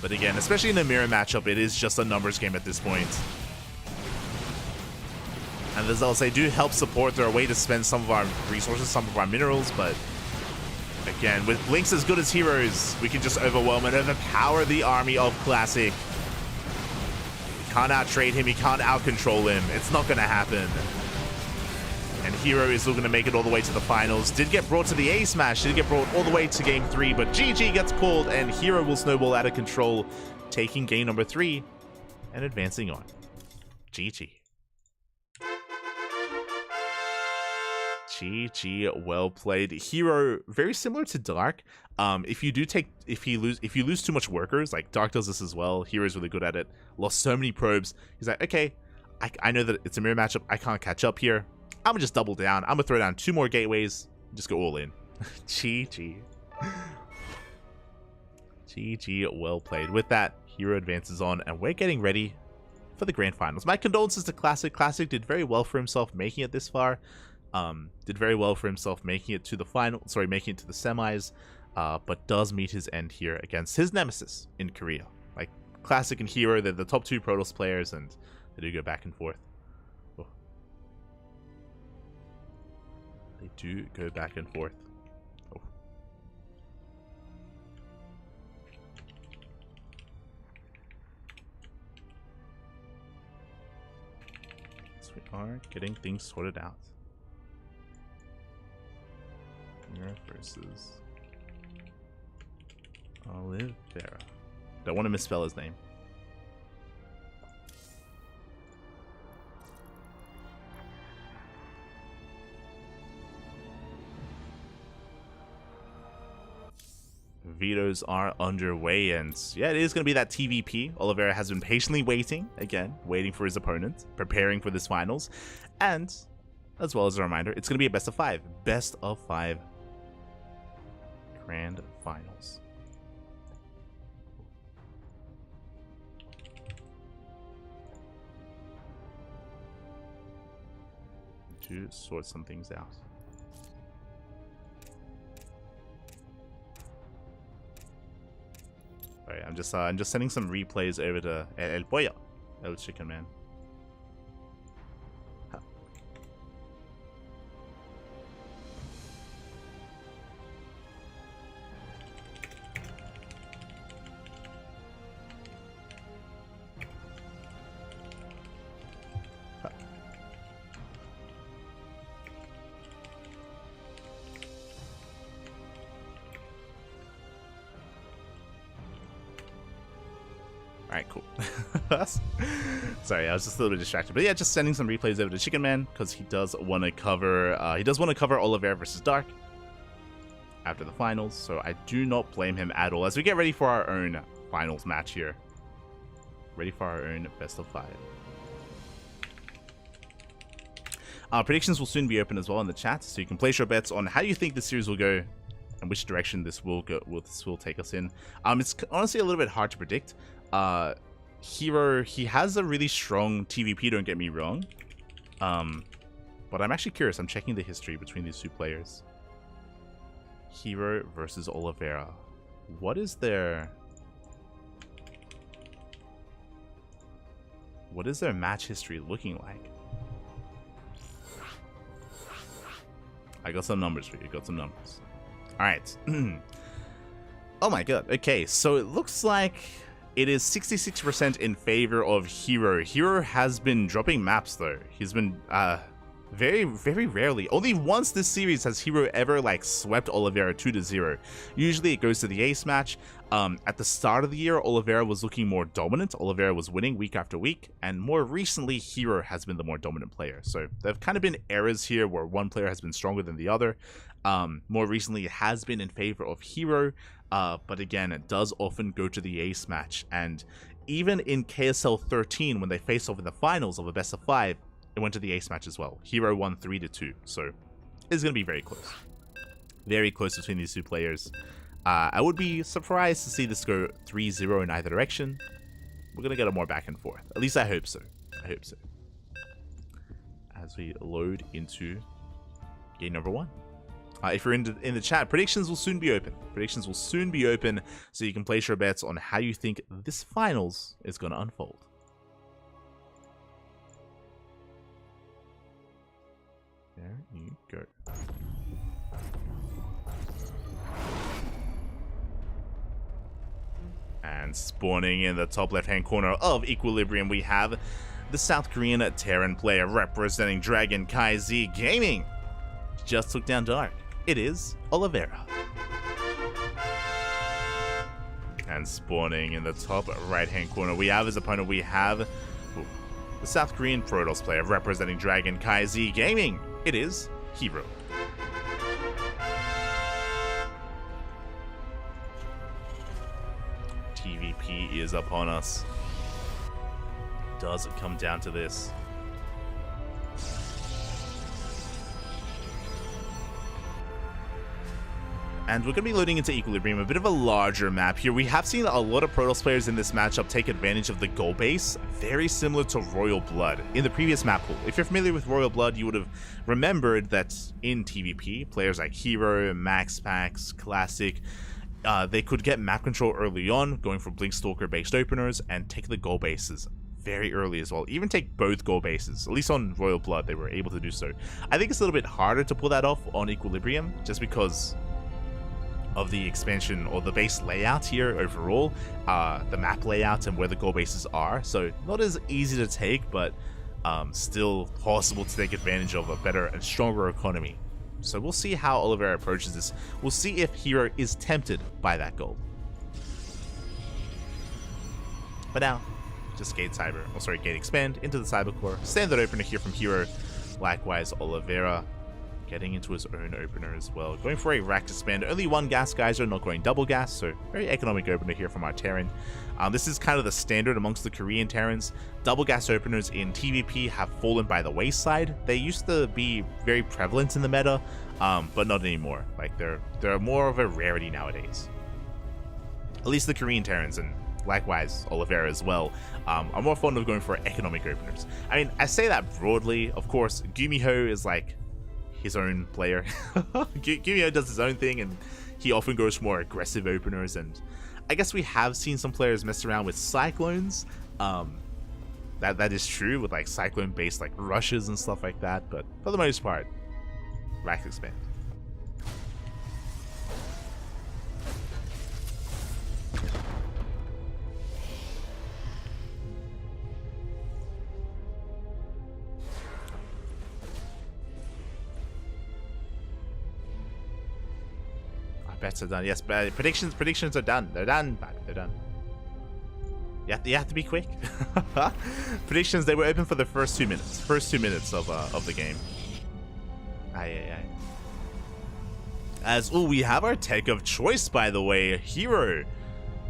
Speaker 1: But again, especially in a mirror matchup, it is just a numbers game at this point. And the Zealots, they do help support. They're a way to spend some of our resources, some of our minerals, but again, with Blinks as good as Heroes, we can just overwhelm and overpower the army of Classic. We can't out-trade him, we can't out-control him. It's not going to happen. And Hero is still going to make it all the way to the finals. Did get brought to the A-Smash, did get brought all the way to Game 3, but GG gets pulled, and Hero will snowball out of control, taking game number 3 and advancing on. GG. GG, well played. Hero, very similar to Dark. If you lose too much workers, like Dark does this as well. Hero's really good at it. Lost so many probes. He's like, okay, I know that it's a mirror matchup. I can't catch up here. I'm gonna just double down. I'm gonna throw down 2 more gateways. Just go all in. GG. GG, well played. With that, Hero advances on, and we're getting ready for the grand finals. My condolences to Classic. Classic did very well for himself making it this far. Did very well for himself making it to the final. Sorry, making it to the semis. But does meet his end here against his nemesis in Korea. Like Classic and Hero, they're the top 2 Protoss players, and they do go back and forth. Oh. They do go back and forth. Oh. So we are getting things sorted out. Mirror versus Oliveira. Don't want to misspell his name. Vetoes are underway, and yeah, it is going to be that TVP. Oliveira has been patiently waiting for his opponent, preparing for this finals, and as well as a reminder, it's going to be a best of 5 grand finals. To sort some things out. Alright, I'm just sending some replays over to El Pollo, El Chicken Man. Alright, cool. Sorry, I was just a little bit distracted. But yeah, just sending some replays over to Chicken Man, because he does want to cover Oliveira versus Dark after the finals. So I do not blame him at all as we get ready for our own finals match here. Ready for our own best of 5. Predictions will soon be open as well in the chat, so you can place your bets on how you think the series will go and which direction this will take us in. It's honestly a little bit hard to predict. Hero, he has a really strong TVP, don't get me wrong. But I'm actually curious. I'm checking the history between these 2 players. Hero versus Oliveira. What is their match history looking like? I got some numbers for you. Alright. Oh my god. Okay, so it looks like it is 66% in favor of Hero. Hero has been dropping maps though. He's been very, very rarely. Only once this series has Hero ever like swept Oliveira 2-0. Usually it goes to the ace match. At the start of the year, Oliveira was looking more dominant. Oliveira was winning week after week, and more recently, Hero has been the more dominant player. So there have kind of been eras here where one player has been stronger than the other. More recently, it has been in favor of Hero, but again, it does often go to the ace match. And even in KSL 13, when they faced off in the finals of a best of 5, it went to the ace match as well. Hero won 3-2, so it's going to be very close. Very close between these 2 players. I would be surprised to see this go 3-0 in either direction. We're going to get a more back and forth. At least I hope so. As we load into game number 1. If you're in the chat, predictions will soon be open. So you can place your bets on how you think this finals is going to unfold. There you go. And spawning in the top left-hand corner of Equilibrium, we have the South Korean Terran player representing CranKy Z Gaming. Just took down Dark. It is Oliveira. And spawning in the top right-hand corner, we have his opponent. We have the South Korean Protoss player representing CranKy Z Gaming. It is Hero. TVP is upon us. Does it come down to this? And we're going to be loading into Equilibrium, a bit of a larger map here. We have seen a lot of Protoss players in this matchup take advantage of the goal base, very similar to Royal Blood in the previous map pool. If you're familiar with Royal Blood, you would have remembered that in TVP, players like Hero, Max Packs, Classic, they could get map control early on, going for Blinkstalker based openers, and take the goal bases very early as well. Even take both goal bases. At least on Royal Blood, they were able to do so. I think it's a little bit harder to pull that off on Equilibrium, just because of the expansion or the base layout here overall, the map layout and where the goal bases are. So not as easy to take, but still possible to take advantage of a better and stronger economy. So we'll see how Oliveira approaches this. We'll see if Hero is tempted by that goal. But now, just Gate Cyber, oh sorry, Gate Expand into the Cyber Core. Standard opener here from Hero. Likewise, Oliveira getting into his own opener as well. Going for a rack to spend. Only one gas geyser, not going double gas, so very economic opener here from our Terran. This is kind of the standard amongst the Korean Terrans. Double gas openers in TVP have fallen by the wayside. They used to be very prevalent in the meta, but not anymore. Like they're more of a rarity nowadays. At least the Korean Terrans, and likewise Oliveira as well, are more fond of going for economic openers. I mean, I say that broadly. Of course, Gumiho is like his own player. Gumiho does his own thing, and he often goes for more aggressive openers, and I guess we have seen some players mess around with Cyclones. That is true, with like Cyclone based like rushes and stuff like that, but for the most part, rack expand. Bets are done. Yes, predictions are done. They're done. They're done. You have to be quick. Predictions, they were open for the first 2 minutes. First 2 minutes of the game. Aye. As we have our tech of choice, by the way. Hero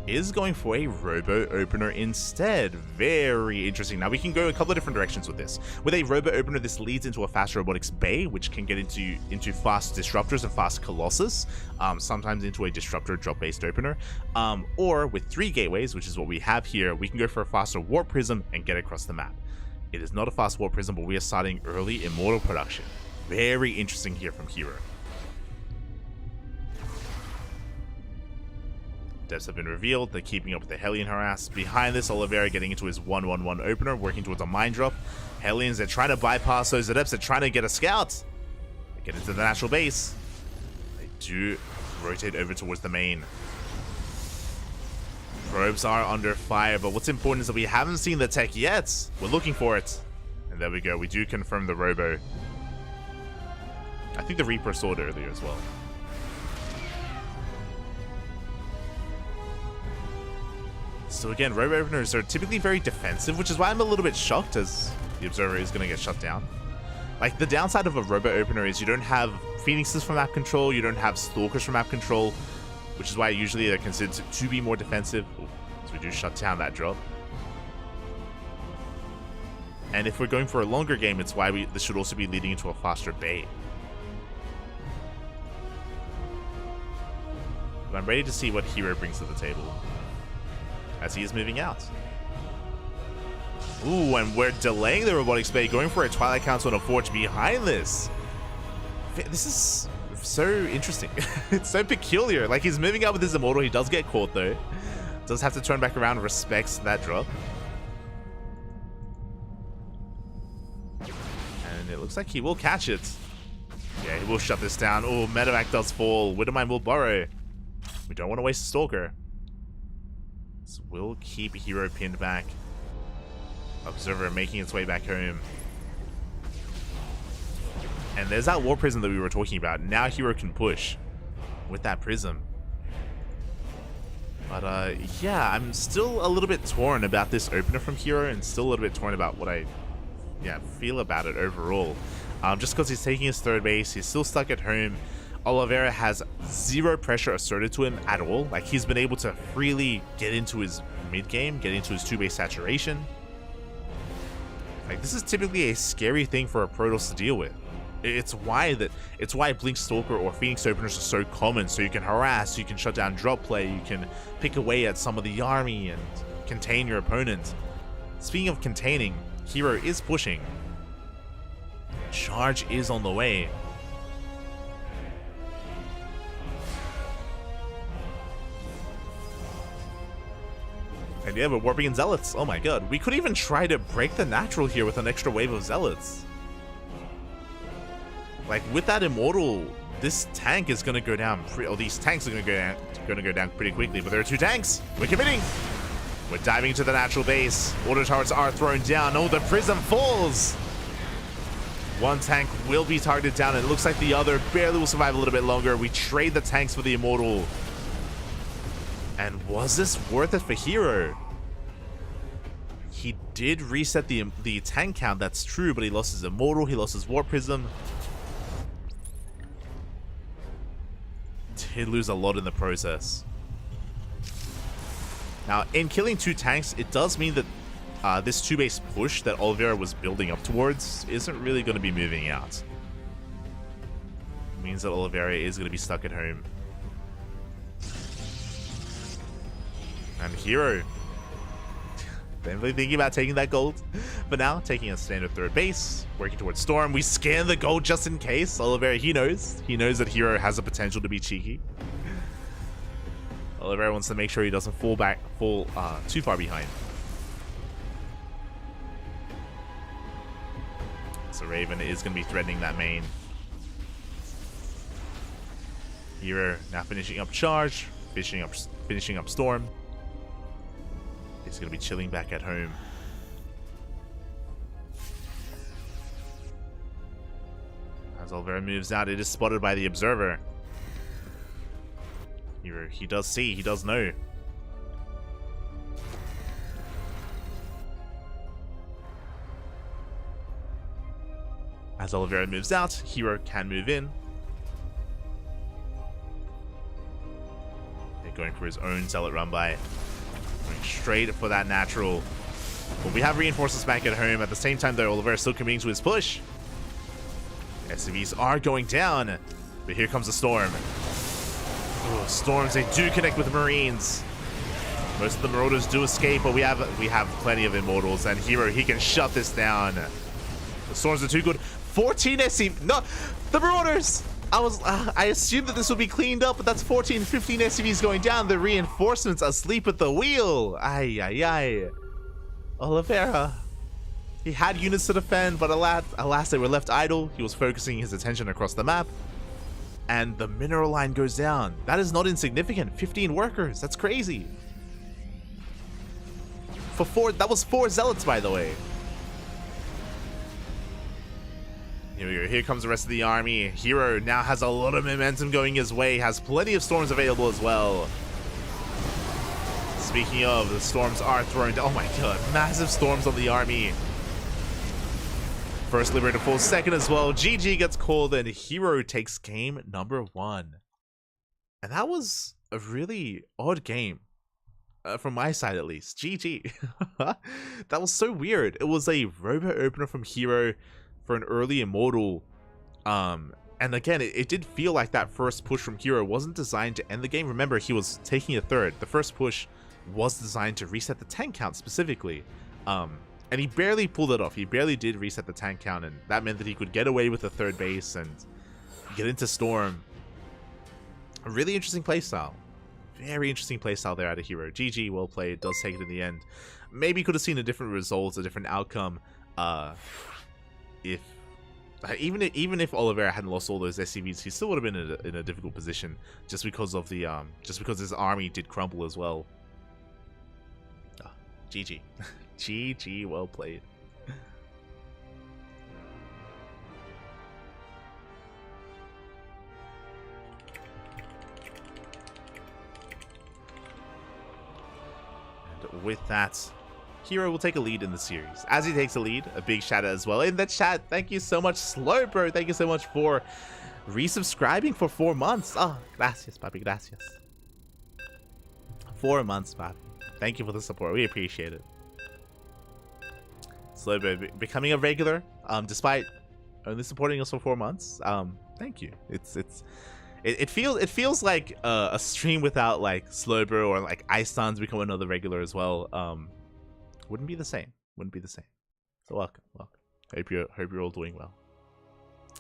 Speaker 1: is going for a robo opener instead. Very interesting. Now we can go a couple of different directions with this. With a robo opener, this leads into a fast robotics bay, which can get into fast disruptors and fast colossus, sometimes into a disruptor drop based opener, or with 3 gateways, which is what we have here, we can go for a faster warp prism and get across the map. It is not a fast warp prism, but we are starting early immortal production. Very interesting here from Hero. Devs have been revealed. They're keeping up with the Hellion harass. Behind this, Oliveira getting into his 1-1-1 opener, working towards a mine drop. Hellions, they're trying to bypass those adepts. They're trying to get a scout. They get into the natural base. They do rotate over towards the main. Probes are under fire, but what's important is that we haven't seen the tech yet. We're looking for it. And there we go. We do confirm the robo. I think the Reaper saw it earlier as well. So again, robo openers are typically very defensive, which is why I'm a little bit shocked as the Observer is going to get shut down. Like, the downside of a robo opener is you don't have Phoenixes from map control, you don't have Stalkers from map control, which is why usually they're considered to be more defensive. So we do shut down that drop. And if we're going for a longer game, it's why this should also be leading into a faster bay. But I'm ready to see what Hero brings to the table as he is moving out. Ooh, and we're delaying the robotics bay, going for a Twilight Council and a Forge behind this. This is so interesting. It's so peculiar. Like, he's moving out with his Immortal. He does get caught, though. Does have to turn back around, respects that drop. And it looks like he will catch it. Yeah, he will shut this down. Oh, Medevac does fall. Widowmine will burrow. We don't want to waste a Stalker. So we'll keep Hero pinned back. Observer making its way back home. And there's that War Prism that we were talking about. Now Hero can push with that Prism. But yeah, I'm still a little bit torn about this opener from Hero, and still a little bit torn about what I feel about it overall. Just because he's taking his third base, he's still stuck at home. Oliveira has zero pressure asserted to him at all. Like, he's been able to freely get into his mid-game, get into his 2-base saturation. Like, this is typically a scary thing for a Protoss to deal with. It's why Blink Stalker or Phoenix Openers are so common, so you can harass, you can shut down drop play, you can pick away at some of the army and contain your opponent. Speaking of containing, Hero is pushing. Charge is on the way. And yeah, we're warping in Zealots. Oh my god. We could even try to break the natural here with an extra wave of Zealots. Like, with that Immortal, this tank is gonna go down these tanks are gonna go down pretty quickly, but there are 2 tanks. We're committing. We're diving into the natural base. Auto turrets are thrown down. Oh, the Prism falls. 1 tank will be targeted down, and it looks like the other barely will survive a little bit longer. We trade the tanks for the Immortal. And was this worth it for Hero? He did reset the tank count, that's true, but he lost his Immortal, he lost his Warp Prism. Did lose a lot in the process. Now, in killing 2 tanks, it does mean that this 2-base push that Oliveira was building up towards isn't really going to be moving out. It means that Oliveira is going to be stuck at home. And Hero, definitely thinking about taking that gold, but now taking a standard 3rd base, working towards Storm. We scan the gold just in case. Oliveira, he knows that Hero has the potential to be cheeky. Oliveira wants to make sure he doesn't fall too far behind. So Raven is going to be threatening that main. Hero now finishing up Charge, finishing up Storm. He's going to be chilling back at home. As Oliveira moves out, it is spotted by the Observer. He does see, he does know. As Oliveira moves out, Hero can move in. They're going for his own Zealot run by. Going straight for that natural. But we have reinforcements back at home. At the same time, though, Oliveira still committing to his push. SCVs are going down. But here comes the Storm. Oh, Storms, they do connect with the Marines. Most of the Marauders do escape, but we have plenty of Immortals. And Hero, he can shut this down. The Storms are too good. 14 SCVs. No, the Marauders! I assumed that this would be cleaned up, but that's 14, 15 SCVs going down. The reinforcements asleep at the wheel. Ay, ay, ay. Oliveira. He had units to defend, but alas, they were left idle. He was focusing his attention across the map. And the mineral line goes down. That is not insignificant. 15 workers. That's crazy. That was 4 Zealots, by the way. Here we go. Here comes the rest of the army. Hero now has a lot of momentum going his way. Has plenty of storms available as well. Speaking of, the storms are thrown down. Oh my god. Massive storms on the army. First liberator falls second as well. GG gets called and Hero takes game number 1. And that was a really odd game. From my side at least. GG. That was so weird. It was a robo opener from Hero for an early Immortal. And again, it did feel like that first push from Hero wasn't designed to end the game. Remember, he was taking a third. The first push was designed to reset the tank count specifically. And he barely pulled it off. He barely did reset the tank count, and that meant that he could get away with the third base and get into Storm. A really interesting playstyle. Very interesting playstyle there out of Hero. GG, well played. Does take it in the end. Maybe could have seen a different result, a different outcome. Even if Oliveira hadn't lost all those SCVs, he still would have been in a difficult position, just because of the just because his army did crumble as well. GG. GG, well played. And with that, Hero will take a lead in the series. As he takes a lead, a big shout out as well in the chat. Thank you so much, Slowbro. Thank you so much for resubscribing for 4 months. Oh, gracias, papi, gracias. 4 months, papi. Thank you for the support. We appreciate it. Slowbro becoming a regular, despite only supporting us for 4 months. Thank you. It feels like a stream without like Slowbro or like Icelands become another regular as well. Wouldn't be the same. Wouldn't be the same. So welcome. Hope you're all doing well.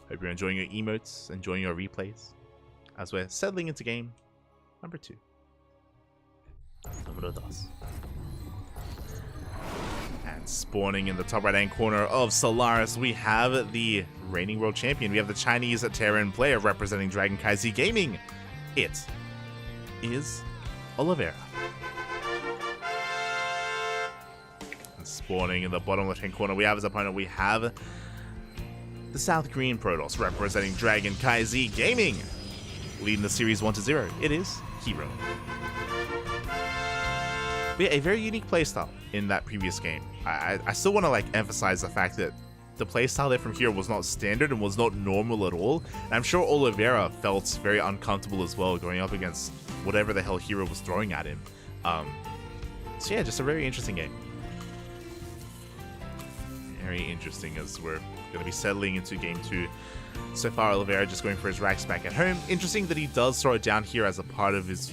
Speaker 1: Hope you're enjoying your emotes, enjoying your replays, as we're settling into game number 2. Número 2. And spawning in the top right-hand corner of Solaris, we have the reigning world champion. We have the Chinese Terran player representing CranKy Z Gaming. It is Oliveira. And spawning in the bottom left-hand corner, we have his opponent. We have the South Korean Protoss representing CranKy Z Gaming. Leading the series 1-0. It is Hero. We had a very unique playstyle in that previous game. I still want to like emphasize the fact that the playstyle there from Hero was not standard and was not normal at all. And I'm sure Oliveira felt very uncomfortable as well going up against whatever the hell Hero was throwing at him. So yeah, just a very interesting game. Very interesting as we're going to be settling into game 2. So far, Oliveira just going for his racks back at home. Interesting that he does throw it down here as a part of his,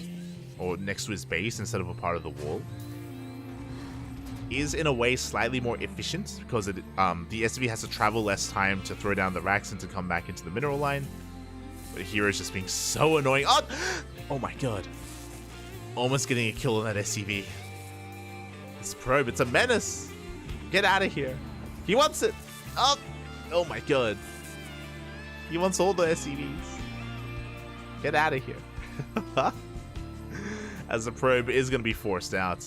Speaker 1: or next to his base instead of a part of the wall. Is in a way slightly more efficient because the SCV has to travel less time to throw down the racks and to come back into the mineral line. But here is just being so annoying. Oh my god. Almost getting a kill on that SCV. This probe, it's a menace. Get out of here. He wants it. Oh my god. He wants all the SCVs. Get out of here. As the probe is going to be forced out.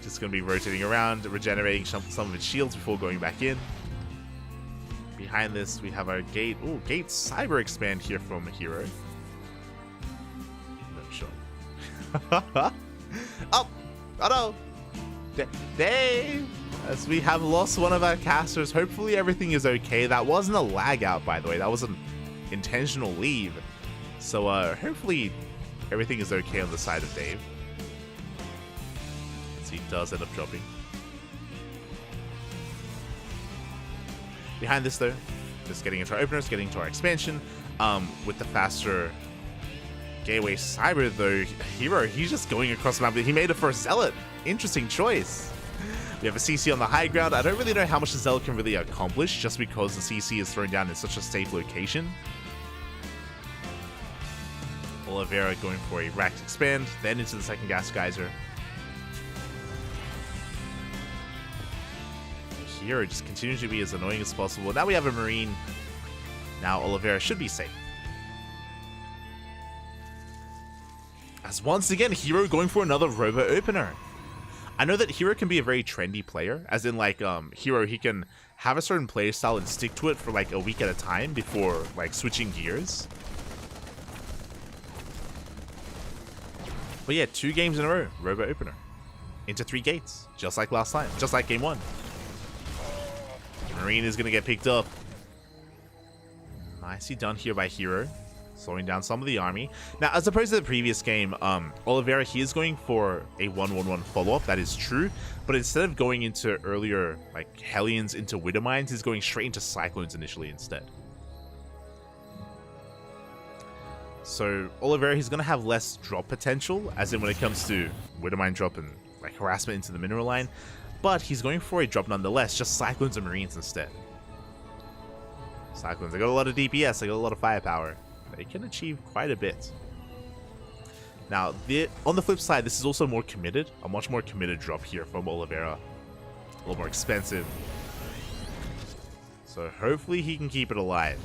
Speaker 1: Just going to be rotating around, regenerating some of its shields before going back in. Behind this, we have our gate. Oh, gate cyber expand here from Hero. No shot. Oh no. Dave! As we have lost one of our casters. Hopefully everything is okay. That wasn't a lag out, by the way. That was an intentional leave. So hopefully everything is okay on the side of Dave. He does end up dropping. Behind this though, just getting into our openers, getting into our expansion. With the faster gateway cyber though, Hero, he's just going across the map. He made it for a Zealot. Interesting choice. We have a CC on the high ground. I don't really know how much the Zealot can really accomplish just because the CC is thrown down in such a safe location. Oliveira going for a racked expand, then into the second gas geyser. Hero just continues to be as annoying as possible. Now we have a Marine. Now Oliveira should be safe. As once again, Hero going for another Robo Opener. I know that Hero can be a very trendy player, as in like Hero, he can have a certain playstyle and stick to it for like a week at a time before like switching gears. But yeah, 2 games in a row, Robo Opener. Into 3 gates, just like last time, just like game 1. Marine is going to get picked up. Nicely done here by Hero. Slowing down some of the army. Now, as opposed to the previous game, Oliveira, he is going for a 1-1-1 follow-up. That is true. But instead of going into earlier, like, Hellions into Widow Mines, he's going straight into Cyclones initially instead. So, Oliveira, he's going to have less drop potential, as in when it comes to Widow Mine drop and, like, harassment into the mineral line. But he's going for a drop nonetheless, just Cyclones and Marines instead. Cyclones, they got a lot of DPS, they got a lot of firepower. They can achieve quite a bit. Now, on the flip side, this is also more committed. A much more committed drop here from Oliveira. A little more expensive. So hopefully he can keep it alive.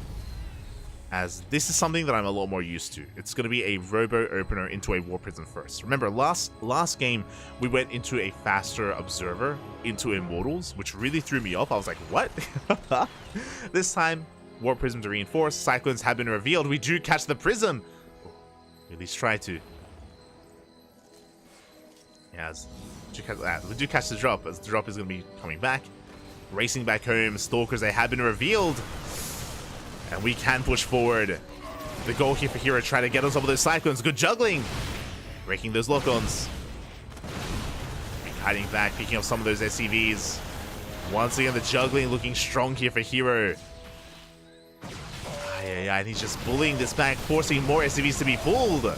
Speaker 1: As this is something that I'm a lot more used to. It's going to be a Robo Opener into a War Prison first. Remember, last game, we went into a faster Observer into Immortals, which really threw me off. I was like, what? This time, War Prism to reinforce. Cyclones have been revealed. We do catch the Prism. At least try to. Yes. We do catch the drop, as the drop is going to be coming back. Racing back home. Stalkers, they have been revealed. And we can push forward. The goal here for Hero, try to get on top of those Cyclones. Good juggling. Breaking those lock-ons. Hiding back, picking up some of those SCVs. Once again, the juggling looking strong here for Hero. And he's just bullying this back, forcing more SCVs to be pulled.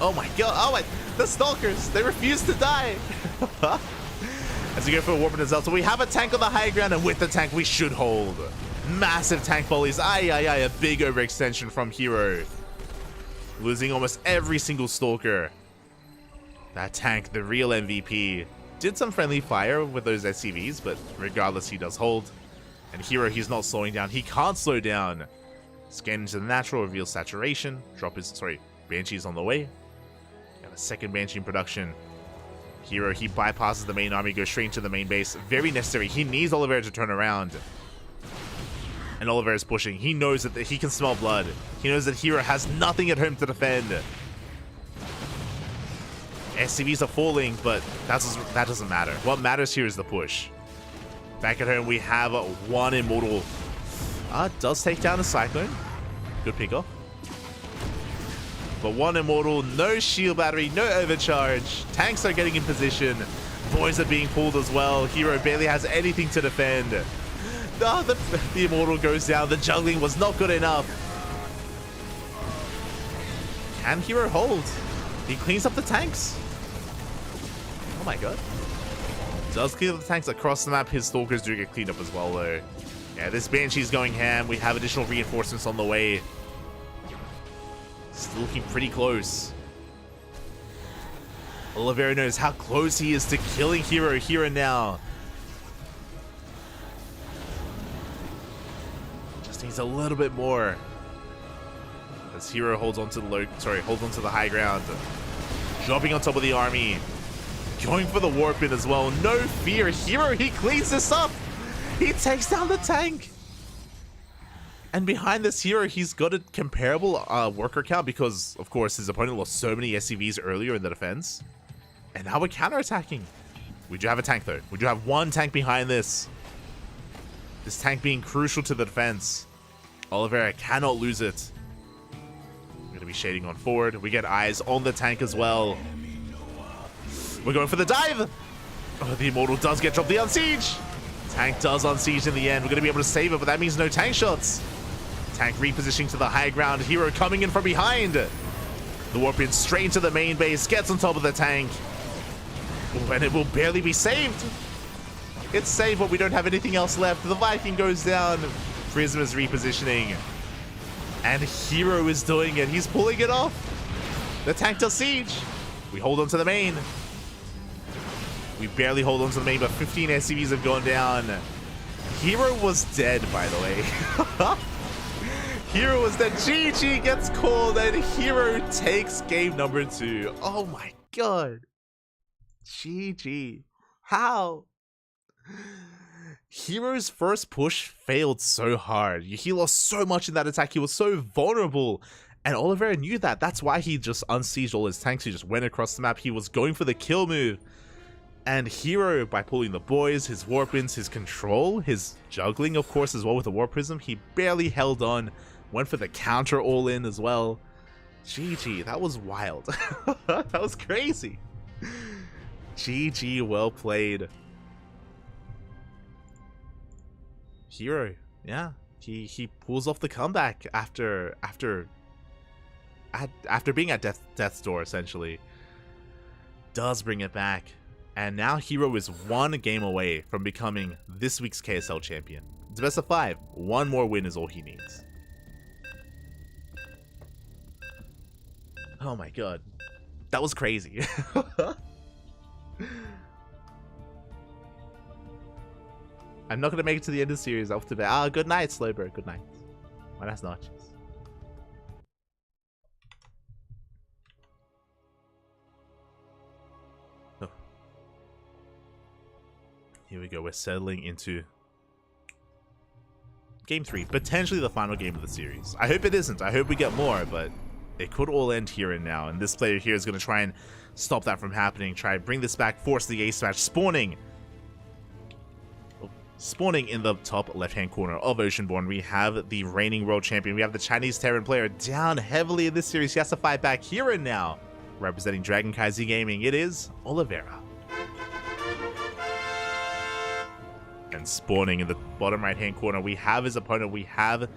Speaker 1: Oh my god, oh my, the Stalkers, they refuse to die. As we go for a Warp and a Zelda, we have a tank on the high ground, and with the tank, we should hold. Massive tank volleys, a big overextension from Hero. Losing almost every single Stalker. That tank, the real MVP, did some friendly fire with those SCVs, but regardless, he does hold. And Hero, he's not slowing down. He can't slow down. Scan into the natural, reveal saturation. Drop his, Banshee's on the way. Got a second Banshee in production. Hero, he bypasses the main army, goes straight into the main base. Very necessary. He needs Oliveira to turn around. And Oliveira is pushing. He knows that he can smell blood. He knows that Hero has nothing at home to defend. SCVs are falling, but that doesn't matter. What matters here is the push. Back at home, we have one Immortal. Does take down a Cyclone. Good pickoff. But one Immortal, no shield battery, no overcharge. Tanks are getting in position. Boys are being pulled as well. Hero barely has anything to defend. The Immortal goes down. The juggling was not good enough. Can Hero hold? He cleans up the tanks. Oh my god. Does clean up the tanks across the map. His Stalkers do get cleaned up as well, though. Yeah, this Banshee's going ham. We have additional reinforcements on the way. Still looking pretty close. Oliveira knows how close he is to killing Hero here and now. Just needs a little bit more. As Hero holds onto the high ground. Jumping on top of the army. Going for the warp in as well. No fear. Hero, he cleans this up. He takes down the tank. And behind this Hero, he's got a comparable worker count because, of course, his opponent lost so many SCVs earlier in the defense. And now we're counterattacking. We do have a tank, though. We do have one tank behind this. This tank being crucial to the defense. Oliveira cannot lose it. We're going to be shading on forward. We get eyes on the tank as well. We're going for the dive. Oh, the Immortal does get dropped the unsiege. Tank does unsiege in the end. We're going to be able to save it, but that means no tank shots. Tank repositioning to the high ground. Hero coming in from behind. The warp in straight into the main base. Gets on top of the tank. Oh, and it will barely be saved. It's saved, but we don't have anything else left. The Viking goes down. Prism is repositioning. And Hero is doing it. He's pulling it off. The tank does siege. We hold on to the main. We barely hold on to the main, but 15 SCVs have gone down. Hero was dead, by the way. Hero was dead. GG gets called, and Hero takes game number 2. Oh my god. GG. How? Hero's first push failed so hard. He lost so much in that attack. He was so vulnerable. And Oliveira knew that. That's why he just unsieged all his tanks. He just went across the map. He was going for the kill move. And Hero, by pulling the boys, his warp-ins, his control, his juggling, of course, as well with the Warp Prism, he barely held on. Went for the counter all-in as well. GG, that was wild. That was crazy. GG, well played. Hero, yeah, he pulls off the comeback after being at death's door, essentially. Does bring it back. And now Hero is one game away from becoming this week's KSL champion. It's best of 5. One more win is all he needs. Oh my god. That was crazy. I'm not going to make it to the end of the series off to bed. Good night, Slowbro. Good night. Buenas noches. Oh. Here we go. We're settling into Game 3. Potentially the final game of the series. I hope it isn't. I hope we get more, but it could all end here and now. And this player here is going to try and stop that from happening. Try and bring this back. Force the ace match. Spawning. Spawning in the top left-hand corner of Oceanborn, we have the reigning world champion. We have the Chinese Terran player down heavily in this series. He has to fight back here and now. Representing CranKy Gaming, it is Oliveira. And spawning in the bottom right-hand corner, we have his opponent. We have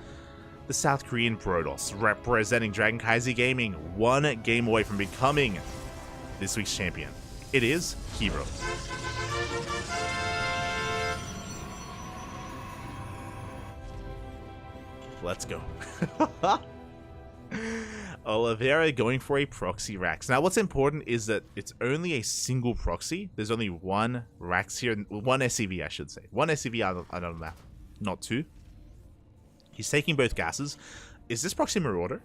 Speaker 1: the South Korean Protoss, representing CranKy Gaming, one game away from becoming this week's champion. It is Hero. Let's go. Oliveira going for a proxy Rax. Now, what's important is that it's only a single proxy. There's only one Rax here, one SCV, I should say. One SCV out on the map, not two. He's taking both gases. Is this proxy Marauder?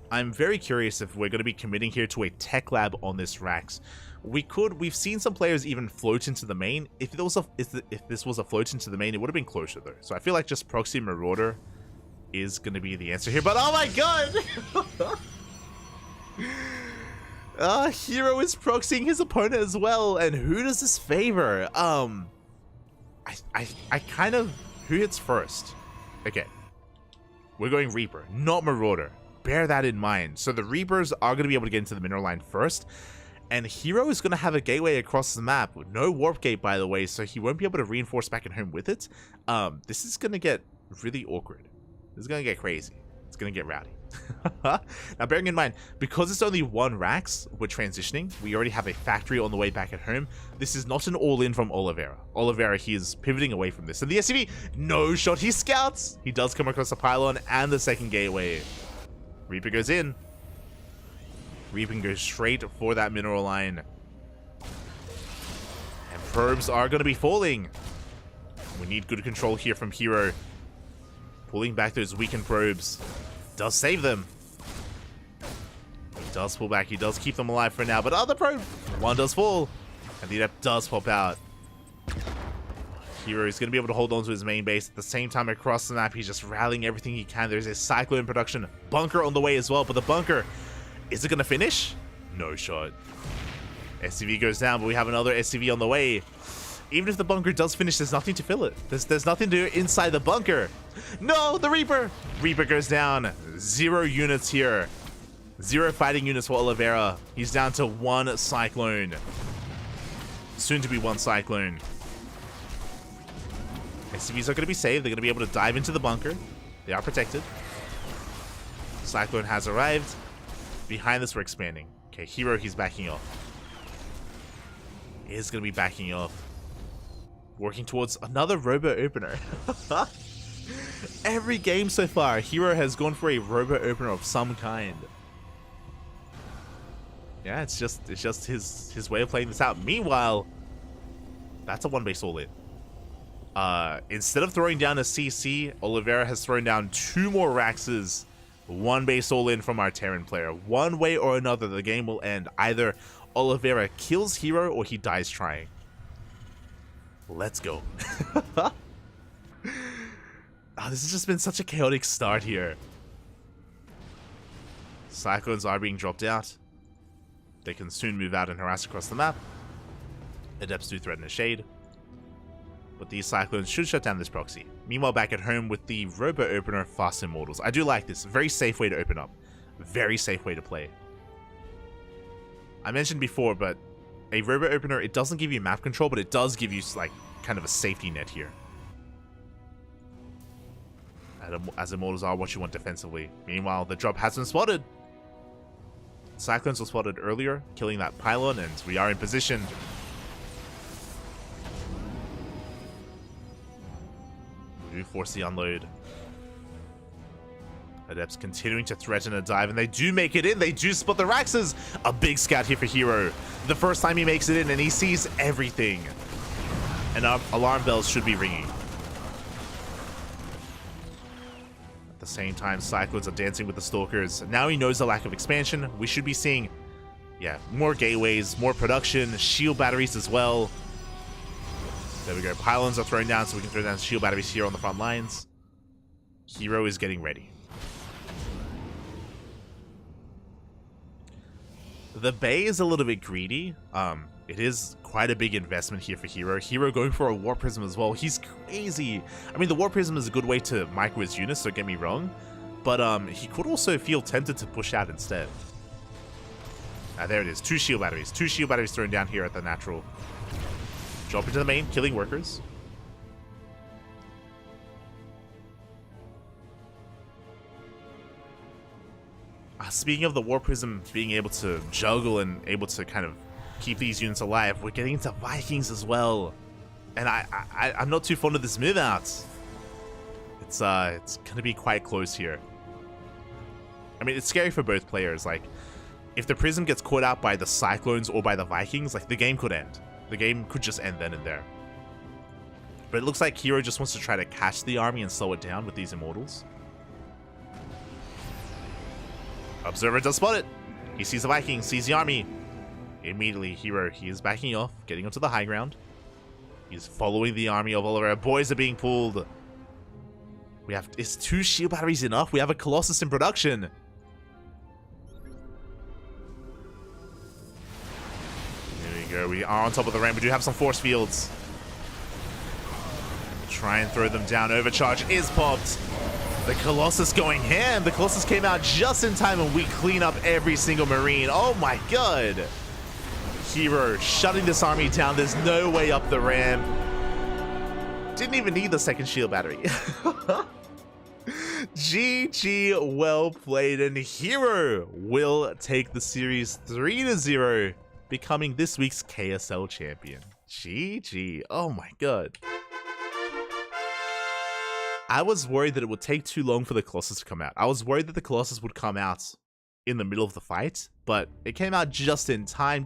Speaker 1: I'm very curious if we're going to be committing here to a tech lab on this Rax. We've seen some players even float into the main. If this was a float into the main, it would have been closer though. So I feel like just proxy Marauder is going to be the answer here. But oh my god! Hero is proxying his opponent as well. And who does this favor? I kind of... Who hits first? Okay. We're going Reaper, not Marauder. Bear that in mind. So the Reapers are going to be able to get into the mineral line first. And Hero is going to have a gateway across the map. No warp gate, by the way, so he won't be able to reinforce back at home with it. This is going to get really awkward. This is going to get crazy. It's going to get rowdy. Now, bearing in mind, because it's only one Rax, we're transitioning. We already have a factory on the way back at home. This is not an all-in from Oliveira. Oliveira, he is pivoting away from this. And the SCV, no shot. He scouts. He does come across the pylon and the second gateway. Reaper goes in. Reaper goes straight for that mineral line. And probes are going to be falling. We need good control here from Hero. Pulling back those weakened probes. Does save them. He does pull back. He does keep them alive for now. But other probe, one does fall. And the adept does pop out. Hero is going to be able to hold on to his main base. At the same time, across the map, he's just rallying everything he can. There's a Cyclone production. Bunker on the way as well. But the bunker, is it going to finish? No shot. SCV goes down, but we have another SCV on the way. Even if the bunker does finish, there's nothing to fill it. There's nothing to do inside the bunker. No, the Reaper. Reaper goes down. 0 units here. 0 fighting units for Oliveira. He's down to 1 Cyclone. Soon to be 1 Cyclone. SCVs are going to be saved. They're going to be able to dive into the bunker. They are protected. Cyclone has arrived. Behind this, we're expanding. Okay, Hero, he's backing off. He is going to be backing off. Working towards another robo opener. Every game so far, Hero has gone for a robo opener of some kind. Yeah, it's just his way of playing this out. Meanwhile, that's a 1 base all in. Instead of throwing down a CC, Oliveira has thrown down 2 more Raxes. 1 base all in from our Terran player. One way or another, the game will end. Either Oliveira kills Hero or he dies trying. Let's go. This has just been such a chaotic start here. Cyclones are being dropped out. They can soon move out and harass across the map. Adepts do threaten a shade. But these Cyclones should shut down this proxy. Meanwhile, back at home with the Robo Opener Fast Immortals. I do like this. Very safe way to open up. Very safe way to play. I mentioned before, but a Robo Opener, it doesn't give you map control, but it does give you, like, kind of a safety net here. As Immortals are what you want defensively. Meanwhile, the drop has been spotted. Cyclones were spotted earlier, killing that pylon, and we are in position. We do force the unload. Adepts continuing to threaten a dive, and they do make it in. They do spot the Raxes. A big scout here for Hero. The first time he makes it in, and he sees everything. And alarm bells should be ringing. At the same time, Cyclones are dancing with the Stalkers. Now he knows the lack of expansion. We should be seeing, yeah, more gateways, more production, shield batteries as well. There we go. Pylons are thrown down, so we can throw down shield batteries here on the front lines. Hero is getting ready. The Bay is a little bit greedy. It is quite a big investment here for Hero. Hero going for a War Prism as well. He's crazy. I mean, the War Prism is a good way to micro his units, don't get me wrong. But he could also feel tempted to push out instead. There it is. 2 shield batteries. 2 shield batteries thrown down here at the natural. Drop into the main, killing workers. Speaking of the War Prism being able to juggle and able to kind of keep these units alive, we're getting into Vikings as well. And I'm not too fond of this move out. It's gonna be quite close here. I mean, it's scary for both players. Like, if the Prism gets caught out by the Cyclones or by the Vikings, like, the game could end. The game could just end then and there. But it looks like Hero just wants to try to catch the army and slow it down with these Immortals. Observer does spot it. He sees the Vikings, sees the army. Immediately, Hero, he is backing off, getting onto the high ground. He's following the army of Oliveira. Boys are being pulled. Is 2 shield batteries enough? We have a Colossus in production. There we go. We are on top of the ramp. We do have some force fields. Try and throw them down. Overcharge is popped. The Colossus going ham. The Colossus came out just in time and we clean up every single Marine. Oh my god. Hero shutting this army down. There's no way up the ramp. Didn't even need the second shield battery. GG, well played, and Hero will take the series 3-0, becoming this week's KSL champion. GG. Oh my god. I was worried that it would take too long for the Colossus to come out. I was worried that the Colossus would come out in the middle of the fight, but it came out just in time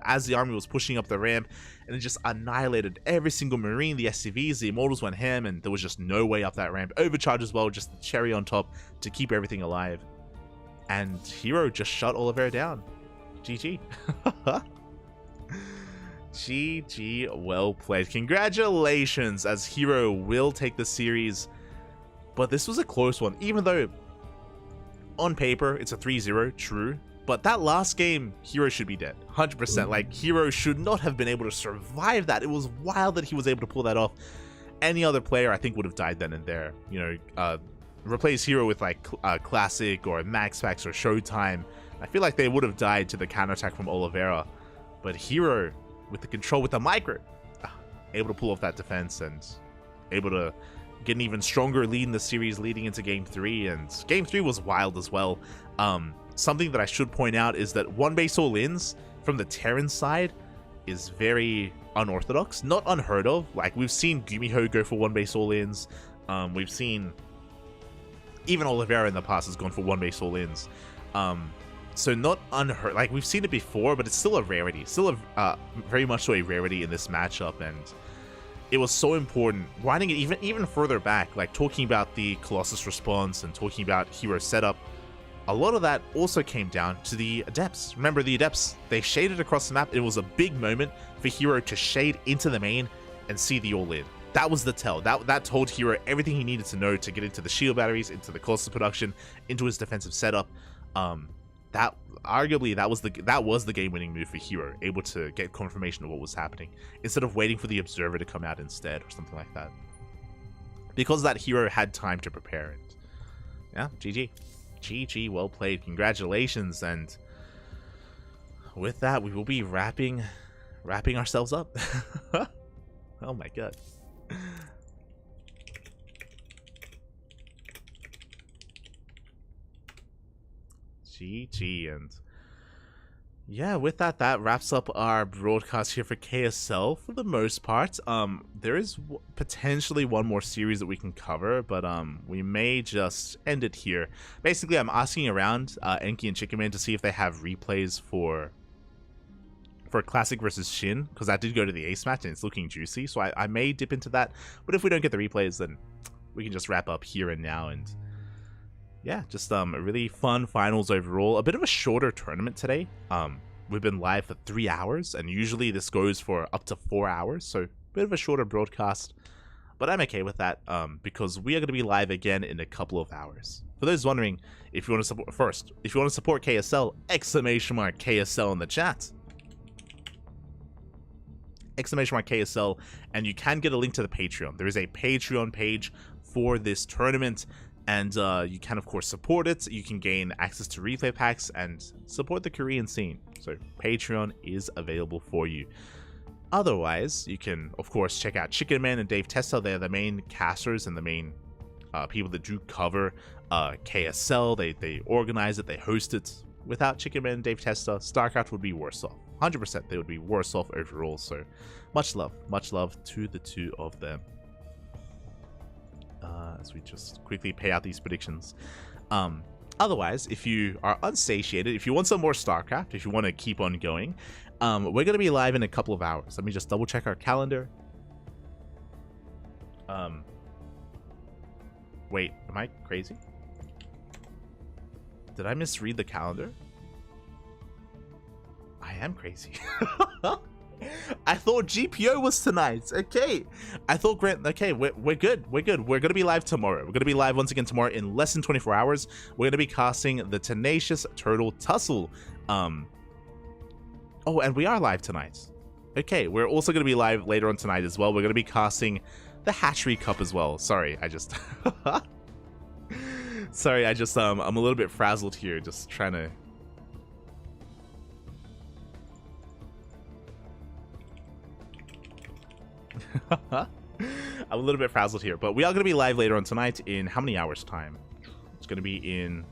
Speaker 1: as the army was pushing up the ramp, and it just annihilated every single Marine, the SCVs, the Immortals went ham, and there was just no way up that ramp. Overcharge as well, just the cherry on top to keep everything alive. And Hero just shut Oliveira down. GG. GG, well played. Congratulations, as Hero will take the series. But this was a close one, even though on paper it's a 3-0, true. But that last game, Hero should be dead. 100%. Like, Hero should not have been able to survive that. It was wild that he was able to pull that off. Any other player, I think, would have died then and there. You know, replace Hero with, like, Classic or Max Packs or Showtime. I feel like they would have died to the counterattack from Oliveira. But Hero, with the control, with the micro, able to pull off that defense and able to get an even stronger lead in the series leading into Game 3. And Game 3 was wild as well. Something that I should point out is that 1-base all-ins from the Terran side is very unorthodox, not unheard of. Like, we've seen Gumiho go for 1-base all-ins. We've seen even Oliveira in the past has gone for 1-base all-ins. So not unheard, like, we've seen it before, but it's still a rarity, still a very much so a rarity in this matchup. And it was so important winding it even further back, like talking about the Colossus response and talking about Hero setup. A lot of that also came down to the Adepts. Remember, the Adepts, they shaded across the map. It was a big moment for Hero to shade into the main and see the all-in. That was the tell. That told Hero everything he needed to know to get into the shield batteries, into the Colossus production, into his defensive setup. That arguably that was the game-winning move for Hero, able to get confirmation of what was happening instead of waiting for the Observer to come out instead or something like that. Because that Hero had time to prepare it. Yeah, GG. GG, well played. Congratulations. And with that, we will be wrapping ourselves up. Oh my god. GG. And yeah, with that wraps up our broadcast here for KSL for the most part. There is potentially one more series that we can cover, but we may just end it here. Basically, I'm asking around Enki and Chickenman to see if they have replays for Classic versus Shin, because that did go to the ace match and it's looking juicy, so I may dip into that. But if we don't get the replays, then we can just wrap up here and now. And yeah, just a really fun finals overall. A bit of a shorter tournament today. We've been live for 3 hours, and usually this goes for up to 4 hours, so a bit of a shorter broadcast. But I'm okay with that, because we are going to be live again in a couple of hours. for those wondering, if you want to support first, if you want to support KSL, exclamation mark KSL in the chat. Exclamation mark KSL, and you can get a link to the Patreon. There is a Patreon page for this tournament, and you can of course support it. You can gain access to replay packs and support the Korean scene. So Patreon is available for you. Otherwise, you can of course check out Chicken Man and Dave Testa. They're the main casters and the main people that do cover KSL. They organize it, they host it. Without Chicken Man and Dave Testa, StarCraft would be worse off. 100% they would be worse off overall. So much love to the two of them. As we just quickly pay out these predictions. Otherwise, if you are unsatiated, if you want some more StarCraft, if you want to keep on going, we're going to be live in a couple of hours. Let me just double check our calendar. Wait, am I crazy? Did I misread the calendar? I am crazy. I thought GPO was tonight. Okay. I thought Grant. Okay, we're good. We're good. We're going to be live tomorrow. We're going to be live once again tomorrow in less than 24 hours. We're going to be casting the Tenacious Turtle Tussle. Oh, and we are live tonight. Okay, we're also going to be live later on tonight as well. We're going to be casting the Hatchery Cup as well. Sorry, I just... Sorry, I'm a little bit frazzled here, just trying to... I'm a little bit frazzled here, but we are going to be live later on tonight in how many hours time? It's going to be in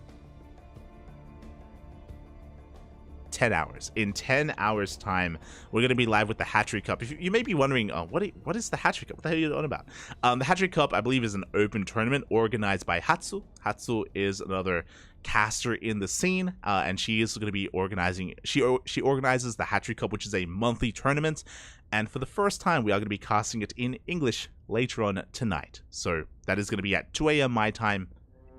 Speaker 1: 10 hours. In 10 hours time, we're going to be live with the Hatchery Cup. If you may be wondering, what is the Hatchery Cup? What the hell are you on about? The Hatchery Cup, I believe, is an open tournament organized by Hatsu. Hatsu is another caster in the scene, and she is going to be organizing. She organizes the Hatchery Cup, which is a monthly tournament. And for the first time, we are going to be casting it in English later on tonight. So that is going to be at 2 a.m. my time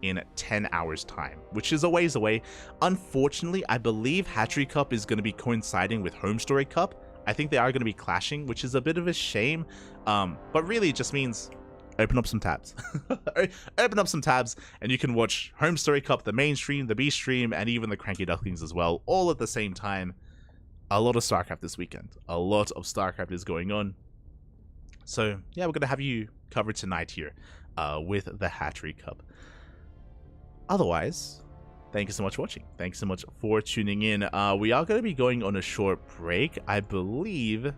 Speaker 1: in 10 hours time, which is a ways away. Unfortunately, I believe Hatchery Cup is going to be coinciding with Home Story Cup. I think they are going to be clashing, which is a bit of a shame. But really it just means open up some tabs. Open up some tabs and you can watch Home Story Cup, the main stream, the B stream, and even the CranKy Ducklings as well, all at the same time. A lot of StarCraft this weekend. A lot of StarCraft is going on. So yeah, we're going to have you covered tonight here with the Hatchery Cup. Otherwise, thank you so much for watching. Thanks so much for tuning in. We are going to be going on a short break. I believe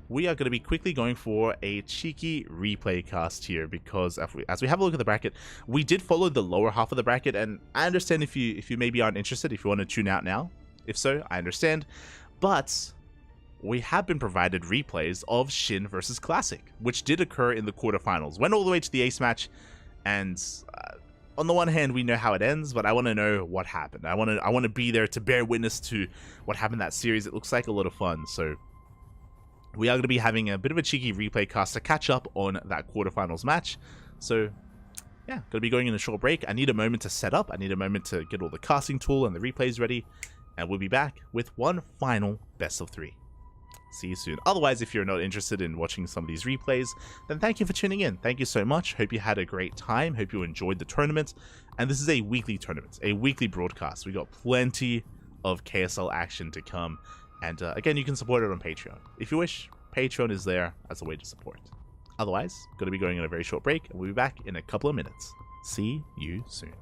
Speaker 1: we are going to be quickly going for a cheeky replay cast here, because as we have a look at the bracket, we did follow the lower half of the bracket, and I understand if you maybe aren't interested, if you want to tune out now. If so, I understand. But we have been provided replays of Shin versus Classic, which did occur in the quarterfinals. Went all the way to the ace match, and on the one hand, we know how it ends, but I want to know what happened. I want to be there to bear witness to what happened in that series. It looks like a lot of fun, so we are going to be having a bit of a cheeky replay cast to catch up on that quarterfinals match. So yeah, going to be going in a short break. I need a moment to set up. I need a moment to get all the casting tool and the replays ready, and we'll be back with one final best of 3. See you soon. Otherwise, if you're not interested in watching some of these replays, then thank you for tuning in. Thank you so much. Hope you had a great time. Hope you enjoyed the tournament. And this is a weekly tournament, a weekly broadcast. We got plenty of KSL action to come. And again, you can support it on Patreon. If you wish, Patreon is there as a way to support. Otherwise, going to be going on a very short break, and we'll be back in a couple of minutes. See you soon.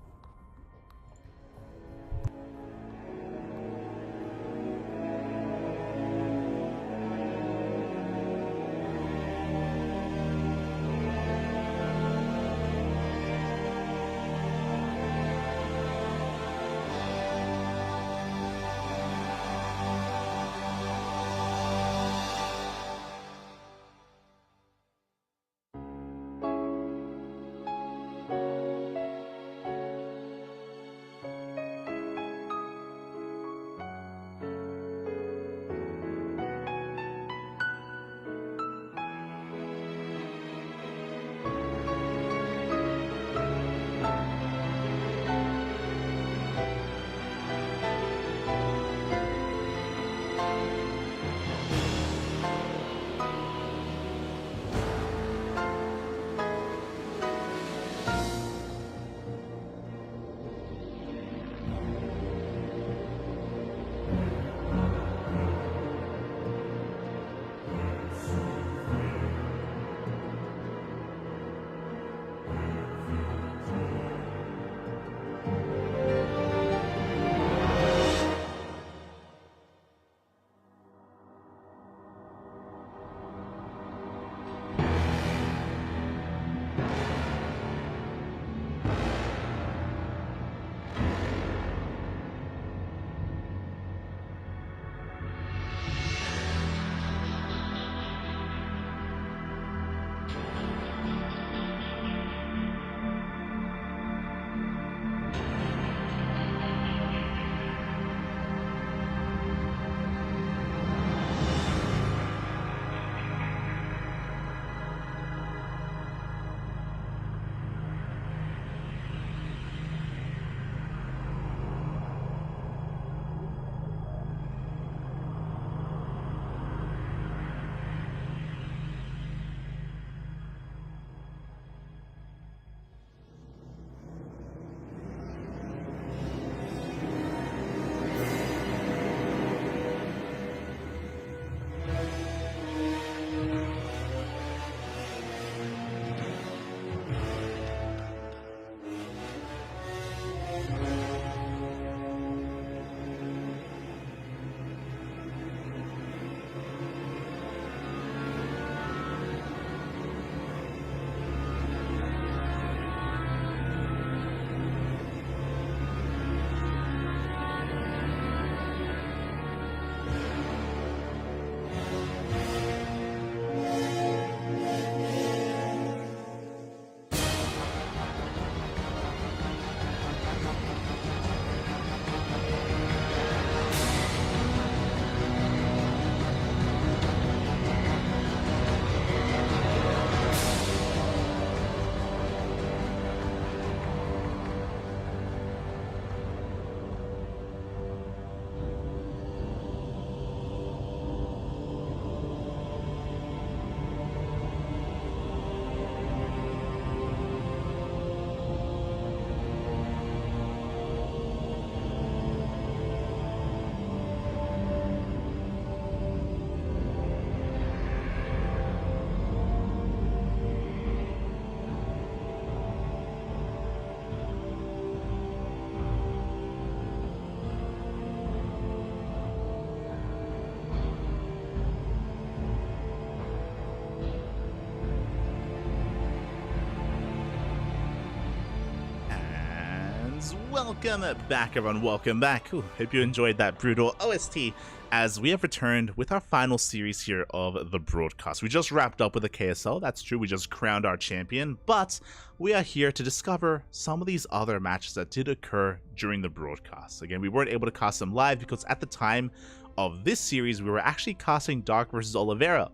Speaker 1: Ducklings, welcome back everyone, welcome back. Ooh, hope you enjoyed that brutal OST as we have returned with our final series here of the broadcast. We just wrapped up with the KSL, that's true, we just crowned our champion, but we are here to discover some of these other matches that did occur during the broadcast. Again, we weren't able to cast them live because at the time of this series, we were actually casting Dark versus Oliveira.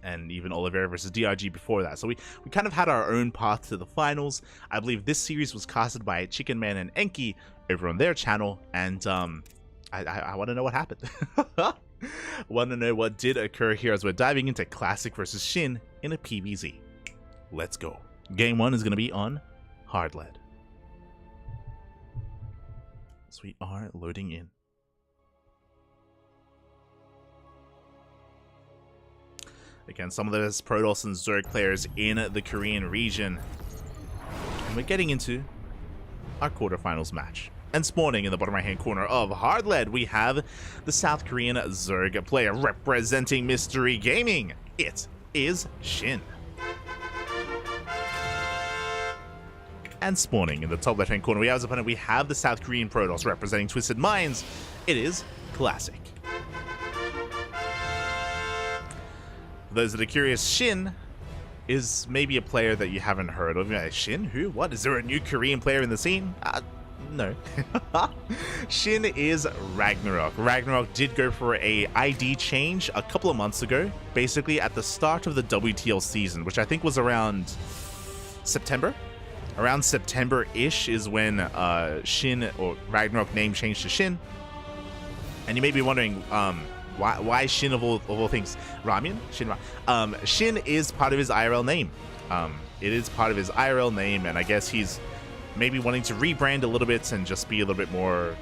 Speaker 1: And even Oliveira versus DRG before that. So we kind of had our own path to the finals. I believe this series was casted by Chicken Man and Enki over on their channel. And I want to know what happened. Want to know what did occur here as we're diving into Classic versus Shin in a PvZ. Let's go. Game 1 is going to be on Hard Lead. So we are loading in. Again, some of the best Protoss and Zerg players in the Korean region. And we're getting into our quarterfinals match. And spawning in the bottom right hand corner of Hard Lead, we have the South Korean Zerg player representing Mystery Gaming. It is Shin. And spawning in the top left hand corner, we have as opponent, we have the South Korean Protoss representing Twisted Minds. It is Classic. For those that are curious, Shin is maybe a player that you haven't heard of. Shin? Who? What? Is there a new Korean player in the scene? No. Shin is Ragnarok. Ragnarok did go for a ID change a couple of months ago, basically at the start of the WTL season, which I think was around September. Around September-ish is when Shin, or Ragnarok name changed to Shin. And you may be wondering, why Shin of all things? Ramen? Shin is part of his IRL name. It is part of his IRL name, and I guess he's maybe wanting to rebrand a little bit and just be a little bit more,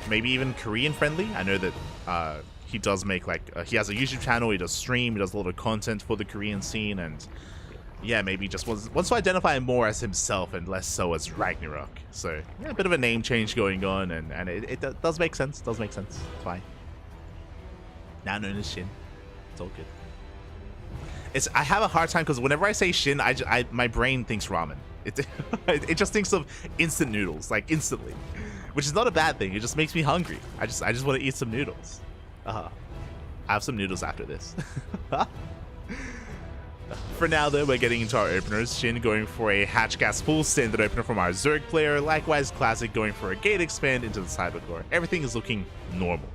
Speaker 1: maybe even Korean friendly. I know that he does make he has a YouTube channel, he does stream, he does a lot of content for the Korean scene, and yeah, maybe just wants to identify more as himself and less so as Ragnarok. So yeah, a bit of a name change going on, and it does make sense. Does make sense. It's fine. Now known as Shin. It's all good. I have a hard time because whenever I say Shin, my brain thinks ramen. It just thinks of instant noodles, like instantly, which is not a bad thing. It just makes me hungry. I just want to eat some noodles. I have some noodles after this. For now, though, we're getting into our openers. Shin going for a Hatch Gas full standard opener from our Zerg player. Likewise, Classic going for a Gate Expand into the Cyber Core. Everything is looking normal.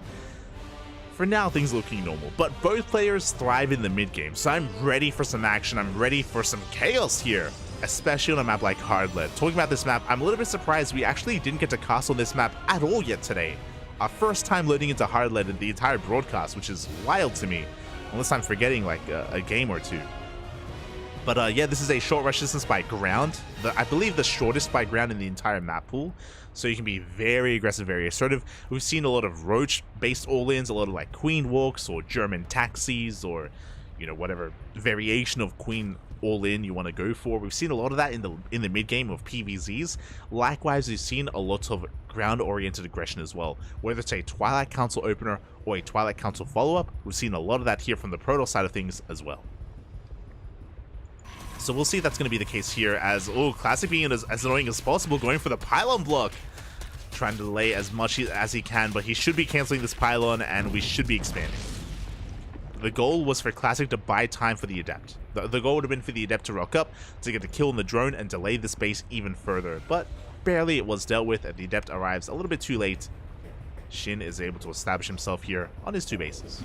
Speaker 1: For now, things are looking normal, but both players thrive in the mid game, so I'm ready for some action. I'm ready for some chaos here, especially on a map like Hard Lead. Talking about this map, I'm a little bit surprised we actually didn't get to cast on this map at all yet today. Our first time loading into Hard Lead in the entire broadcast, which is wild to me, unless I'm forgetting like a game or two. But yeah, this is a short rush distance by ground. I believe the shortest by ground in the entire map pool. So you can be very aggressive, very assertive. We've seen a lot of Roach-based all-ins, a lot of like Queen walks or German taxis, or you know, whatever variation of Queen all-in you want to go for. We've seen a lot of that in the mid game of PvZs. Likewise, we've seen a lot of ground-oriented aggression as well. Whether it's a Twilight Council opener or a Twilight Council follow-up, we've seen a lot of that here from the Protoss side of things as well. So we'll see if that's going to be the case here as, Classic being as annoying as possible, going for the pylon block. Trying to delay as much as he can, but he should be canceling this pylon and we should be expanding. The goal was for Classic to buy time for the Adept. The goal would have been for the Adept to rock up, to get the kill on the drone and delay this base even further, but barely it was dealt with and the Adept arrives a little bit too late. Shin is able to establish himself here on his two bases.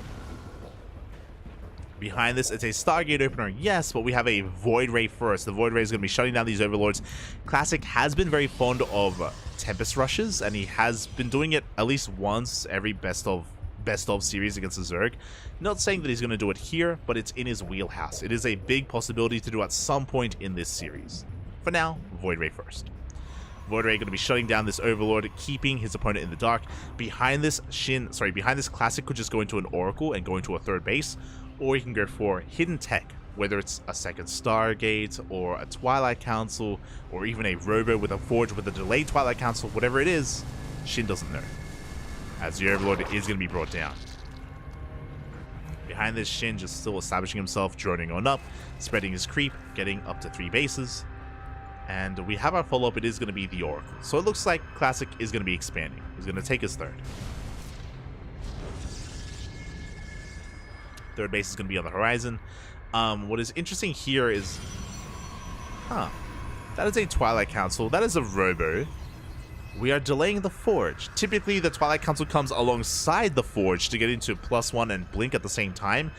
Speaker 1: Behind this, it's a Stargate opener, yes, but we have a Void Ray first. The Void Ray is going to be shutting down these Overlords. Classic has been very fond of Tempest rushes, and he has been doing it at least once every best of series against the Zerg. Not saying that he's going to do it here, but it's in his wheelhouse. It is a big possibility to do at some point in this series. For now, Void Ray first. Void Ray going to be shutting down this Overlord, keeping his opponent in the dark. Behind this, Classic could just go into an Oracle and go into a third base, or you can go for hidden tech, whether it's a second Stargate or a Twilight Council, or even a Robo with a Forge with a delayed Twilight Council, whatever it is, Shin doesn't know, as the Overlord is going to be brought down. Behind this, Shin just still establishing himself, droning on up, spreading his creep, getting up to 3 bases. And we have our follow-up. It is going to be the Oracle. So it looks like Classic is going to be expanding. He's going to take his third. Third base is going to be on the horizon. What is interesting here is... that is a Twilight Council. That is a Robo. We are delaying the Forge. Typically, the Twilight Council comes alongside the Forge to get into +1 and Blink at the same time.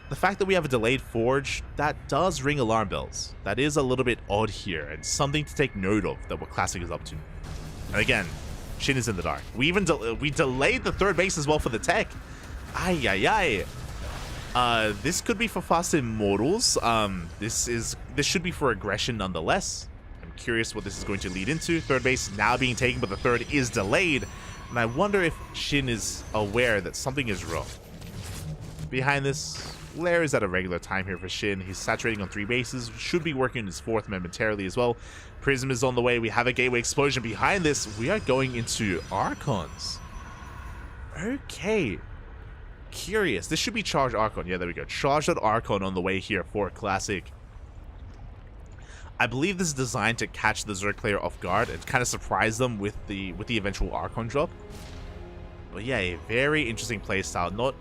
Speaker 1: The fact that we have a delayed Forge, that does ring alarm bells. That is a little bit odd here, and something to take note of that what Classic is up to. And again, Shin is in the dark. We even we delayed the third base as well for the tech. Ay. This could be for Fast Immortals. This should be for aggression nonetheless. I'm curious what this is going to lead into. Third base now being taken, but the third is delayed. And I wonder if Shin is aware that something is wrong. Behind this, Lair is at a regular time here for Shin. He's saturating on 3 bases. Should be working on his 4th momentarily as well. Prism is on the way. We have a Gateway Explosion behind this. We are going into Archons. Okay. Curious. This should be Charged Archon. Yeah, there we go. Charged Archon on the way here for Classic. I believe this is designed to catch the Zerg player off guard and kind of surprise them with the eventual Archon drop. But yeah, a very interesting playstyle. Not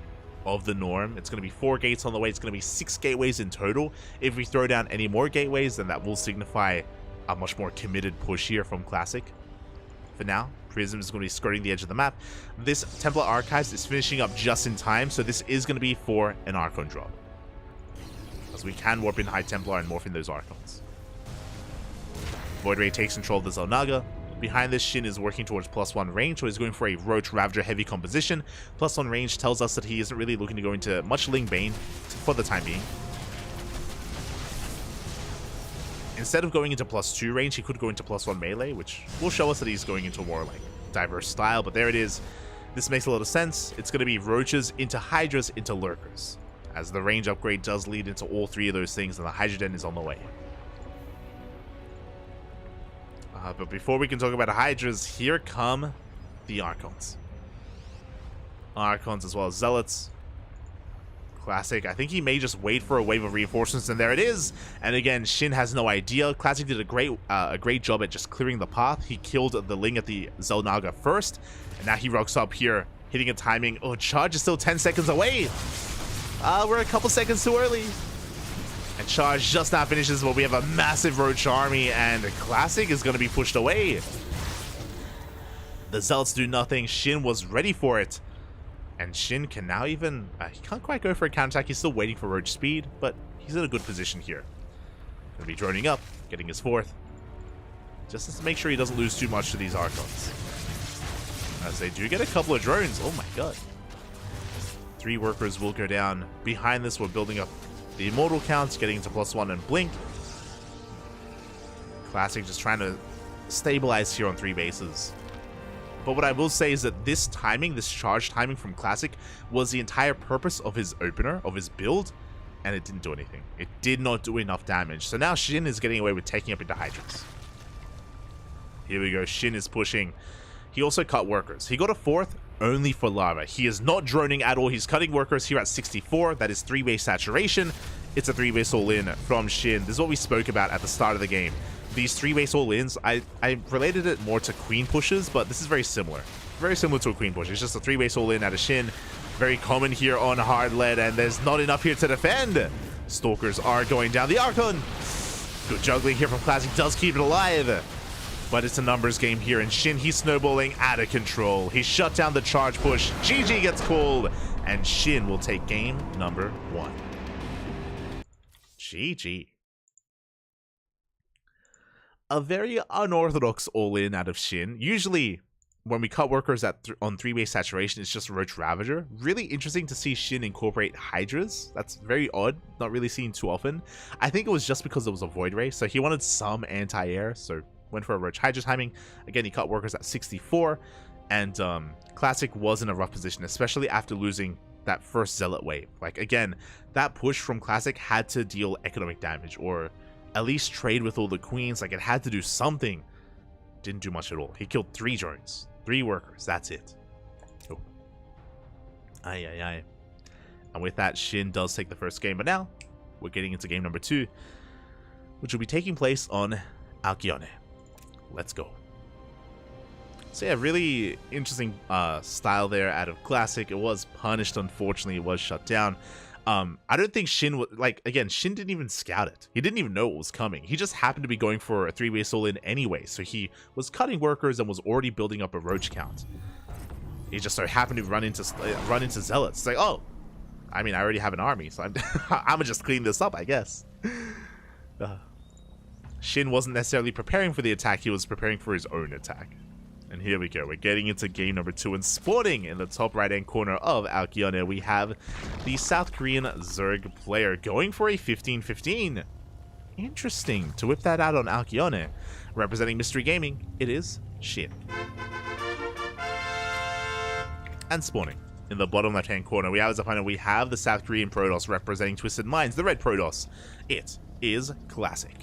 Speaker 1: of the norm. It's going to be 4 gates on the way. It's going to be 6 gateways in total. If we throw down any more gateways, then that will signify a much more committed push here from Classic. For now, Prism is going to be skirting the edge of the map. This Templar Archives is finishing up just in time, so this is going to be for an Archon drop, as we can warp in High Templar and morph in those Archons. Void Ray takes control of the Xel'Naga. Behind this, Shin is working towards +1 range, so he's going for a Roach Ravager heavy composition. +1 range tells us that he isn't really looking to go into much Ling Bane for the time being. Instead of going into +2 range, he could go into +1 melee, which will show us that he's going into a more like diverse style, but there it is. This makes a lot of sense. It's going to be Roaches into Hydras into Lurkers, as the range upgrade does lead into all 3 of those things, and the Hydra Den is on the way. But before we can talk about Hydras, here come the Archons. Archons as well as Zealots. Classic, I think he may just wait for a wave of reinforcements, and there it is. And again, Shin has no idea. Classic did a great job at just clearing the path. He killed the Ling at the Xel'Naga first, and now he rocks up here, hitting a timing. Oh, charge is still 10 seconds away. We're a couple seconds too early. And charge just now finishes, but we have a massive Roach army, and Classic is going to be pushed away. The Zealots do nothing. Shin was ready for it. And Shin can now even... he can't quite go for a counterattack. He's still waiting for Roach speed, but he's in a good position here. Going to be droning up, getting his 4th. Just to make sure he doesn't lose too much to these Archons. As they do get a couple of drones. Oh my god. 3 workers will go down. Behind this, we're building up the Immortal counts, getting into +1 and Blink. Classic just trying to stabilize here on 3 bases. But what I will say is that this timing, this charge timing from Classic, was the entire purpose of his opener, of his build, and it didn't do anything. It did not do enough damage. So now Shin is getting away with taking up into Hydras. Here we go, Shin is pushing. He also cut workers. He got a 4th only for lava. He is not droning at all. He's cutting workers here at 64. That is 3-base saturation. It's a 3-base all-in from Shin. This is what we spoke about at the start of the game. These 3-base all-ins, I related it more to queen pushes, but this is very similar. Very similar to a queen push. It's just a 3-base all-in at a Shin. Very common here on hard lead, and there's not enough here to defend. Stalkers are going down. The Archon! Good juggling here from Classic does keep it alive. But it's a numbers game here, and Shin, he's snowballing out of control. He shut down the charge push. GG gets called, and Shin will take game number 1. GG. A very unorthodox all-in out of Shin. Usually, when we cut workers on 3-base saturation, it's just Roach Ravager. Really interesting to see Shin incorporate Hydras. That's very odd. Not really seen too often. I think it was just because it was a Void Ray, so he wanted some anti-air, so went for a Roach Hydra timing. Again, he cut workers at 64, and Classic was in a rough position, especially after losing that first Zealot wave. Like, again, that push from Classic had to deal economic damage, or at least trade with all the queens. Like, it had to do something. Didn't do much at all. He killed 3 drones, 3 workers, that's it. Oh. Aye. And with that, Shin does take the first game, but now we're getting into game number 2, which will be taking place on Alcyone. Let's go. So yeah, really interesting style there out of Classic. It was punished, unfortunately. It was shut down. I don't think Shin was, like, again, Shin didn't even scout it. He didn't even know what was coming. He just happened to be going for a 3-way soul in anyway, so he was cutting workers and was already building up a roach count. He just so happened to run into zealots. It's like, oh, I mean, I already have an army, so I'm gonna just clean this up, I guess. Shin wasn't necessarily preparing for the attack, he was preparing for his own attack. And here we go, we're getting into game number 2, and spawning in the top right hand corner of Alcyone, we have the South Korean Zerg player going for a 15-15. Interesting to whip that out on Alcyone. Representing Mystery Gaming, it is Shin. And spawning in the bottom left hand corner, we have as a opponent, we have the South Korean Protoss representing Twisted Minds, the red Protoss. It is Classic.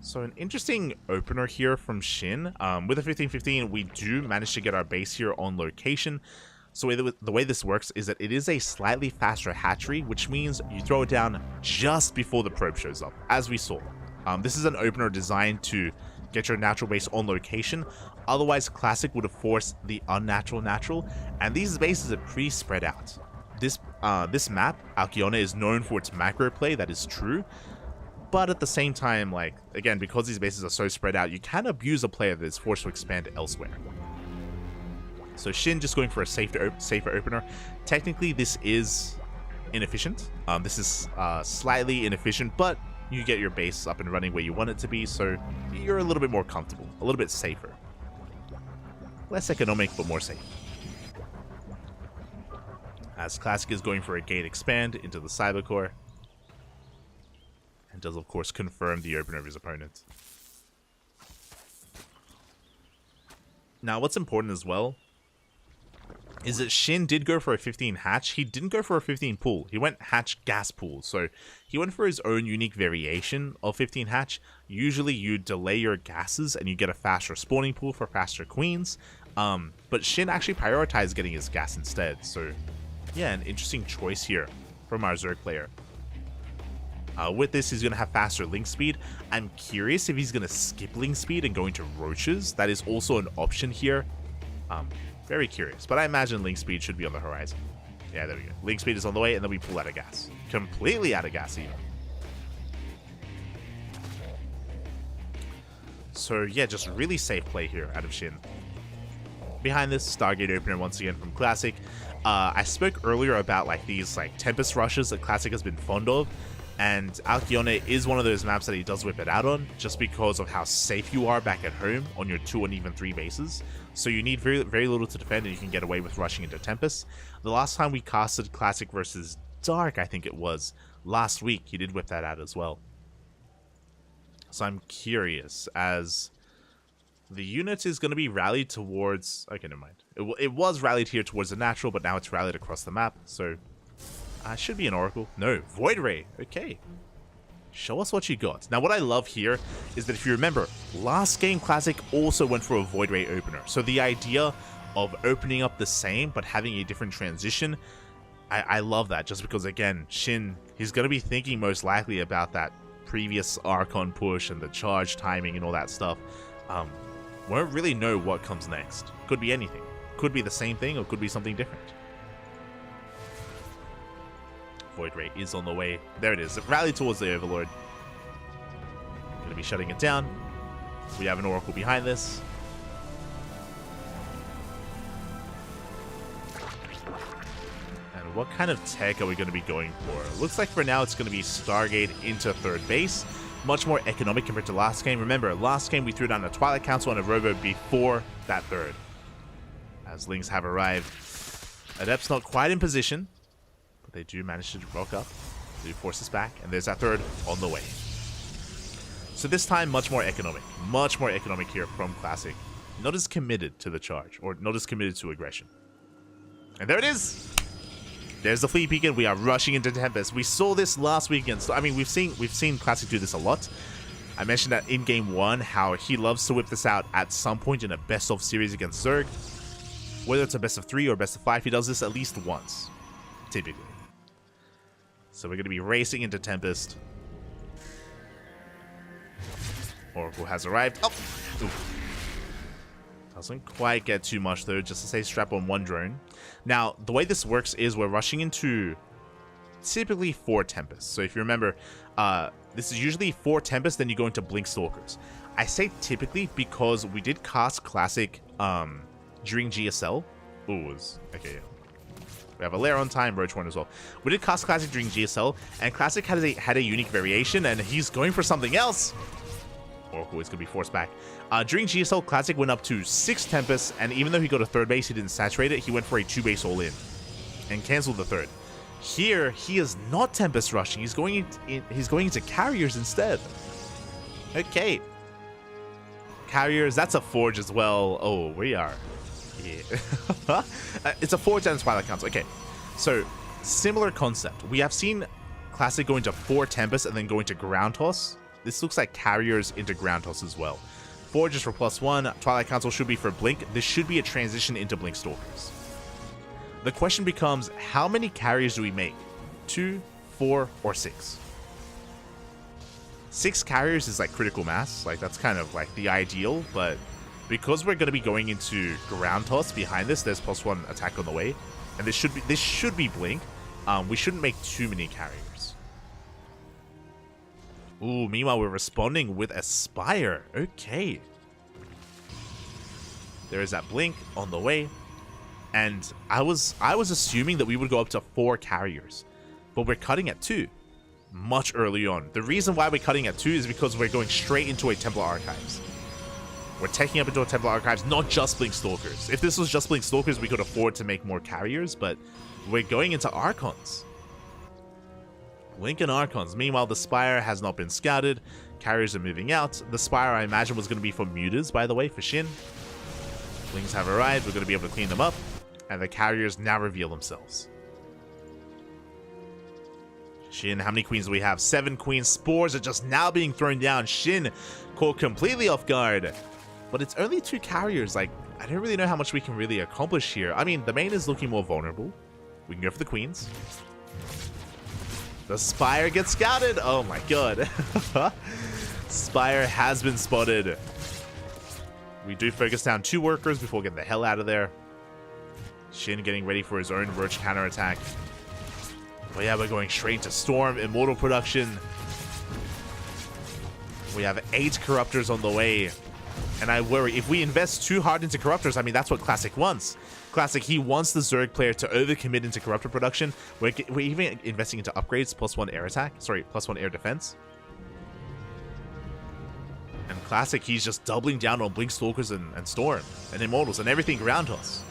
Speaker 1: So an interesting opener here from Shin. With a 15-15, we do manage to get our base here on location. So the way this works is that it is a slightly faster hatchery, which means you throw it down just before the probe shows up, as we saw. This is an opener designed to get your natural base on location. Otherwise, Classic would have forced the unnatural natural, and these bases are pretty spread out. This map, Alcyone, is known for its macro play, that is true. But at the same time, like, again, because these bases are so spread out, you can abuse a player that is forced to expand elsewhere. So Shin just going for a safer opener. Technically, this is inefficient. This is slightly inefficient, but you get your base up and running where you want it to be, so you're a little bit more comfortable, a little bit safer. Less economic, but more safe. As Classic is going for a gate expand into the Cyber Core. And does, of course, confirm the opener of his opponent. Now, what's important as well is that Shin did go for a 15 hatch. He didn't go for a 15 pool. He went hatch gas pool. So he went for his own unique variation of 15 hatch. Usually you delay your gases and you get a faster spawning pool for faster queens. But Shin actually prioritized getting his gas instead. So yeah, an interesting choice here from our Zerg player. With this, he's going to have faster link speed. I'm curious if he's going to skip link speed and go into roaches. That is also an option here. Very curious, but I imagine link speed should be on the horizon. Yeah, there we go. Link speed is on the way, and then we pull out of gas. Completely out of gas, even. So yeah, just really safe play here out of Shin. Behind this, Stargate opener once again from Classic. I spoke earlier about like these like Tempest rushes that Classic has been fond of. And Alcyone is one of those maps that he does whip it out on, just because of how safe you are back at home on your 2 and even 3 bases. So you need very, very little to defend, and you can get away with rushing into Tempest. The last time we casted Classic versus Dark, I think it was, last week, he did whip that out as well. So I'm curious, as the unit is going to be rallied towards... Okay, never mind. It was rallied here towards the natural, but now it's rallied across the map, so... should be an Oracle. No, Void Ray. Okay. Show us what you got. Now, what I love here is that if you remember, last game Classic also went for a Void Ray opener. So the idea of opening up the same, but having a different transition, I love that. Just because, again, Shin, he's going to be thinking most likely about that previous Archon push and the charge timing and all that stuff. Won't really know what comes next. Could be anything. Could be the same thing or could be something different. Void Ray is on the way. There it is. Rally towards the Overlord. Gonna be shutting it down. We have an Oracle behind this. And what kind of tech are we going to be going for? Looks like for now it's going to be Stargate into third base. Much more economic compared to last game. Remember, last game we threw down a Twilight Council and a Robo before that third. As Lings have arrived. Adept's not quite in position, but they do manage to rock up. They do force us back, and there's that third on the way. So this time, much more economic. Much more economic here from Classic. Not as committed to the charge, or not as committed to aggression. And there it is! There's the Fleet Beacon. We are rushing into Tempest. We saw this last weekend. So, I mean, we've seen Classic do this a lot. I mentioned that in Game 1, how he loves to whip this out at some point in a best-of series against Zerg. Whether it's a best-of 3 or best-of 5, he does this at least once, typically. So we're going to be racing into Tempest. Oracle has arrived. Oh! Oof. Doesn't quite get too much though, just to say strap on one drone. Now, the way this works is we're rushing into typically 4 Tempests. So if you remember, this is usually 4 Tempests, then you go into Blink Stalkers. I say typically because we did cast Classic during GSL. Ooh, okay, yeah. We have a layer on time, Roach one as well. We did cast Classic during GSL, and Classic had a unique variation, and he's going for something else. Oracle is going to be forced back. During GSL, Classic went up to 6 Tempests, and even though he got a 3rd base, he didn't saturate it. He went for a 2 base all-in and canceled the 3rd. Here, he is not Tempest rushing. He's going into Carriers instead. Okay. Carriers, that's a Forge as well. Oh, we are. Yeah. It's a Forge and Twilight Council. Okay. So, similar concept. We have seen Classic go into 4 Tempests and then go into Ground Toss. This looks like Carriers into Ground Toss as well. Forge is for +1. Twilight Council should be for Blink. This should be a transition into Blink Stalkers. The question becomes, how many Carriers do we make? 2, 4, or 6? 6 Carriers is like critical mass. Like, that's kind of like the ideal, but because we're going to be going into Ground Toss behind this, there's +1 attack on the way, and this should be Blink. We shouldn't make too many Carriers. Ooh, meanwhile, we're responding with Aspire. Okay. There is that Blink on the way. And I was assuming that we would go up to 4 Carriers. But we're cutting at 2. Much early on. The reason why we're cutting at 2 is because we're going straight into a Templar Archives. We're taking up into a Templar Archives, not just Blink Stalkers. If this was just Blink Stalkers, we could afford to make more Carriers, but we're going into Archons. Blink and Archons. Meanwhile, the Spire has not been scouted. Carriers are moving out. The Spire, I imagine, was going to be for Mutas, by the way, for Shin. Blings have arrived. We're going to be able to clean them up. And the Carriers now reveal themselves. Shin, how many queens do we have? 7 queens. Spores are just now being thrown down. Shin caught completely off guard. But it's only 2 Carriers. Like, I don't really know how much we can really accomplish here. I mean, the main is looking more vulnerable. We can go for the queens. The Spire gets scouted. Oh my god. Spire has been spotted. We do focus down 2 workers before getting the hell out of there. Shin getting ready for his own Roach counterattack. But yeah, we're going straight to Storm, Immortal production. We have 8 Corruptors on the way. And I worry, if we invest too hard into Corruptors, I mean, that's what Classic wants. Classic, he wants the Zerg player to overcommit into Corruptor production. We're even investing into upgrades, +1 air attack. Sorry, +1 air defense. And Classic, he's just doubling down on Blink Stalkers and Storm and Immortals and everything around us.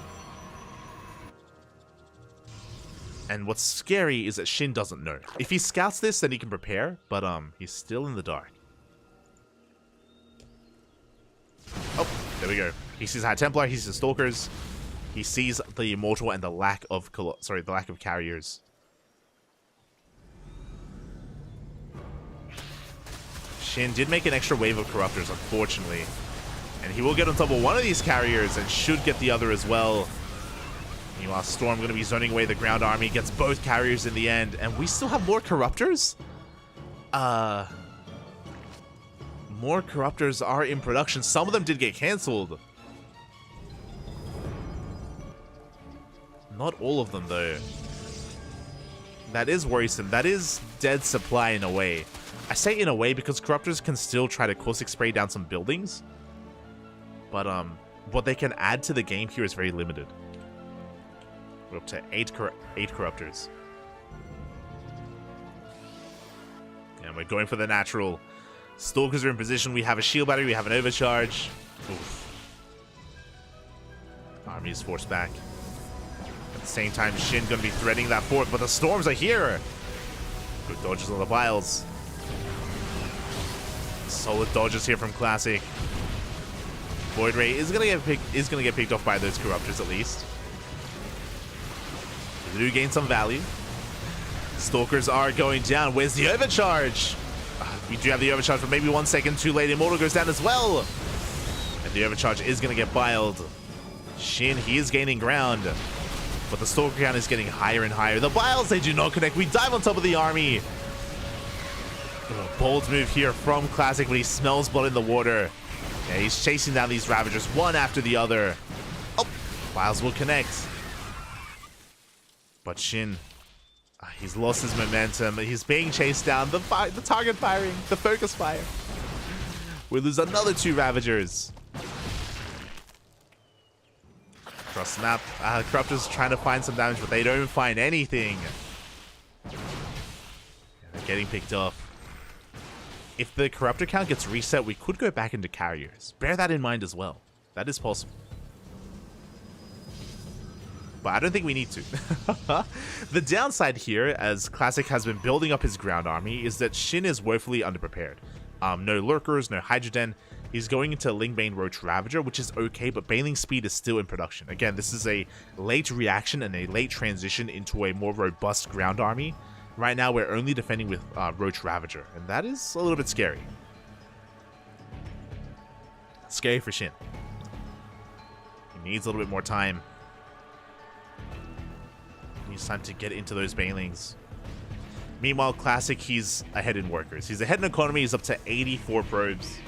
Speaker 1: And what's scary is that Shin doesn't know. If he scouts this, then he can prepare, but he's still in the dark. Oh, there we go. He sees High Templar, he sees Stalkers. He sees the Immortal and the lack of Carriers. Shin did make an extra wave of Corruptors, unfortunately. And he will get on top of one of these Carriers and should get the other as well. Meanwhile, Storm going to be zoning away the ground army, gets both Carriers in the end. And we still have more Corruptors? More Corruptors are in production. Some of them did get cancelled. Not all of them, though. That is worrisome. That is dead supply in a way. I say in a way because Corruptors can still try to caustic spray down some buildings. But what they can add to the game here is very limited. We're up to 8 Corruptors. And we're going for the natural. Stalkers are in position. We have a shield battery. We have an overcharge. Oof. Army is forced back. At the same time, Shin going to be threading that forth, but the Storms are here. Good dodges on the Vials. Solid dodges here from Classic. Void Ray is going to get picked off by those Corruptors at least. They do gain some value. Stalkers are going down. Where's the overcharge? We do have the overcharge, but maybe 1 second too late. Immortal goes down as well. And the overcharge is going to get biled. Shin, he is gaining ground. But the Stalker count is getting higher and higher. The Biles, they do not connect. We dive on top of the army. Bold move here from Classic, but he smells blood in the water. Yeah, he's chasing down these Ravagers one after the other. Oh, Biles will connect. But Shin, he's lost his momentum. He's being chased down. The target firing, the focus fire. We lose another 2 Ravagers. Cross map. Corruptors trying to find some damage, but they don't find anything. Yeah, they're getting picked off. If the Corruptor count gets reset, we could go back into carriers. Bear that in mind as well. That is possible. But I don't think we need to. The downside here, as Classic has been building up his ground army, is that Shin is woefully underprepared. No Lurkers, no Hydroden. He's going into Lingbane Roach Ravager, which is okay, but Baneling Speed is still in production. Again, this is a late reaction and a late transition into a more robust ground army. Right now, we're only defending with Roach Ravager, and that is a little bit scary. Scary for Shin. He needs a little bit more time. He needs time to get into those Banelings. Meanwhile, Classic, he's ahead in workers. He's ahead in economy. He's up to 84 probes.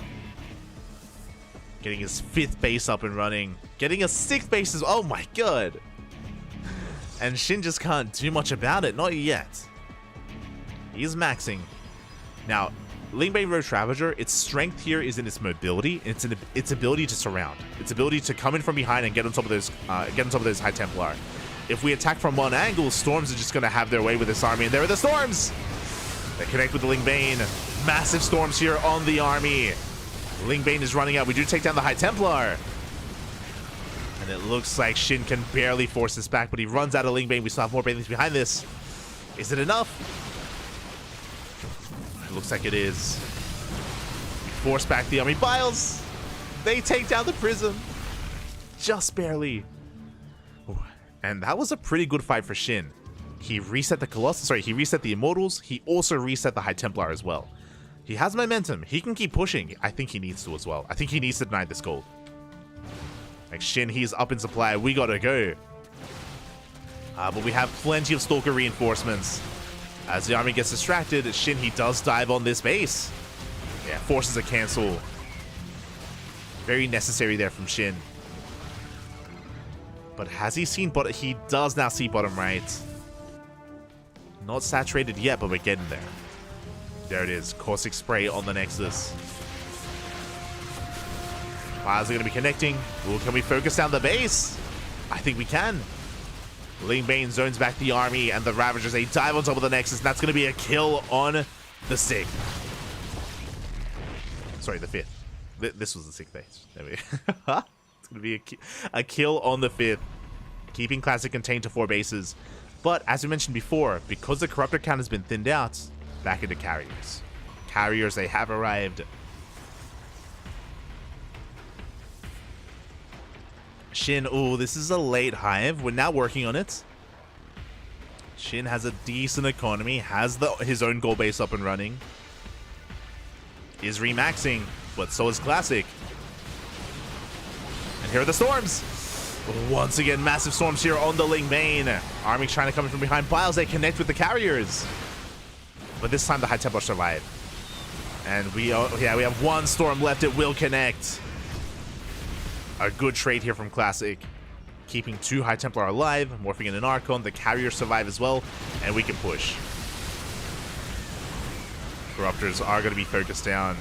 Speaker 1: Getting his 5th base up and running. Getting a 6th base as oh my god. And Shin just can't do much about it. Not yet. He's maxing. Now, Lingbane Roach Ravager, its strength here is in its mobility. It's in its ability to surround. Its ability to come in from behind and get on top of those High Templar. If we attack from one angle, Storms are just going to have their way with this army. And there are the Storms! They connect with the Lingbane. Massive Storms here on the army. Lingbane is running out. We do take down the High Templar. And it looks like Shin can barely force this back, but he runs out of Lingbane. We still have more Banelings behind this. Is it enough? It looks like it is. We force back the army. Biles! They take down the Prism. Just barely. Ooh. And that was a pretty good fight for Shin. He reset the Colossus. Sorry, he reset the Immortals. He also reset the High Templar as well. He has momentum. He can keep pushing. I think he needs to as well. I think he needs to deny this gold. Like Shin, he's up in supply. We gotta go. But we have plenty of Stalker reinforcements. As the army gets distracted, Shin, he does dive on this base. Yeah, forces a cancel. Very necessary there from Shin. But has he seen bottom? He does now see bottom right. Not saturated yet, but we're getting there. There it is. Caustic Spray on the Nexus. Files are going to be connecting. Ooh, can we focus down the base? I think we can. Lingbane zones back the army, and the Ravagers, they dive on top of the Nexus, and that's going to be a kill on the 6th. Sorry, the 5th. This was the 6th base. There we go. It's going to be a kill on the 5th. Keeping Classic contained to 4 bases. But, as we mentioned before, because the Corruptor count has been thinned out, back into carriers. Carriers, they have arrived. Shin, oh, this is a late hive. We're now working on it. Shin has a decent economy, has his own goal base up and running. Is remaxing, but so is Classic. And here are the Storms. Once again, massive Storms here on the Lingbane. Army trying to come in from behind. Biles, they connect with the carriers. But this time the High Templar survive. And we have 1 Storm left. It will connect. A good trade here from Classic. Keeping 2 High Templar alive, morphing in an Archon. The carriers survive as well, and we can push. Corruptors are going to be focused down.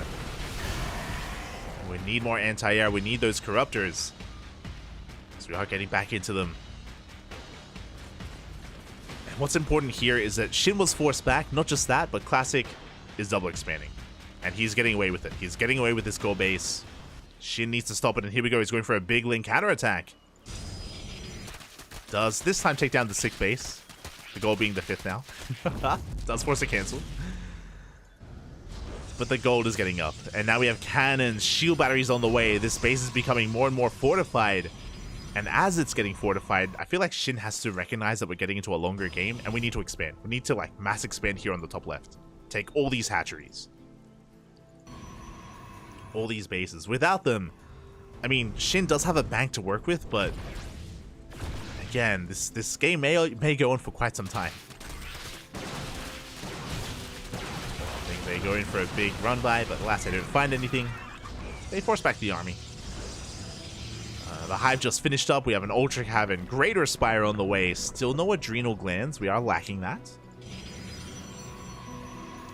Speaker 1: We need more anti-air. We need those Corruptors. So we are getting back into them. And what's important here is that Shin was forced back. Not just that, but Classic is double expanding. And he's getting away with it. He's getting away with this goal base. Shin needs to stop it, and here we go. He's going for a big Link counterattack. Does this time take down the 6th base. The goal being the 5th now. Does force a cancel. But the gold is getting up. And now we have cannons, shield batteries on the way. This base is becoming more and more fortified. And as it's getting fortified, I feel like Shin has to recognize that we're getting into a longer game, and we need to expand. We need to, like, mass expand here on the top left. Take all these hatcheries. All these bases. Without them, I mean, Shin does have a bank to work with, but again, this game may go on for quite some time. I think they go in for a big run by, but alas, they didn't find anything. They force back the army. The Hive just finished up. We have an Ultra Cavern, Greater Spire on the way. Still no Adrenal Glands. We are lacking that.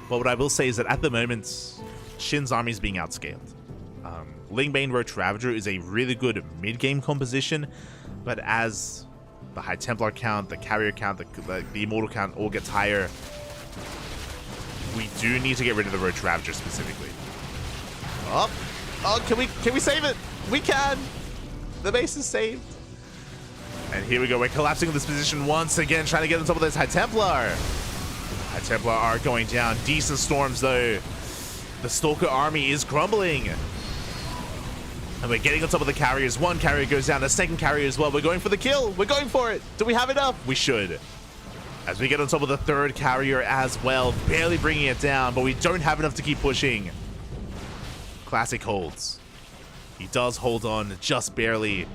Speaker 1: But what I will say is that at the moment, Shin's army is being outscaled. Lingbane Roach Ravager is a really good mid-game composition, but as the High Templar count, the Carrier count, the Immortal count all gets higher, we do need to get rid of the Roach Ravager specifically. Oh, can we save it? We can! The base is saved. And here we go, we're collapsing this position once again, trying to get on top of this High Templar. High Templar are going down. Decent storms though. The Stalker army is crumbling. And we're getting on top of the carriers. One carrier goes down, the second carrier as well. We're going for the kill. We're going for it. Do we have enough? We should. As we get on top of the third carrier as well. Barely bringing it down, but we don't have enough to keep pushing. Classic holds. He does hold on just barely.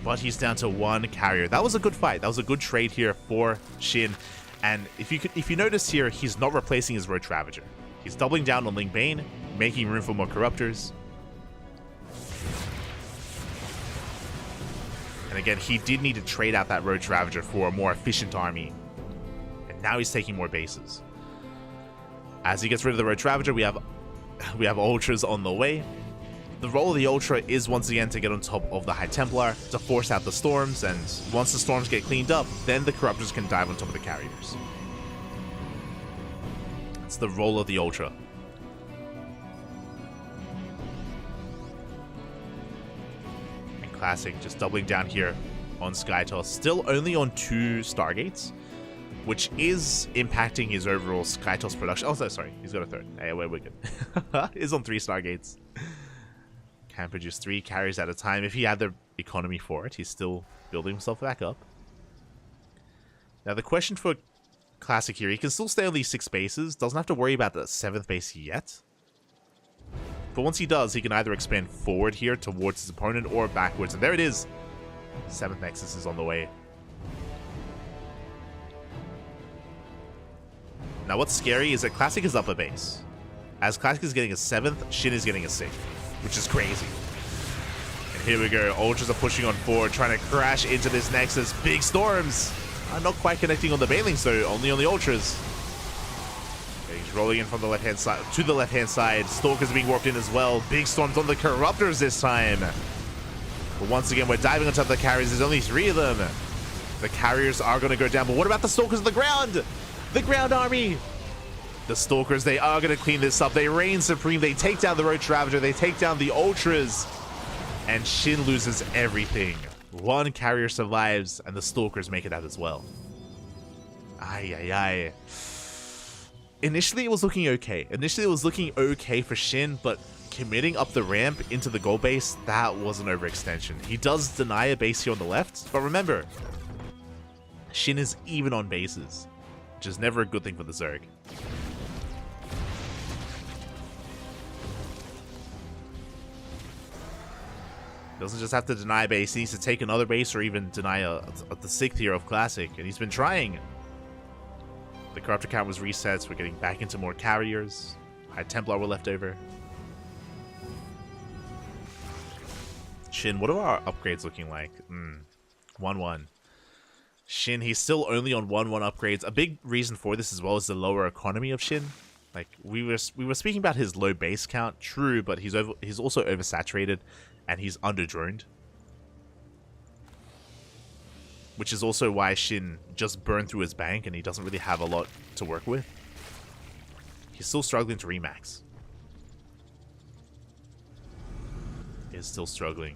Speaker 1: But he's down to one carrier. That was a good fight. That was a good trade here for Shin. And if you notice here, he's not replacing his Roach Ravager. He's doubling down on Lingbane, making room for more Corruptors. And again, he did need to trade out that Roach Ravager for a more efficient army. And now he's taking more bases. As he gets rid of the Roach Ravager, we have Ultras on the way. The role of the Ultra is once again to get on top of the High Templar, to force out the storms, and once the storms get cleaned up, then the Corruptors can dive on top of the carriers. It's the role of the Ultra. And Classic just doubling down here on Skytoss, still only on 2 Stargates, which is impacting his overall Skytoss production. Oh, sorry, he's got a third. Hey, we're good. He's on 3 Stargates. Can produce 3 carriers at a time. If he had the economy for it, he's still building himself back up. Now, the question for Classic here, he can still stay on these 6 bases. Doesn't have to worry about the 7th base yet. But once he does, he can either expand forward here towards his opponent or backwards. And there it is. 7th Nexus is on the way. Now, what's scary is that Classic is up a base. As Classic is getting a 7th, Shin is getting a 6th, which is crazy. And here we go. Ultras are pushing on forward, trying to crash into this Nexus. Big storms. Not quite connecting on the Banelings, though. Only on the Ultras. Okay, he's rolling in from the left-hand side to the left-hand side. Stalkers being warped in as well. Big storms on the Corruptors this time. But once again, we're diving on top of the carriers. There's only 3 of them. The carriers are going to go down. But what about the Stalkers on the ground? The ground army. The Stalkers, they are going to clean this up. They reign supreme. They take down the Roach Ravager. They take down the Ultras. And Shin loses everything. 1 carrier survives, and the Stalkers make it out as well. Ay. Initially, it was looking okay. Initially, it was looking okay for Shin, but committing up the ramp into the gold base, that was an overextension. He does deny a base here on the left, but remember, Shin is even on bases, which is never a good thing for the Zerg. Doesn't just have to deny a base, he needs to take another base or even deny the 6th tier of Classic, and he's been trying. The Corruptor count was reset, so we're getting back into more carriers. High Templar were left over. Shin, what are our upgrades looking like? 1-1. Shin, he's still only on 1-1 upgrades. A big reason for this as well is the lower economy of Shin. Like, we were speaking about his low base count, true, but he's also oversaturated. And he's under-droned. Which is also why Shin just burned through his bank and he doesn't really have a lot to work with. He's still struggling to remax. He's still struggling.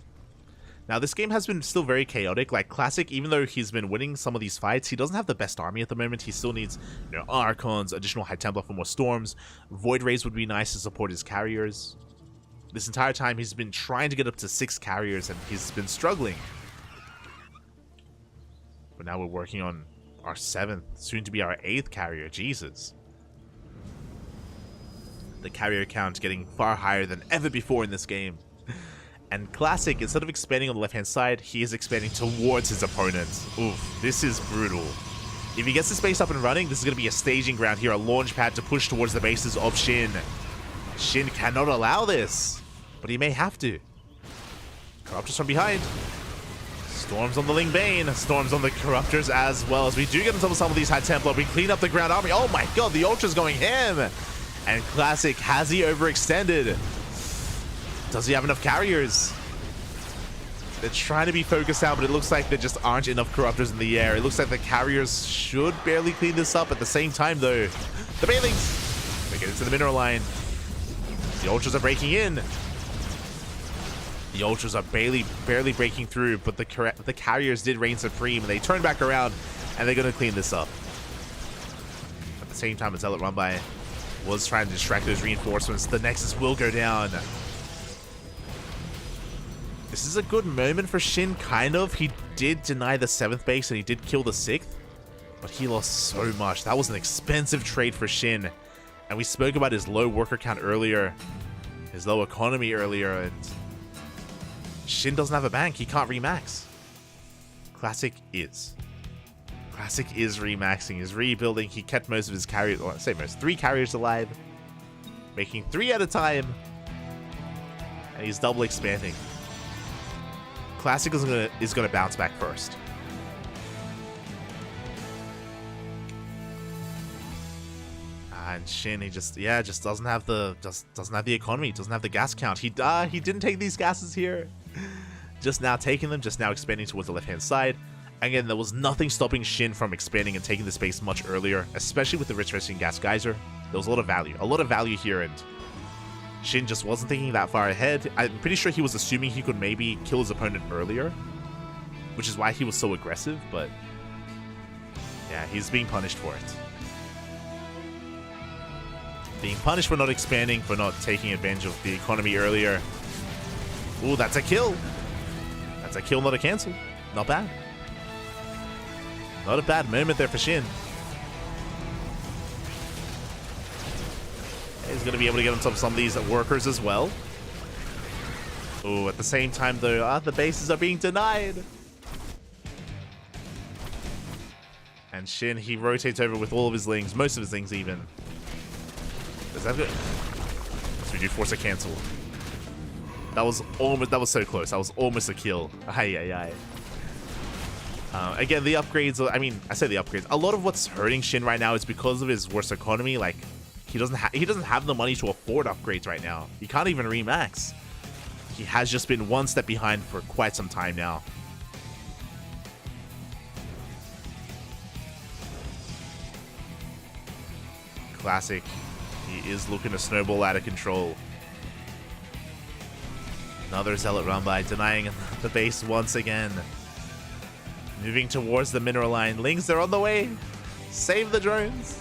Speaker 1: Now, this game has been still very chaotic. Like, Classic, even though he's been winning some of these fights, he doesn't have the best army at the moment. He still needs, Archons, additional High Templar for more storms. Void Rays would be nice to support his carriers. This entire time, he's been trying to get up to 6 carriers, and he's been struggling. But now we're working on our 7th, soon to be our 8th carrier. Jesus. The carrier count getting far higher than ever before in this game. And Classic, instead of expanding on the left-hand side, he is expanding towards his opponent. Oof, this is brutal. If he gets this base up and running, this is going to be a staging ground here, a launch pad to push towards the bases of Shin. Shin cannot allow this, but he may have to. Corruptors from behind. Storms on the Ling Bane. Storms on the Corruptors as well. As we do get into some of these High Templar, we clean up the ground army. Oh my god, the Ultra's going ham. And Classic, has he overextended? Does he have enough carriers? They're trying to be focused out, but it looks like there just aren't enough Corruptors in the air. It looks like the carriers should barely clean this up. At the same time, though, the Banelings, they get into the mineral line. The Ultras are breaking in. The Ultras are barely breaking through, but the carriers did reign supreme, and they turn back around, and they're going to clean this up. At the same time, a Zealot Run-By was trying to distract those reinforcements. The Nexus will go down. This is a good moment for Shin, kind of. He did deny the 7th base, and he did kill the 6th, but he lost so much. That was an expensive trade for Shin. And we spoke about his low worker count earlier, his low economy earlier, and Shin doesn't have a bank. He can't remax. Classic is. Classic is remaxing. He's rebuilding. He kept most of his carriers, well, I say most, 3 carriers alive, making 3 at a time, and he's double expanding. Classic is gonna bounce back first. And Shin, he just doesn't have the economy, doesn't have the gas count. He didn't take these gases here. Just now taking them, just now expanding towards the left-hand side. Again, there was nothing stopping Shin from expanding and taking the space much earlier, especially with the Retracing Gas Geyser. There was a lot of value here, and Shin just wasn't thinking that far ahead. I'm pretty sure he was assuming he could maybe kill his opponent earlier, which is why he was so aggressive, but yeah, he's being punished for it. Being punished for not expanding, for not taking advantage of the economy earlier. Ooh, that's a kill. That's a kill, not a cancel. Not bad. Not a bad moment there for Shin. He's going to be able to get himself some of these workers as well. Oh, at the same time, though, the bases are being denied. And Shin, he rotates over with all of his lings, most of his lings even. Is that good? So we do force a cancel. That was so close. That was almost a kill. Again, the upgrades, I say the upgrades. A lot of what's hurting Shin right now is because of his worse economy. Like, he doesn't have the money to afford upgrades right now. He can't even remax. He has just been one step behind for quite some time now. Classic. He is looking to snowball out of control. Another Zealot Run-By, denying the base once again. Moving towards the mineral line. Lings, they're on the way. Save the drones.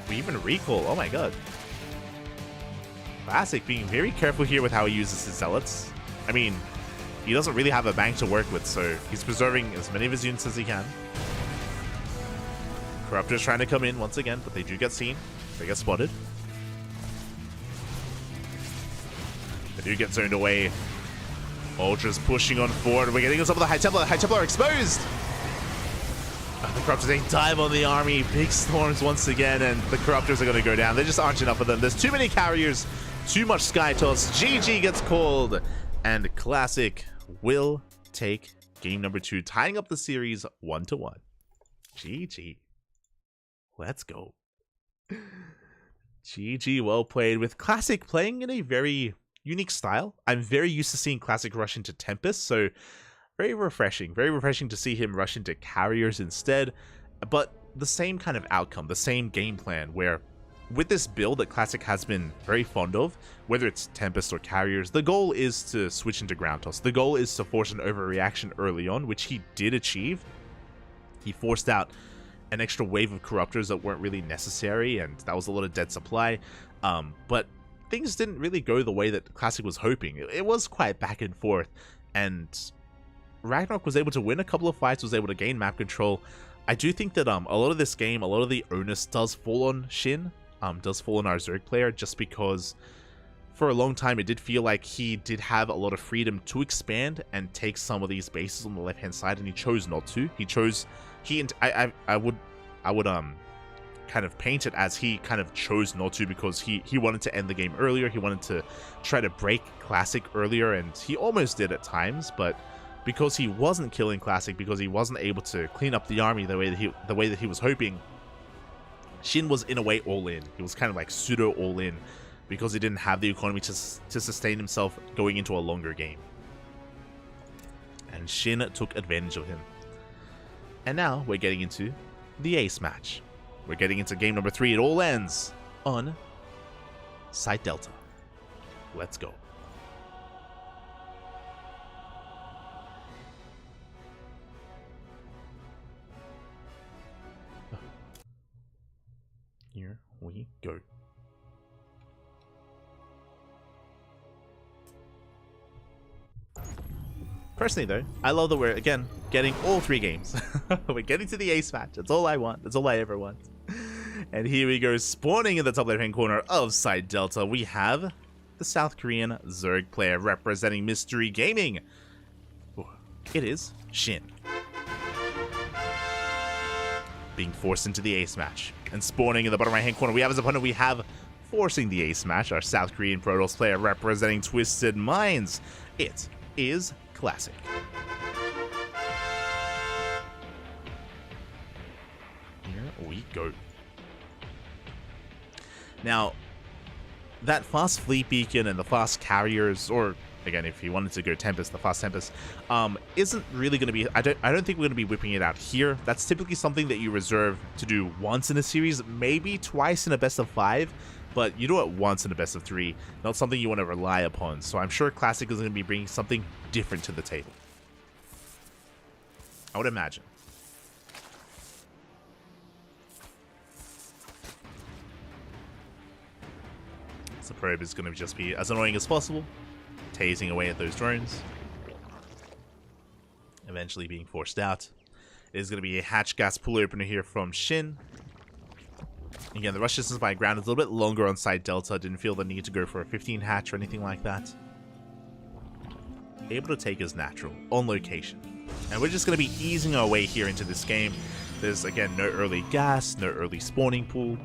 Speaker 1: We even recall. Oh my god. Classic being very careful here with how he uses his Zealots. I mean, he doesn't really have a bank to work with, so he's preserving as many of his units as he can. Corruptors trying to come in once again, but they do get seen. They get spotted. They do get zoned away. Ultra's pushing on forward. We're getting on top of the High Templar. The High Templar are exposed. The Corruptors taking time on the army. Big storms once again, and the Corruptors are going to go down. There just aren't enough of them. There's too many carriers. Too much Sky Toss. GG gets called. And Classic will take game number 2, tying up the series 1-1. GG. Let's go. GG, well played. With Classic playing in a very unique style. I'm very used to seeing Classic rush into Tempest, so very refreshing to see him rush into carriers instead, but the same kind of outcome, the same game plan, where with this build that Classic has been very fond of, whether it's Tempest or carriers, the goal is to switch into ground toss. The goal is to force an overreaction early on, which he did achieve. He forced out an extra wave of Corruptors that weren't really necessary, and that was a lot of dead supply, but things didn't really go the way that Classic was hoping. It was quite back and forth, and Ragnarok was able to win a couple of fights, was able to gain map control. I do think that a lot of this game, a lot of the onus does fall on Shin, does fall on our Zerg player, just because for a long time, it did feel like he did have a lot of freedom to expand and take some of these bases on the left-hand side, and he chose not to. I would kind of paint it as he kind of chose not to, because he wanted to end the game earlier. He wanted to try to break Classic earlier, and he almost did at times, but because he wasn't killing Classic, because he wasn't able to clean up the army the way that he was hoping, Shin was in a way all in. He was kind of like pseudo all in, because he didn't have the economy to sustain himself going into a longer game. And Shin took advantage of him. And now we're getting into the ace match. We're getting into game number 3. It all ends on Site Delta. Let's go. Here we go. Personally, though, I love that we're, again, getting all 3 games. We're getting to the ace match. That's all I want. That's all I ever want. And here we go, spawning in the top left-hand corner of Site Delta, we have the South Korean Zerg player representing Mystery Gaming. It is Shin. Being forced into the ace match. And spawning in the bottom right-hand corner, we have as opponent, we have forcing the ace match, our South Korean Protoss player representing Twisted Minds. It is Classic. Here we go. Now, that fast fleet beacon and the fast carriers, or again, if you wanted to go Tempest, the fast Tempest, isn't really going to be. I don't think we're going to be whipping it out here. That's typically something that you reserve to do once in a series, maybe twice in a best of 5. But you do it once in a best of 3, not something you want to rely upon. So I'm sure Classic is going to be bringing something different to the table. I would imagine. So probe is going to just be as annoying as possible, tasing away at those drones. Eventually being forced out. It is going to be a hatch gas pool opener here from Shin. Again, the rush distance by ground is a little bit longer on Site Delta. Didn't feel the need to go for a 15 hatch or anything like that. Able to take his natural on location. And we're just going to be easing our way here into this game. There's, again, no early gas, no early spawning pool,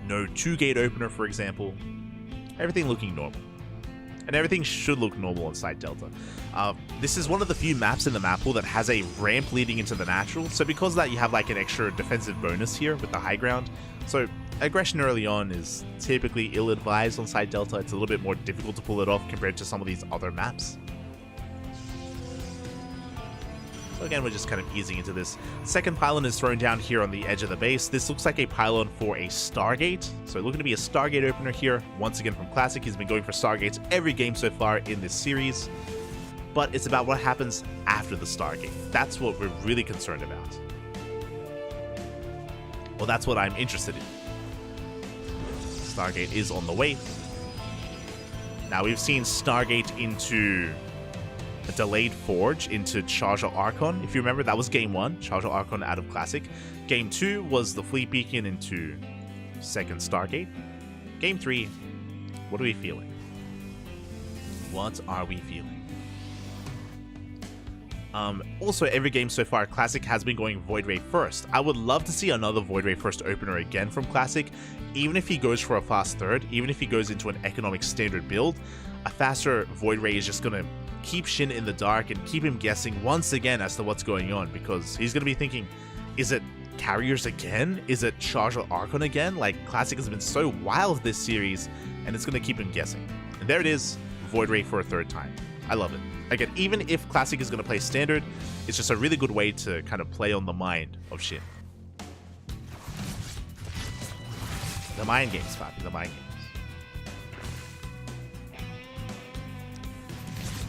Speaker 1: no 2-gate opener, for example. Everything looking normal. And everything should look normal on Site Delta. This is one of the few maps in the map pool that has a ramp leading into the natural, so because of that you have like an extra defensive bonus here with the high ground. So aggression early on is typically ill-advised on Site Delta. It's a little bit more difficult to pull it off compared to some of these other maps. So again, we're just kind of easing into this. Second pylon is thrown down here on the edge of the base. This looks like a pylon for a Stargate. So looking to be a Stargate opener here. Once again from Classic, he's been going for Stargates every game so far in this series. But it's about what happens after the Stargate. That's what we're really concerned about. Well, that's what I'm interested in. Stargate is on the way. Now, we've seen Stargate into a delayed forge into Charge Archon. If you remember, that was game 1, Charge Archon out of Classic. Game 2 was the Fleet Beacon into second Stargate. Game 3, what are we feeling? What are we feeling? Also, every game so far, Classic has been going Void Ray first. I would love to see another Void Ray first opener again from Classic, even if he goes for a fast third, even if he goes into an economic standard build. A faster Void Ray is just going to keep Shin in the dark and keep him guessing once again as to what's going on, because he's going to be thinking, is it carriers again? Is it Charge Archon again? Like, Classic has been so wild this series, and it's going to keep him guessing. And there it is, Void Ray for a third time. I love it. Again, even if Classic is going to play standard, it's just a really good way to kind of play on the mind of Shin. The mind games, Papi, the mind games.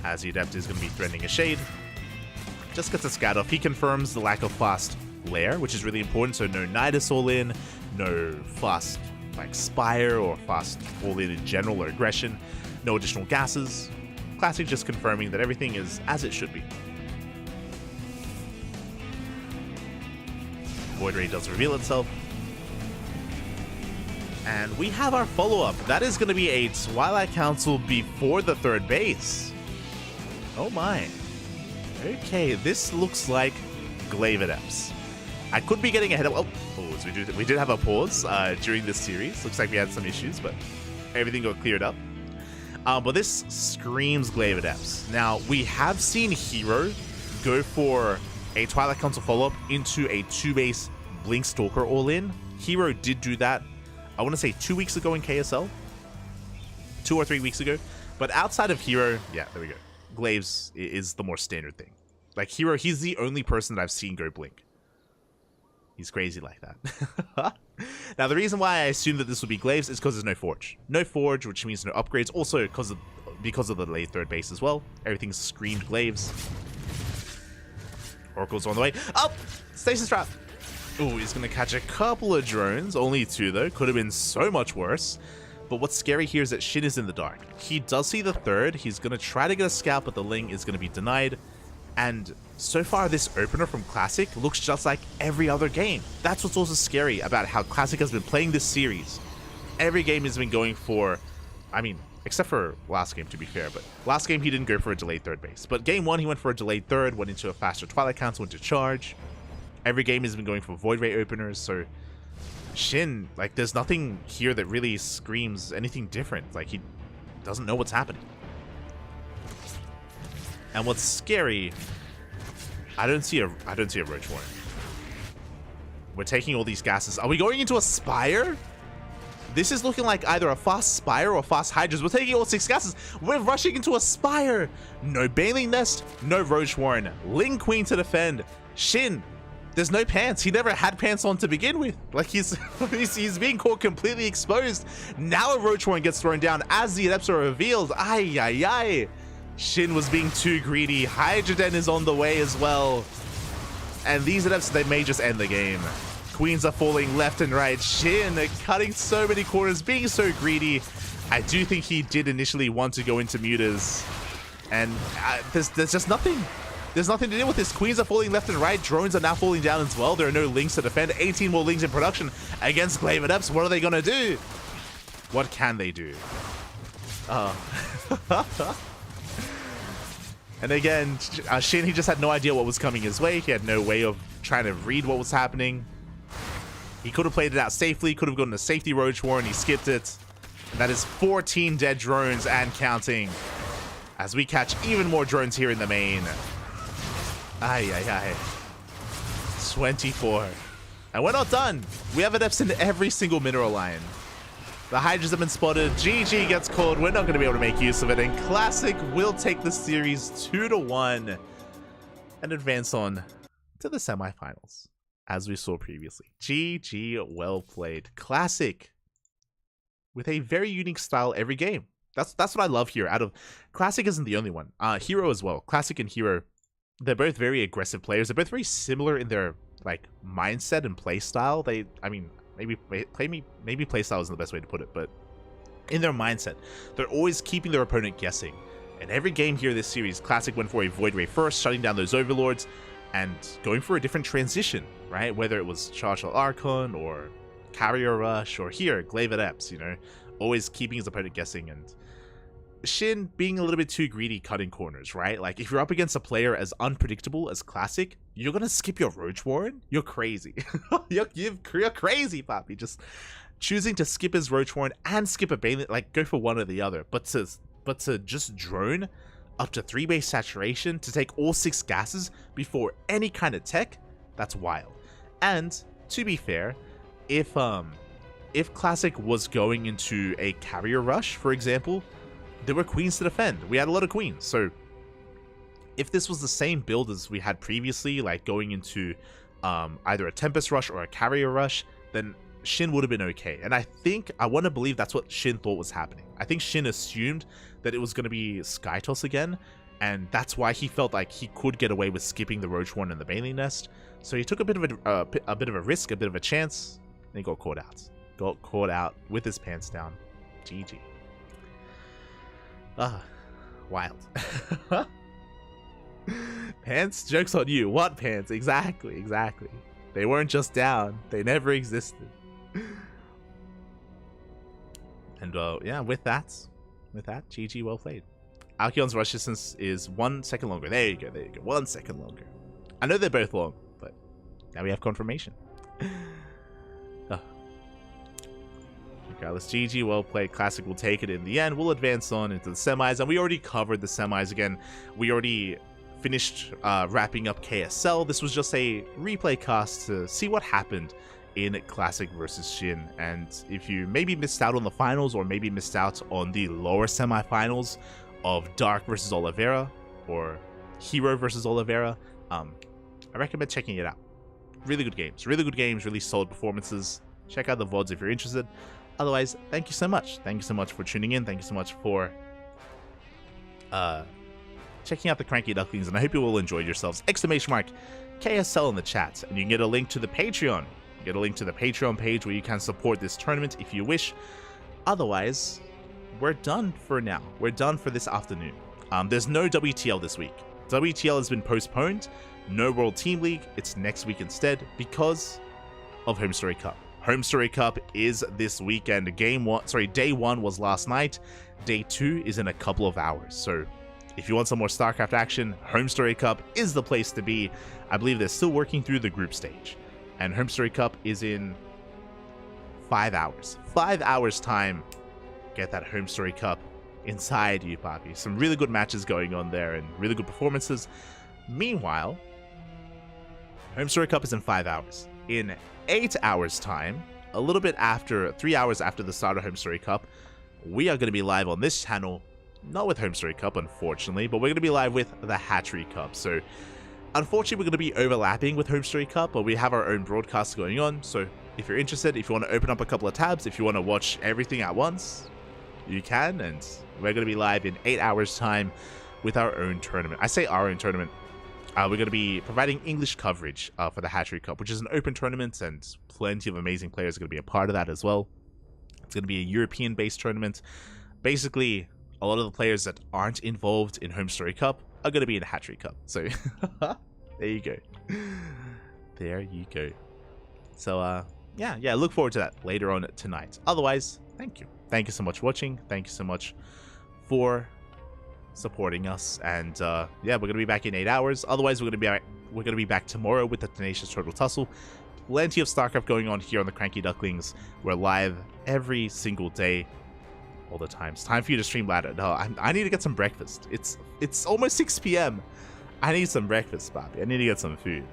Speaker 1: As the Adept is going to be threatening a Shade. Just gets a scout off. He confirms the lack of fast Lair, which is really important, so no Nidus all in, no fast like Spire or fast all in general or aggression, no additional gases. Classic just confirming that everything is as it should be. Void Ray does reveal itself. And we have our follow-up. That is going to be a Twilight Council before the third base. Oh my. Okay, this looks like Glaive Adepts. I could be getting ahead of... Oh, so we did have a pause during this series. Looks like we had some issues, but everything got cleared up. But this screams Glaive Adepts. Now, we have seen Hero go for a Twilight Council follow-up into a 2-base Blink Stalker all-in. Hero did do that, I want to say 2 weeks ago in KSL. 2 or 3 weeks ago. But outside of Hero, yeah, there we go. Glaives is the more standard thing. Like, Hero, he's the only person that I've seen go Blink. He's crazy like that. Now, the reason why I assume that this will be Glaives is because there's no Forge. No Forge, which means no upgrades. Also, because of the delayed third base as well. Everything's screamed Glaives. Oracle's on the way. Oh! Stasis Trap! Ooh, he's going to catch a couple of drones. Only 2, though. Could have been so much worse. But what's scary here is that Shin is in the dark. He does see the third. He's going to try to get a scout, but the Ling is going to be denied. And so far, this opener from Classic looks just like every other game. That's what's also scary about how Classic has been playing this series. Every game has been going for, I mean, except for last game, to be fair, but last game he didn't go for a delayed third base. But game 1, he went for a delayed third, went into a faster Twilight Council, went to charge. Every game has been going for Void Ray openers, so Shin, like, there's nothing here that really screams anything different. Like, he doesn't know what's happening. And what's scary, I don't see a Roach Warren. We're taking all these gases. Are we going into a Spire? This is looking like either a fast Spire or fast Hydras. We're taking all 6 gases. We're rushing into a Spire. No Baneling Nest, no Roach Warren. Ling Queen to defend. Shin, there's no pants. He never had pants on to begin with. Like, he's being caught completely exposed. Now a Roach Warren gets thrown down as the Adepts are revealed. Ay, ay, ay. Shin was being too greedy. Hydroden is on the way as well. And these Adepts, they may just end the game. Queens are falling left and right. Shin cutting so many corners, being so greedy. I do think he did initially want to go into Mutas. And there's just nothing. There's nothing to deal with this. Queens are falling left and right. Drones are now falling down as well. There are no Lings to defend. 18 more Lings in production against Glaive Adepts. What are they going to do? What can they do? And again, Shin, he just had no idea what was coming his way. He had no way of trying to read what was happening. He could have played it out safely. Could have gotten a safety Roach Warren. He skipped it. And that is 14 dead drones and counting. As we catch even more drones here in the main. Ay, ay, ay. 24. And we're not done. We have Adepts in every single mineral line. The Hydras have been spotted. GG gets called. We're not going to be able to make use of it. And Classic will take the series 2-1 and advance on to the semifinals, as we saw previously. GG, well played. Classic with a very unique style every game. That's what I love here. Out of Classic isn't the only one. Hero as well. Classic and Hero, they're both very aggressive players. They're both very similar in their like mindset and play style. Maybe play style isn't the best way to put it, but in their mindset, they're always keeping their opponent guessing. And every game here this series, Classic went for a Void Ray first, shutting down those Overlords, and going for a different transition, right? Whether it was Charged Archon or Carrier Rush, or here, Glaive Adepts, you know, always keeping his opponent guessing. And Shin being a little bit too greedy cutting corners, right? Like, if you're up against a player as unpredictable as Classic, you're gonna skip your Roach Warren? You're crazy. you're crazy, Papi. Just choosing to skip his Roach Warren and skip a Baneling, like, go for one or the other. But to just drone up to 3-base saturation to take all 6 gases before any kind of tech, that's wild. And to be fair, if Classic was going into a Carrier Rush, for example, there were Queens to defend. We had a lot of Queens. So if this was the same build as we had previously, like going into either a Tempest Rush or a Carrier Rush, then Shin would have been okay. And I want to believe that's what Shin thought was happening. I think Shin assumed that it was going to be Sky Toss again, and that's why he felt like he could get away with skipping the Roach Warren and the Baneling Nest. So he took a bit of a risk, a bit of a chance, and he got caught out. Got caught out with his pants down. GG. Wild. Pants? Joke's on you. What pants? Exactly. They weren't just down. They never existed. And yeah, with that, GG, well played. Alcyon's rush distance is 1 second longer. There you go, 1 second longer. I know they're both long, but now we have confirmation. Regardless, GG, well played. Classic will take it in the end. We'll advance on into the semis, and we already covered the semis again. We already finished wrapping up KSL. This was just a replay cast to see what happened in Classic versus Shin. And if you maybe missed out on the finals, or maybe missed out on the lower semifinals of Dark versus Oliveira or Hero versus Oliveira, I recommend checking it out. Really good games, really solid performances. Check out the VODs if you're interested. Otherwise, thank you so much. Thank you so much for tuning in. Thank you so much for checking out the CranKy Ducklings, and I hope you all enjoyed yourselves. !KSL in the chat, and you can get a link to the Patreon. Get a link to the Patreon page where you can support this tournament if you wish. Otherwise, we're done for now. We're done for this afternoon. There's no WTL this week. WTL has been postponed. No World Team League. It's next week instead because of Home Story Cup. Home Story Cup is this weekend. Day 1 was last night. Day 2 is in a couple of hours. So if you want some more StarCraft action, Home Story Cup is the place to be. I believe they're still working through the group stage. And Home Story Cup is in 5 hours. 5 hours time. Get that Home Story Cup inside you, Papi. Some really good matches going on there and really good performances. Meanwhile, Home Story Cup is in 5 hours. In 8 hours time, a little bit after, 3 hours after the start of Home Story Cup, we are going to be live on this channel. Not with Home Story Cup, unfortunately, but we're going to be live with the Hatchery Cup. So unfortunately, we're going to be overlapping with Home Story Cup, but we have our own broadcast going on. So if you're interested, if you want to open up a couple of tabs, if you want to watch everything at once, you can. And we're going to be live in 8 hours time with our own tournament. I say our own tournament. We're going to be providing English coverage for the Hatchery Cup, which is an open tournament, and plenty of amazing players are going to be a part of that as well. It's going to be a European-based tournament. Basically, a lot of the players that aren't involved in Home Story Cup are going to be in the Hatchery Cup. So, there you go. There you go. So, yeah, look forward to that later on tonight. Otherwise, thank you. Thank you so much for watching. Thank you so much for supporting us, and yeah, we're gonna be back in 8 hours. Otherwise, we're gonna be back tomorrow with the Tenacious Turtle Tussle. Plenty of StarCraft going on here on the CranKy Ducklings. We're live every single day, all the time. It's time for you to stream ladder. No, I need to get some breakfast. It's almost 6 p.m. I need some breakfast, Bobby. I need to get some food.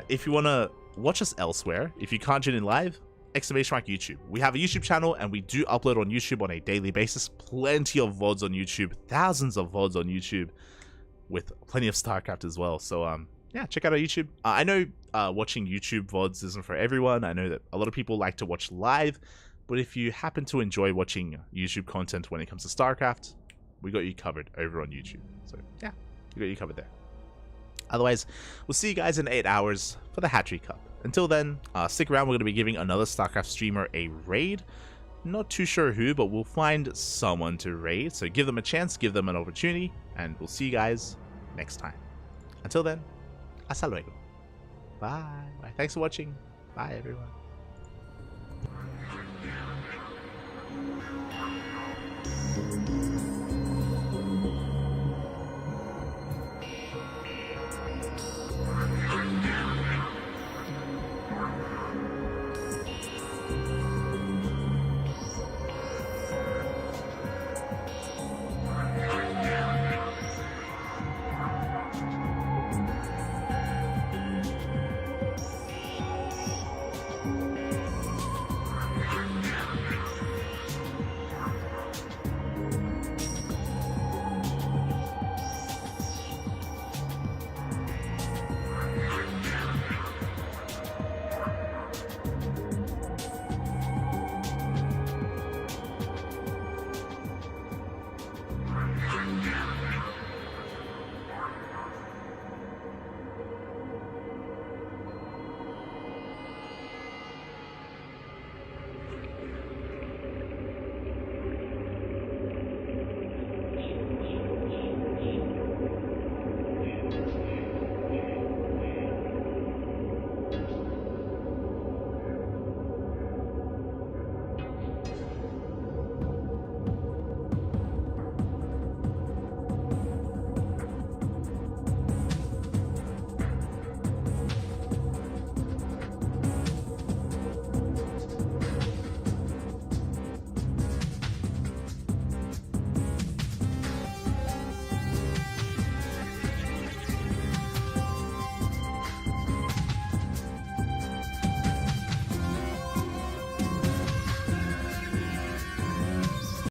Speaker 1: If you wanna watch us elsewhere, if you can't tune in live, !YouTube. We have a YouTube channel, and we do upload on YouTube on a daily basis. Plenty of VODs on YouTube, thousands of VODs on YouTube, with plenty of StarCraft as well. So yeah, check out our YouTube. I know watching YouTube VODs isn't for everyone. I know that a lot of people like to watch live, but if you happen to enjoy watching YouTube content when it comes to StarCraft, we got you covered over on YouTube. So yeah, we got you covered there. Otherwise, we'll see you guys in 8 hours for the Hatchery Cup. Until then, stick around. We're going to be giving another StarCraft streamer a raid. Not too sure who, but we'll find someone to raid. So give them a chance, give them an opportunity, and we'll see you guys next time. Until then, hasta luego. Bye. Thanks for watching. Bye, everyone.